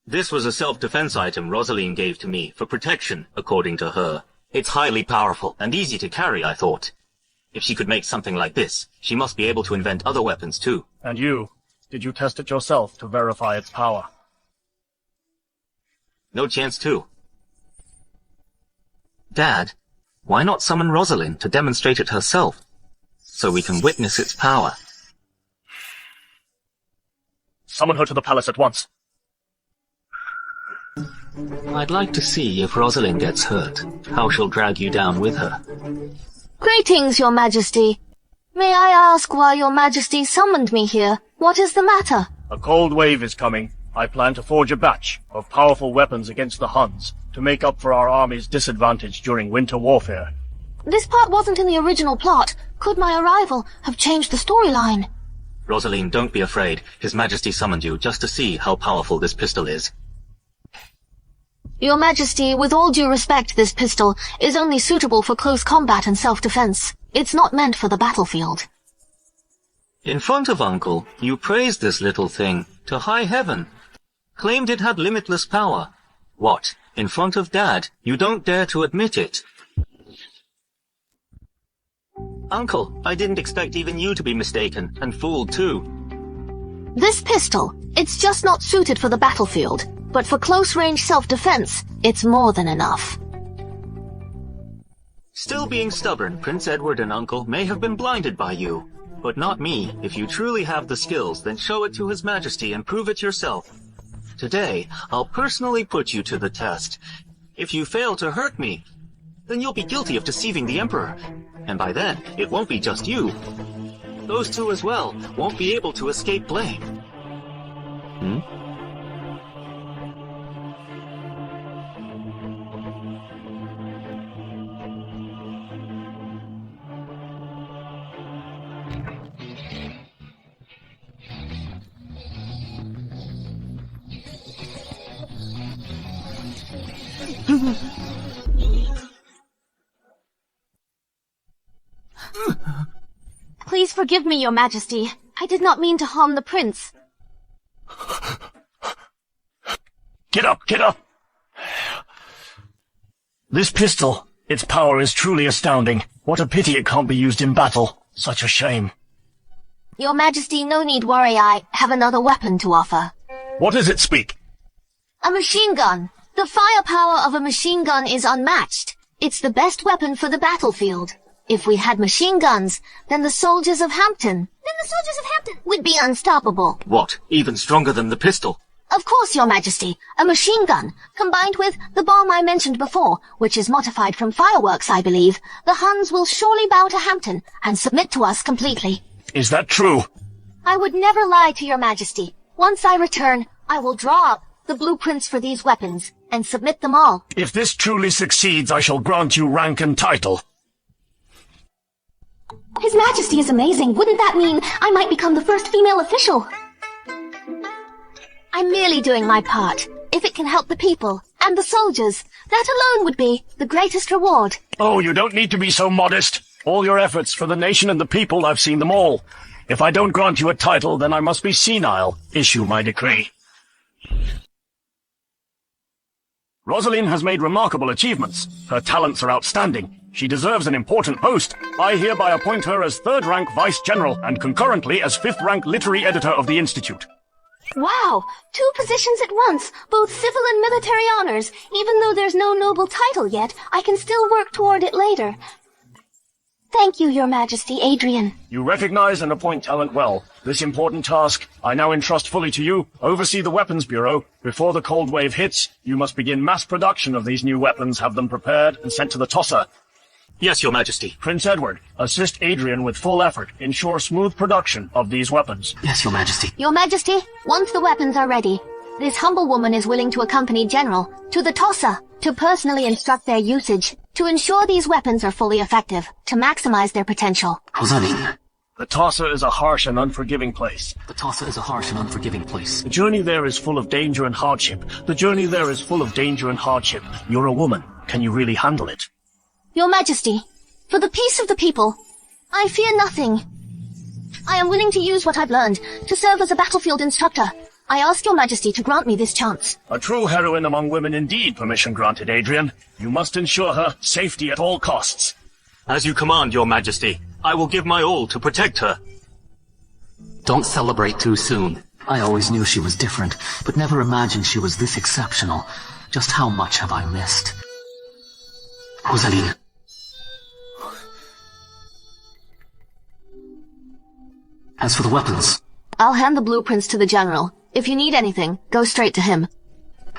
This was a self-defense item Rosaline gave to me for protection, according to her. It's highly powerful and easy to carry, I thought. If she could make something like this, she must be able to invent other weapons too. And you? Did you test it yourself to verify its power? No chance to. Dad, why not summon Rosaline to demonstrate it herself, so we can witness its power? Summon her to the palace at once. I'd like to see if Rosaline gets hurt, how she'll drag you down with her. Greetings, Your Majesty. May I ask why Your Majesty summoned me here? What is the matter? A cold wave is coming. I plan to forge a batch of powerful weapons against the Huns to make up for our army's disadvantage during winter warfare. This part wasn't in the original plot. Could my arrival have changed the storyline? Rosaline, don't be afraid. His Majesty summoned you just to see how powerful this pistol is. Your Majesty, with all due respect, this pistol is only suitable for close combat and self-defense. It's not meant for the battlefield. In front of Uncle, you praised this little thing to high heaven. Claimed it had limitless power. What? In front of Dad, you don't dare to admit it. Uncle, I didn't expect even you to be mistaken, and fooled too. This pistol, it's just not suited for the battlefield. But for close-range self-defense, it's more than enough. Still being stubborn, Prince Edward and Uncle may have been blinded by you. But not me. If you truly have the skills, then show it to His Majesty and prove it yourself. Today, I'll personally put you to the test. If you fail to hurt me, then you'll be guilty of deceiving the Emperor. And by then, it won't be just you. Those two as well won't be able to escape blame. Please forgive me, Your Majesty. I did not mean to harm the prince. Get up, get up! This pistol, its power is truly astounding. What a pity it can't be used in battle. Such a shame. Your Majesty, no need worry, I have another weapon to offer. What does it speak? A machine gun. The firepower of a machine gun is unmatched. It's the best weapon for the battlefield. If we had machine guns, then the soldiers of Hampton would be unstoppable. What? Even stronger than the pistol? Of course, Your Majesty. A machine gun, combined with the bomb I mentioned before, which is modified from fireworks, I believe. The Huns will surely bow to Hampton and submit to us completely. Is that true? I would never lie to Your Majesty. Once I return, I will draw up the blueprints for these weapons and submit them all. If this truly succeeds, I shall grant you rank and title. His Majesty is amazing. Wouldn't that mean I might become the first female official? I'm merely doing my part. If it can help the people and the soldiers, that alone would be the greatest reward. Oh, you don't need to be so modest. All your efforts for the nation and the people, I've seen them all. If I don't grant you a title, then I must be senile. Issue my decree. Rosaline has made remarkable achievements. Her talents are outstanding. She deserves an important post. I hereby appoint her as 3rd rank Vice General and concurrently as 5th rank Literary Editor of the Institute. Wow, 2 positions at once, both civil and military honors. Even though there's no noble title yet, I can still work toward it later. Thank you, Your Majesty, Adrian. You recognize and appoint talent well. This important task I now entrust fully to you. Oversee the Weapons Bureau. Before the cold wave hits, you must begin mass production of these new weapons, have them prepared and sent to the tosser. Yes, Your Majesty. Prince Edward, assist Adrian with full effort. Ensure smooth production of these weapons. Yes, Your Majesty. Your Majesty, once the weapons are ready, this humble woman is willing to accompany General to the tosser to personally instruct their usage, to ensure these weapons are fully effective, to maximize their potential. Rosaline. The tosser is a harsh and unforgiving place. The tosser is a harsh and unforgiving place. The journey there is full of danger and hardship. The journey there is full of danger and hardship. You're a woman. Can you really handle it? Your Majesty, for the peace of the people, I fear nothing. I am willing to use what I've learned to serve as a battlefield instructor. I ask Your Majesty to grant me this chance. A true heroine among women indeed, permission granted, Adrian. You must ensure her safety at all costs. As you command, Your Majesty. I will give my all to protect her. Don't celebrate too soon. I always knew she was different, but never imagined she was this exceptional. Just how much have I missed? Rosaline. As for the weapons... I'll hand the blueprints to the General. If you need anything, go straight to him.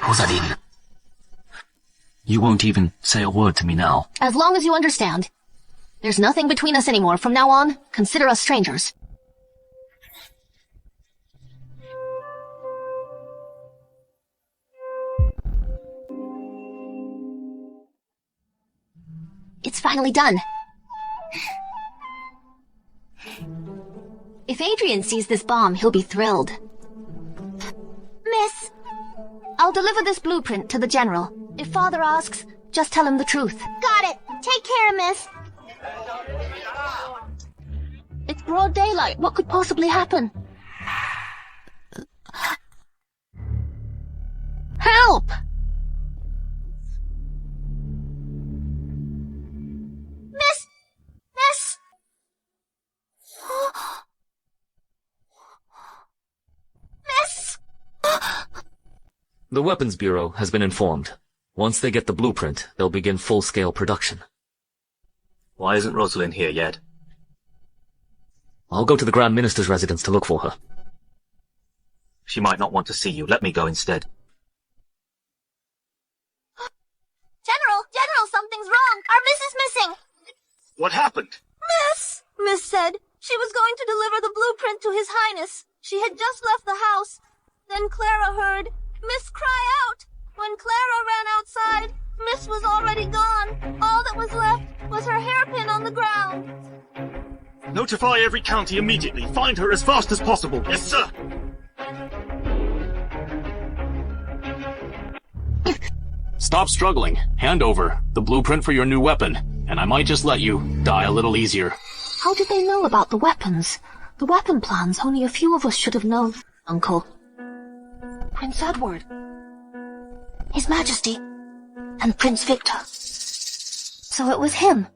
Rosaline. You won't even say a word to me now. As long as you understand. There's nothing between us anymore. From now on, consider us strangers. It's finally done. If Adrian sees this bomb, he'll be thrilled. Miss, I'll deliver this blueprint to the General. If Father asks, just tell him the truth. Got it. Take care, miss. It's broad daylight. What could possibly happen? Help! Miss! Miss! Miss! The Weapons Bureau has been informed. Once they get the blueprint, they'll begin full-scale production. Why isn't Rosaline here yet? I'll go to the Grand Minister's residence to look for her. She might not want to see you. Let me go instead. General, something's wrong. Our miss is missing. What happened? Miss said she was going to deliver the blueprint to His Highness. She had just left the house. Then Clara heard Miss cry out. When Clara ran outside, Miss was already gone. All that was left was her hairpin on the ground. Notify every county immediately. Find her as fast as possible. Yes, sir. Stop struggling. Hand over the blueprint for your new weapon, and I might just let you die a little easier. How did they know about the weapons? The weapon plans only a few of us should have known, Uncle. Prince Edward. His Majesty, and Prince Victor. So it was him.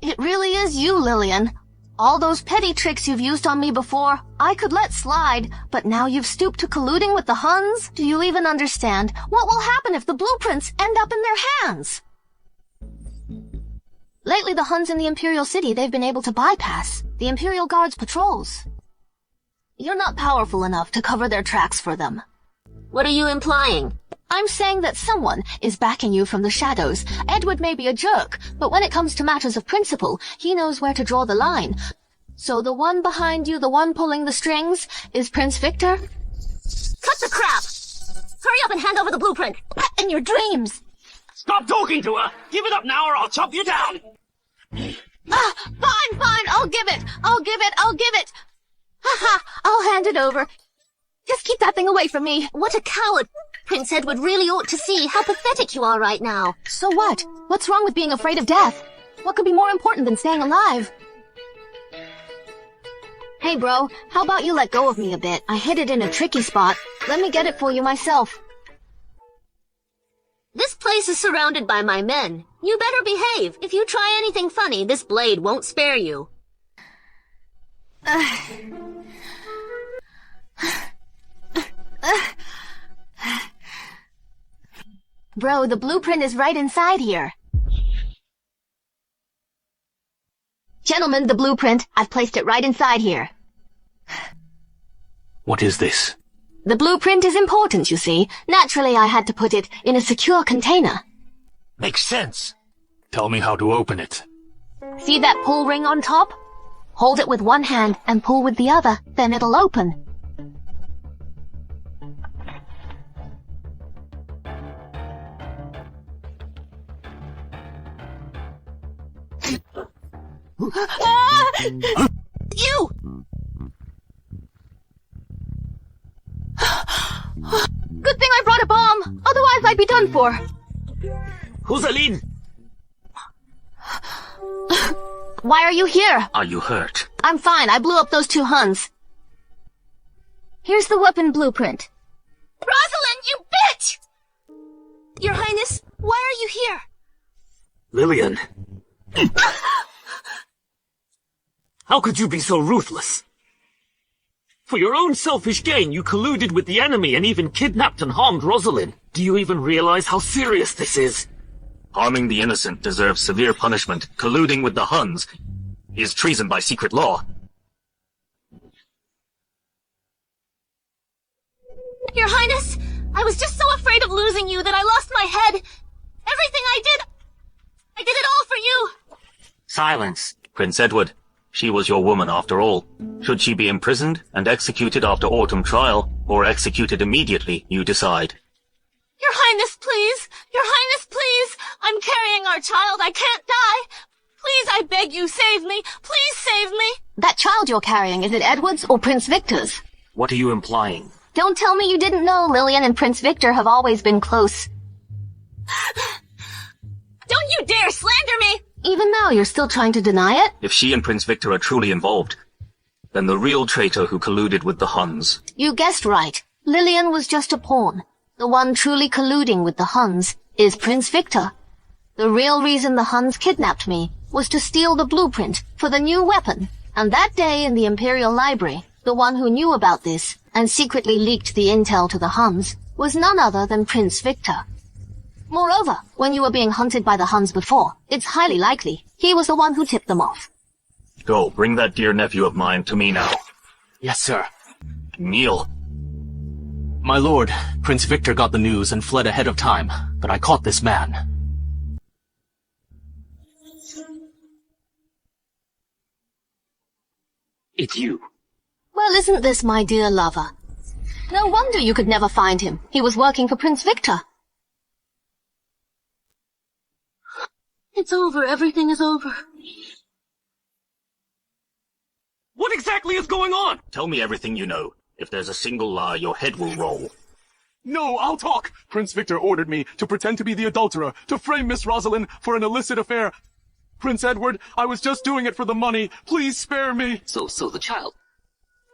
It really is you, Lillian. All those petty tricks you've used on me before, I could let slide, but now you've stooped to colluding with the Huns? Do you even understand? What will happen if the blueprints end up in their hands? Lately, the Huns in the Imperial City, they've been able to bypass the Imperial Guard's patrols. You're not powerful enough to cover their tracks for them. What are you implying? I'm saying that someone is backing you from the shadows. Edward may be a jerk, but when it comes to matters of principle, he knows where to draw the line. So the one behind you, the one pulling the strings, is Prince Victor? Cut the crap! Hurry up and hand over the blueprint! In your dreams! Stop talking to her! Give it up now or I'll chop you down! Fine, I'll give it! Haha, I'll hand it over. Just keep that thing away from me. What a coward! Prince Edward really ought to see how pathetic you are right now. So what? What's wrong with being afraid of death? What could be more important than staying alive? Hey bro, how about you let go of me a bit? I hid it in a tricky spot. Let me get it for you myself. This place is surrounded by my men. You better behave. If you try anything funny, this blade won't spare you. Bro, the blueprint is right inside here. Gentlemen, the blueprint. I've placed it right inside here. What is this? The blueprint is important, you see. Naturally, I had to put it in a secure container. Makes sense. Tell me how to open it. See that pull ring on top? Hold it with one hand and pull with the other, then it'll open. You! Good thing I brought a bomb, otherwise I'd be done for. Rosaline! Why are you here? Are you hurt? I'm fine, I blew up those two Huns. Here's the weapon blueprint. Rosaline, you bitch! Your Highness, why are you here? Lillian. How could you be so ruthless? For your own selfish gain, you colluded with the enemy and even kidnapped and harmed Rosaline. Do you even realize how serious this is? Harming the innocent deserves severe punishment. Colluding with the Huns is treason by secret law. Your Highness, I was just so afraid of losing you that I lost my head. Everything I did it all for you. Silence. Prince Edward, she was your woman after all. Should she be imprisoned and executed after autumn trial, or executed immediately, you decide. Your Highness, please! Your Highness, please! I'm carrying our child. I can't die. Please, I beg you, save me. Please save me. That child you're carrying, is it Edward's or Prince Victor's? What are you implying? Don't tell me you didn't know Lillian and Prince Victor have always been close. Don't you dare slander me! Even now, you're still trying to deny it? If she and Prince Victor are truly involved, then the real traitor who colluded with the Huns. You guessed right. Lillian was just a pawn. The one truly colluding with the Huns is Prince Victor. The real reason the Huns kidnapped me was to steal the blueprint for the new weapon. And that day in the Imperial Library, the one who knew about this and secretly leaked the intel to the Huns was none other than Prince Victor. Moreover, when you were being hunted by the Huns before, it's highly likely he was the one who tipped them off. Go, bring that dear nephew of mine to me now. Yes, sir. Kneel. My lord, Prince Victor got the news and fled ahead of time, but I caught this man. It's you. Well, isn't this my dear lover? No wonder you could never find him. He was working for Prince Victor. It's over. Everything is over. What exactly is going on? Tell me everything you know. If there's a single lie, your head will roll. No, I'll talk! Prince Victor ordered me to pretend to be the adulterer, to frame Miss Rosaline for an illicit affair. Prince Edward, I was just doing it for the money. Please spare me. So the child.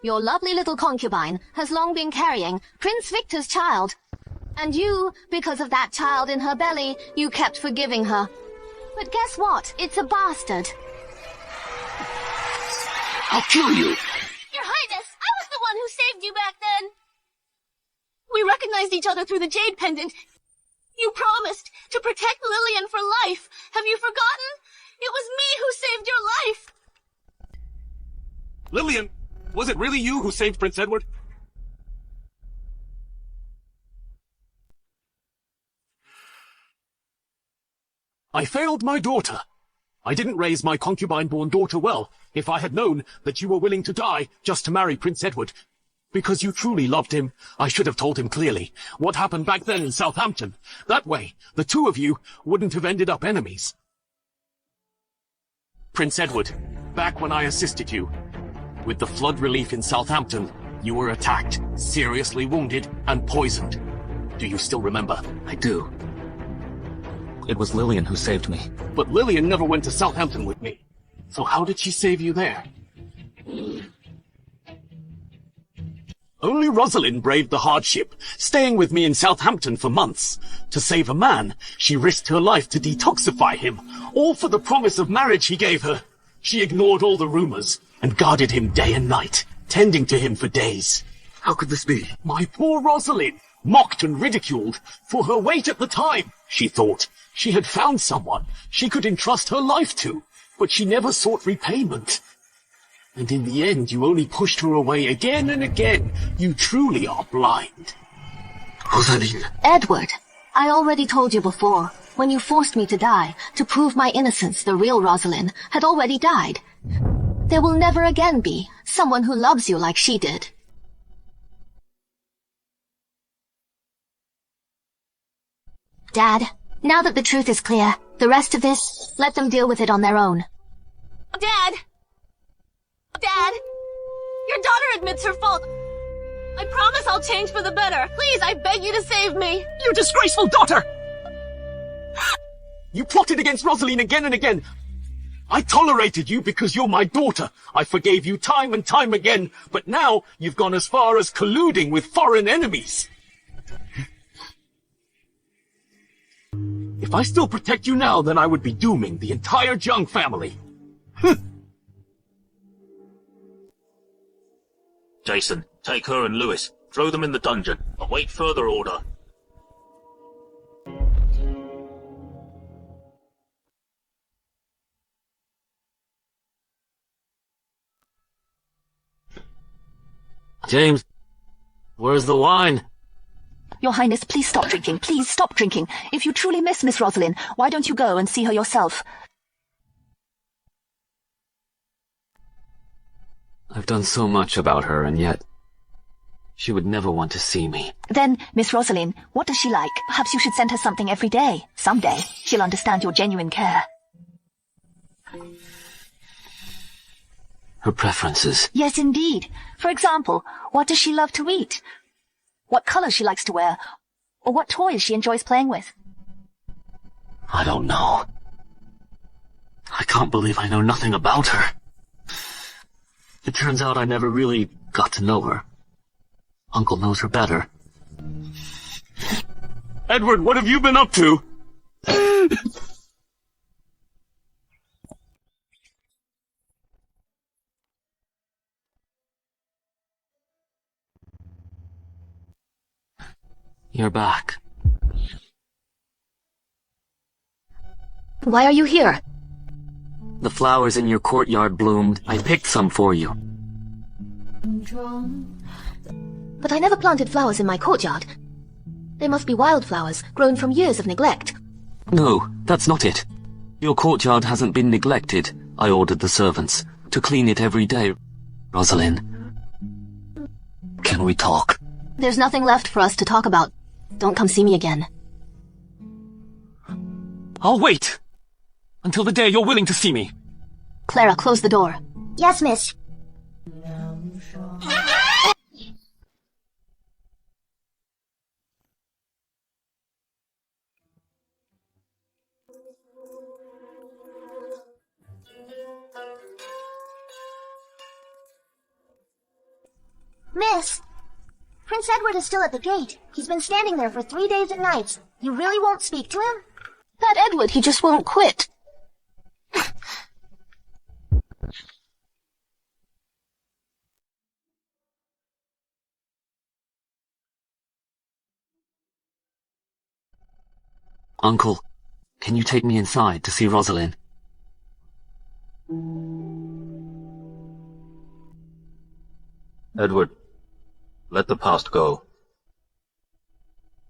Your lovely little concubine has long been carrying Prince Victor's child. And you, because of that child in her belly, you kept forgiving her. But guess what? It's a bastard. I'll kill you! Your Highness, I was the one who saved you back then. We recognized each other through the jade pendant. You promised to protect Lillian for life. Have you forgotten? It was me who saved your life. Lillian, was it really you who saved Prince Edward? I failed my daughter. I didn't raise my concubine-born daughter well. If I had known that you were willing to die just to marry Prince Edward, because you truly loved him, I should have told him clearly what happened back then in Southampton. That way, the two of you wouldn't have ended up enemies. Prince Edward, back when I assisted you, with the flood relief in Southampton, you were attacked, seriously wounded, and poisoned. Do you still remember? I do. It was Lillian who saved me. But Lillian never went to Southampton with me. So how did she save you there? Only Rosaline braved the hardship, staying with me in Southampton for months. To save a man, she risked her life to detoxify him, all for the promise of marriage he gave her. She ignored all the rumors and guarded him day and night, tending to him for days. How could this be? My poor Rosaline, mocked and ridiculed for her weight at the time. She thought she had found someone she could entrust her life to, but she never sought repayment. And in the end, you only pushed her away again and again. You truly are blind. Rosaline. Edward, I already told you before, when you forced me to die, to prove my innocence, the real Rosaline had already died. There will never again be someone who loves you like she did. Dad, now that the truth is clear, the rest of this, let them deal with it on their own. Dad! Dad! Your daughter admits her fault. I promise I'll change for the better. Please, I beg you to save me. You disgraceful daughter! You plotted against Rosaline again and again. I tolerated you because you're my daughter. I forgave you time and time again, but now you've gone as far as colluding with foreign enemies. If I still protect you now, then I would be dooming the entire Jiang family. Jason, take her and Lewis. Throw them in the dungeon. Await further order. James, where's the wine? Your Highness, please stop drinking. Please stop drinking. If you truly miss Miss Rosaline, why don't you go and see her yourself? I've done so much about her, and yet she would never want to see me. Then, Miss Rosaline, what does she like? Perhaps you should send her something every day. Someday, she'll understand your genuine care. Her preferences. Yes, indeed. For example, what does she love to eat? What colors she likes to wear? Or what toys she enjoys playing with? I don't know. I can't believe I know nothing about her. It turns out I never really got to know her. Uncle knows her better. Edward, what have you been up to? You're back. Why are you here? The flowers in your courtyard bloomed. I picked some for you. But I never planted flowers in my courtyard. They must be wildflowers, grown from years of neglect. No, that's not it. Your courtyard hasn't been neglected. I ordered the servants to clean it every day. Rosaline, can we talk? There's nothing left for us to talk about. Don't come see me again. I'll wait until the day you're willing to see me. Clara, close the door. Yes, miss. Miss, Prince Edward is still at the gate. He's been standing there for 3 days and nights. You really won't speak to him? That Edward, he just won't quit. Uncle, can you take me inside to see Rosaline? Edward, let the past go.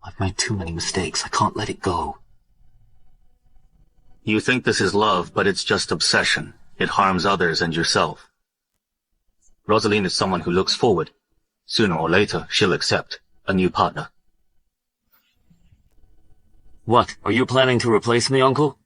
I've made too many mistakes. I can't let it go. You think this is love, but it's just obsession. It harms others and yourself. Rosaline is someone who looks forward. Sooner or later, she'll accept a new partner. What, are you planning to replace me, Uncle?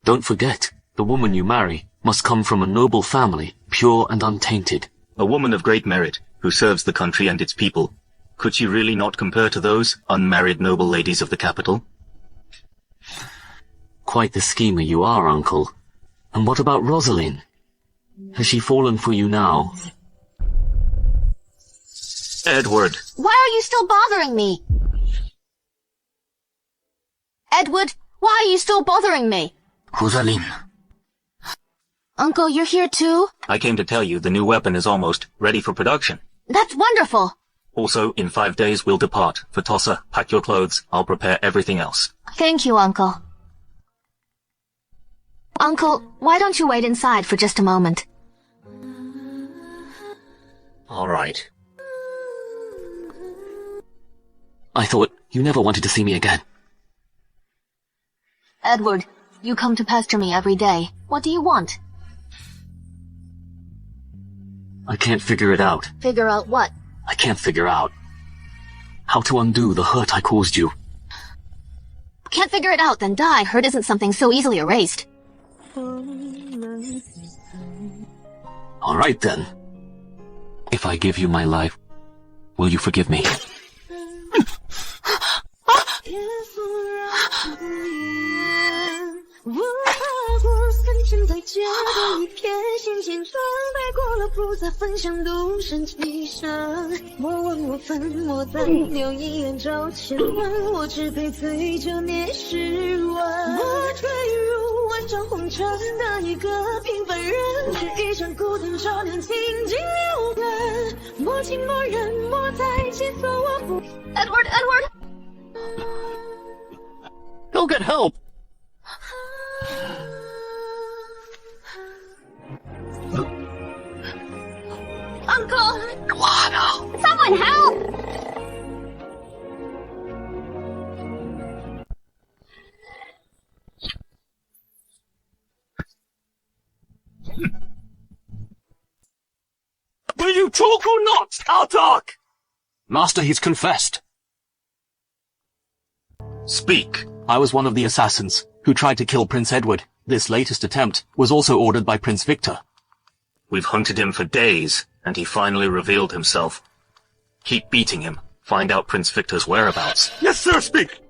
Don't forget, the woman you marry must come from a noble family, pure and untainted. A woman of great merit, who serves the country and its people. Could she really not compare to those unmarried noble ladies of the capital? Quite the schemer you are, Uncle. And what about Rosaline? Has she fallen for you now? Edward! Why are you still bothering me? Edward, why are you still bothering me? Rosaline. Uncle, you're here too? I came to tell you the new weapon is almost ready for production. That's wonderful. Also, in 5 days we'll depart. For Tossa, pack your clothes. I'll prepare everything else. Thank you, Uncle. Uncle, why don't you wait inside for just a moment? All right. I thought you never wanted to see me again. Edward, you come to pester me every day. What do you want? I can't figure it out. Figure out what? I can't figure out how to undo the hurt I caused you. Can't figure it out, then die. Hurt isn't something so easily erased. All right, then. If I give you my life, will you forgive me? Edward, Edward! Go get help! Uncle! Lana! Someone help! Will you talk or not? I'll talk! Master, he's confessed. Speak. I was one of the assassins who tried to kill Prince Edward. This latest attempt was also ordered by Prince Victor. We've hunted him for days, and he finally revealed himself. Keep beating him. Find out Prince Victor's whereabouts. Yes, sir, speak!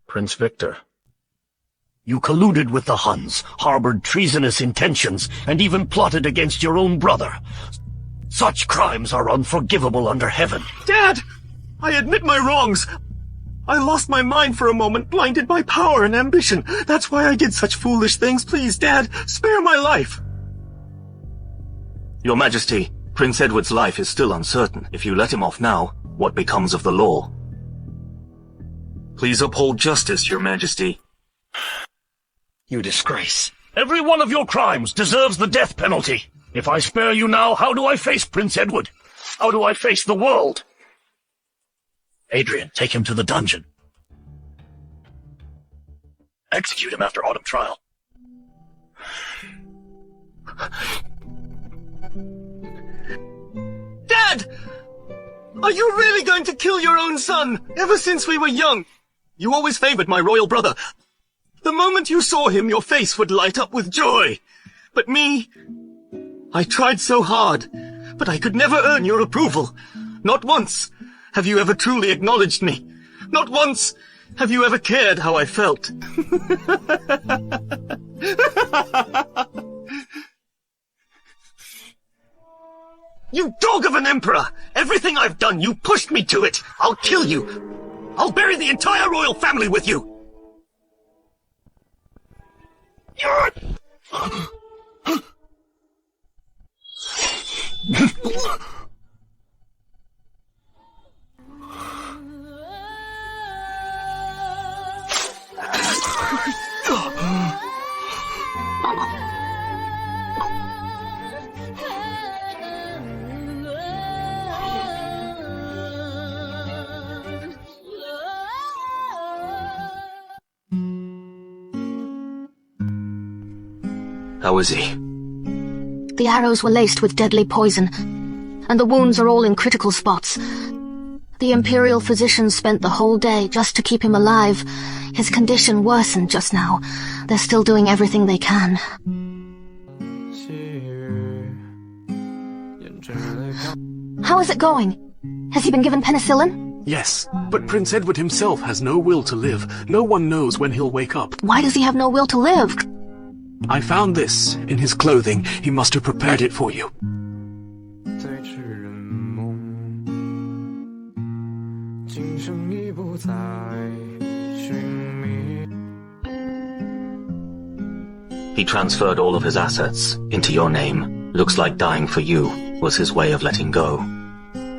Prince Victor, you colluded with the Huns, harbored treasonous intentions, and even plotted against your own brother. Such crimes are unforgivable under heaven. Dad! I admit my wrongs. I lost my mind for a moment, blinded by power and ambition. That's why I did such foolish things. Please, Dad, spare my life. Your Majesty, Prince Edward's life is still uncertain. If you let him off now, what becomes of the law? Please uphold justice, Your Majesty. You disgrace. Every one of your crimes deserves the death penalty. If I spare you now, how do I face Prince Edward? How do I face the world? Adrian, take him to the dungeon. Execute him after autumn trial. Dad! Are you really going to kill your own son? Ever since we were young, you always favored my royal brother. The moment you saw him, your face would light up with joy. But me, I tried so hard, but I could never earn your approval. Not once have you ever truly acknowledged me. Not once have you ever cared how I felt. You dog of an emperor! Everything I've done, you pushed me to it! I'll kill you! I'll bury the entire royal family with you! How is he? The arrows were laced with deadly poison, and the wounds are all in critical spots. The Imperial physicians spent the whole day just to keep him alive. His condition worsened just now. They're still doing everything they can. How is it going? Has he been given penicillin? Yes, but Prince Edward himself has no will to live. No one knows when he'll wake up. Why does he have no will to live? I found this in his clothing. He must have prepared it for you. He transferred all of his assets into your name. Looks like dying for you was his way of letting go.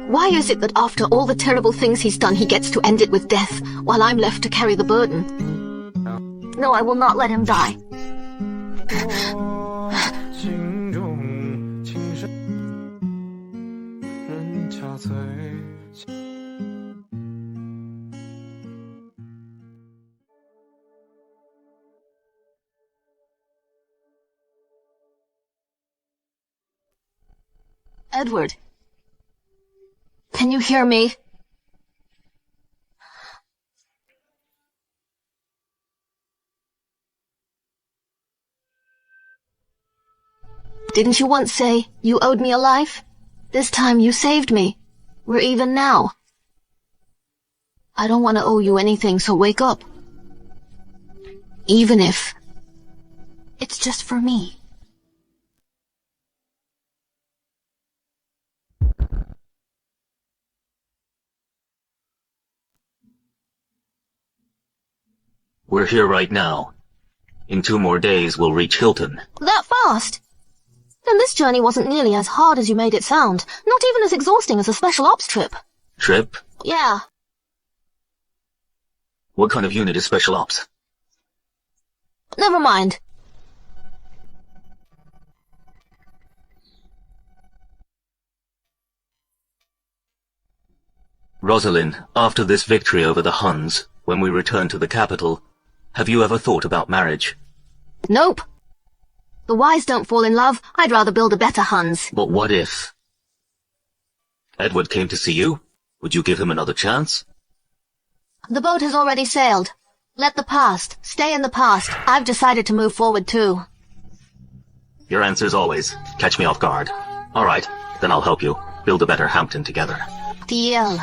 Why is it that after all the terrible things he's done, he gets to end it with death, while I'm left to carry the burden? No, I will not let him die. Edward, can you hear me? Didn't you once say you owed me a life? This time you saved me. We're even now. I don't want to owe you anything, so wake up. Even if it's just for me. We're here right now. In 2 more days, we'll reach Hilton. That fast? Then this journey wasn't nearly as hard as you made it sound. Not even as exhausting as a special ops trip. Trip? Yeah. What kind of unit is Special Ops? Never mind. Rosaline, after this victory over the Huns, when we return to the capital, have you ever thought about marriage? Nope. The wise don't fall in love. I'd rather build a better Huns. But what if Edward came to see you? Would you give him another chance? The boat has already sailed. Let the past stay in the past. I've decided to move forward too. Your answer's always, catch me off guard. All right, then I'll help you. Build a better Hampton together. Deal.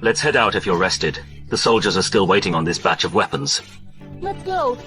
Let's head out if you're rested. The soldiers are still waiting on this batch of weapons. Let's go.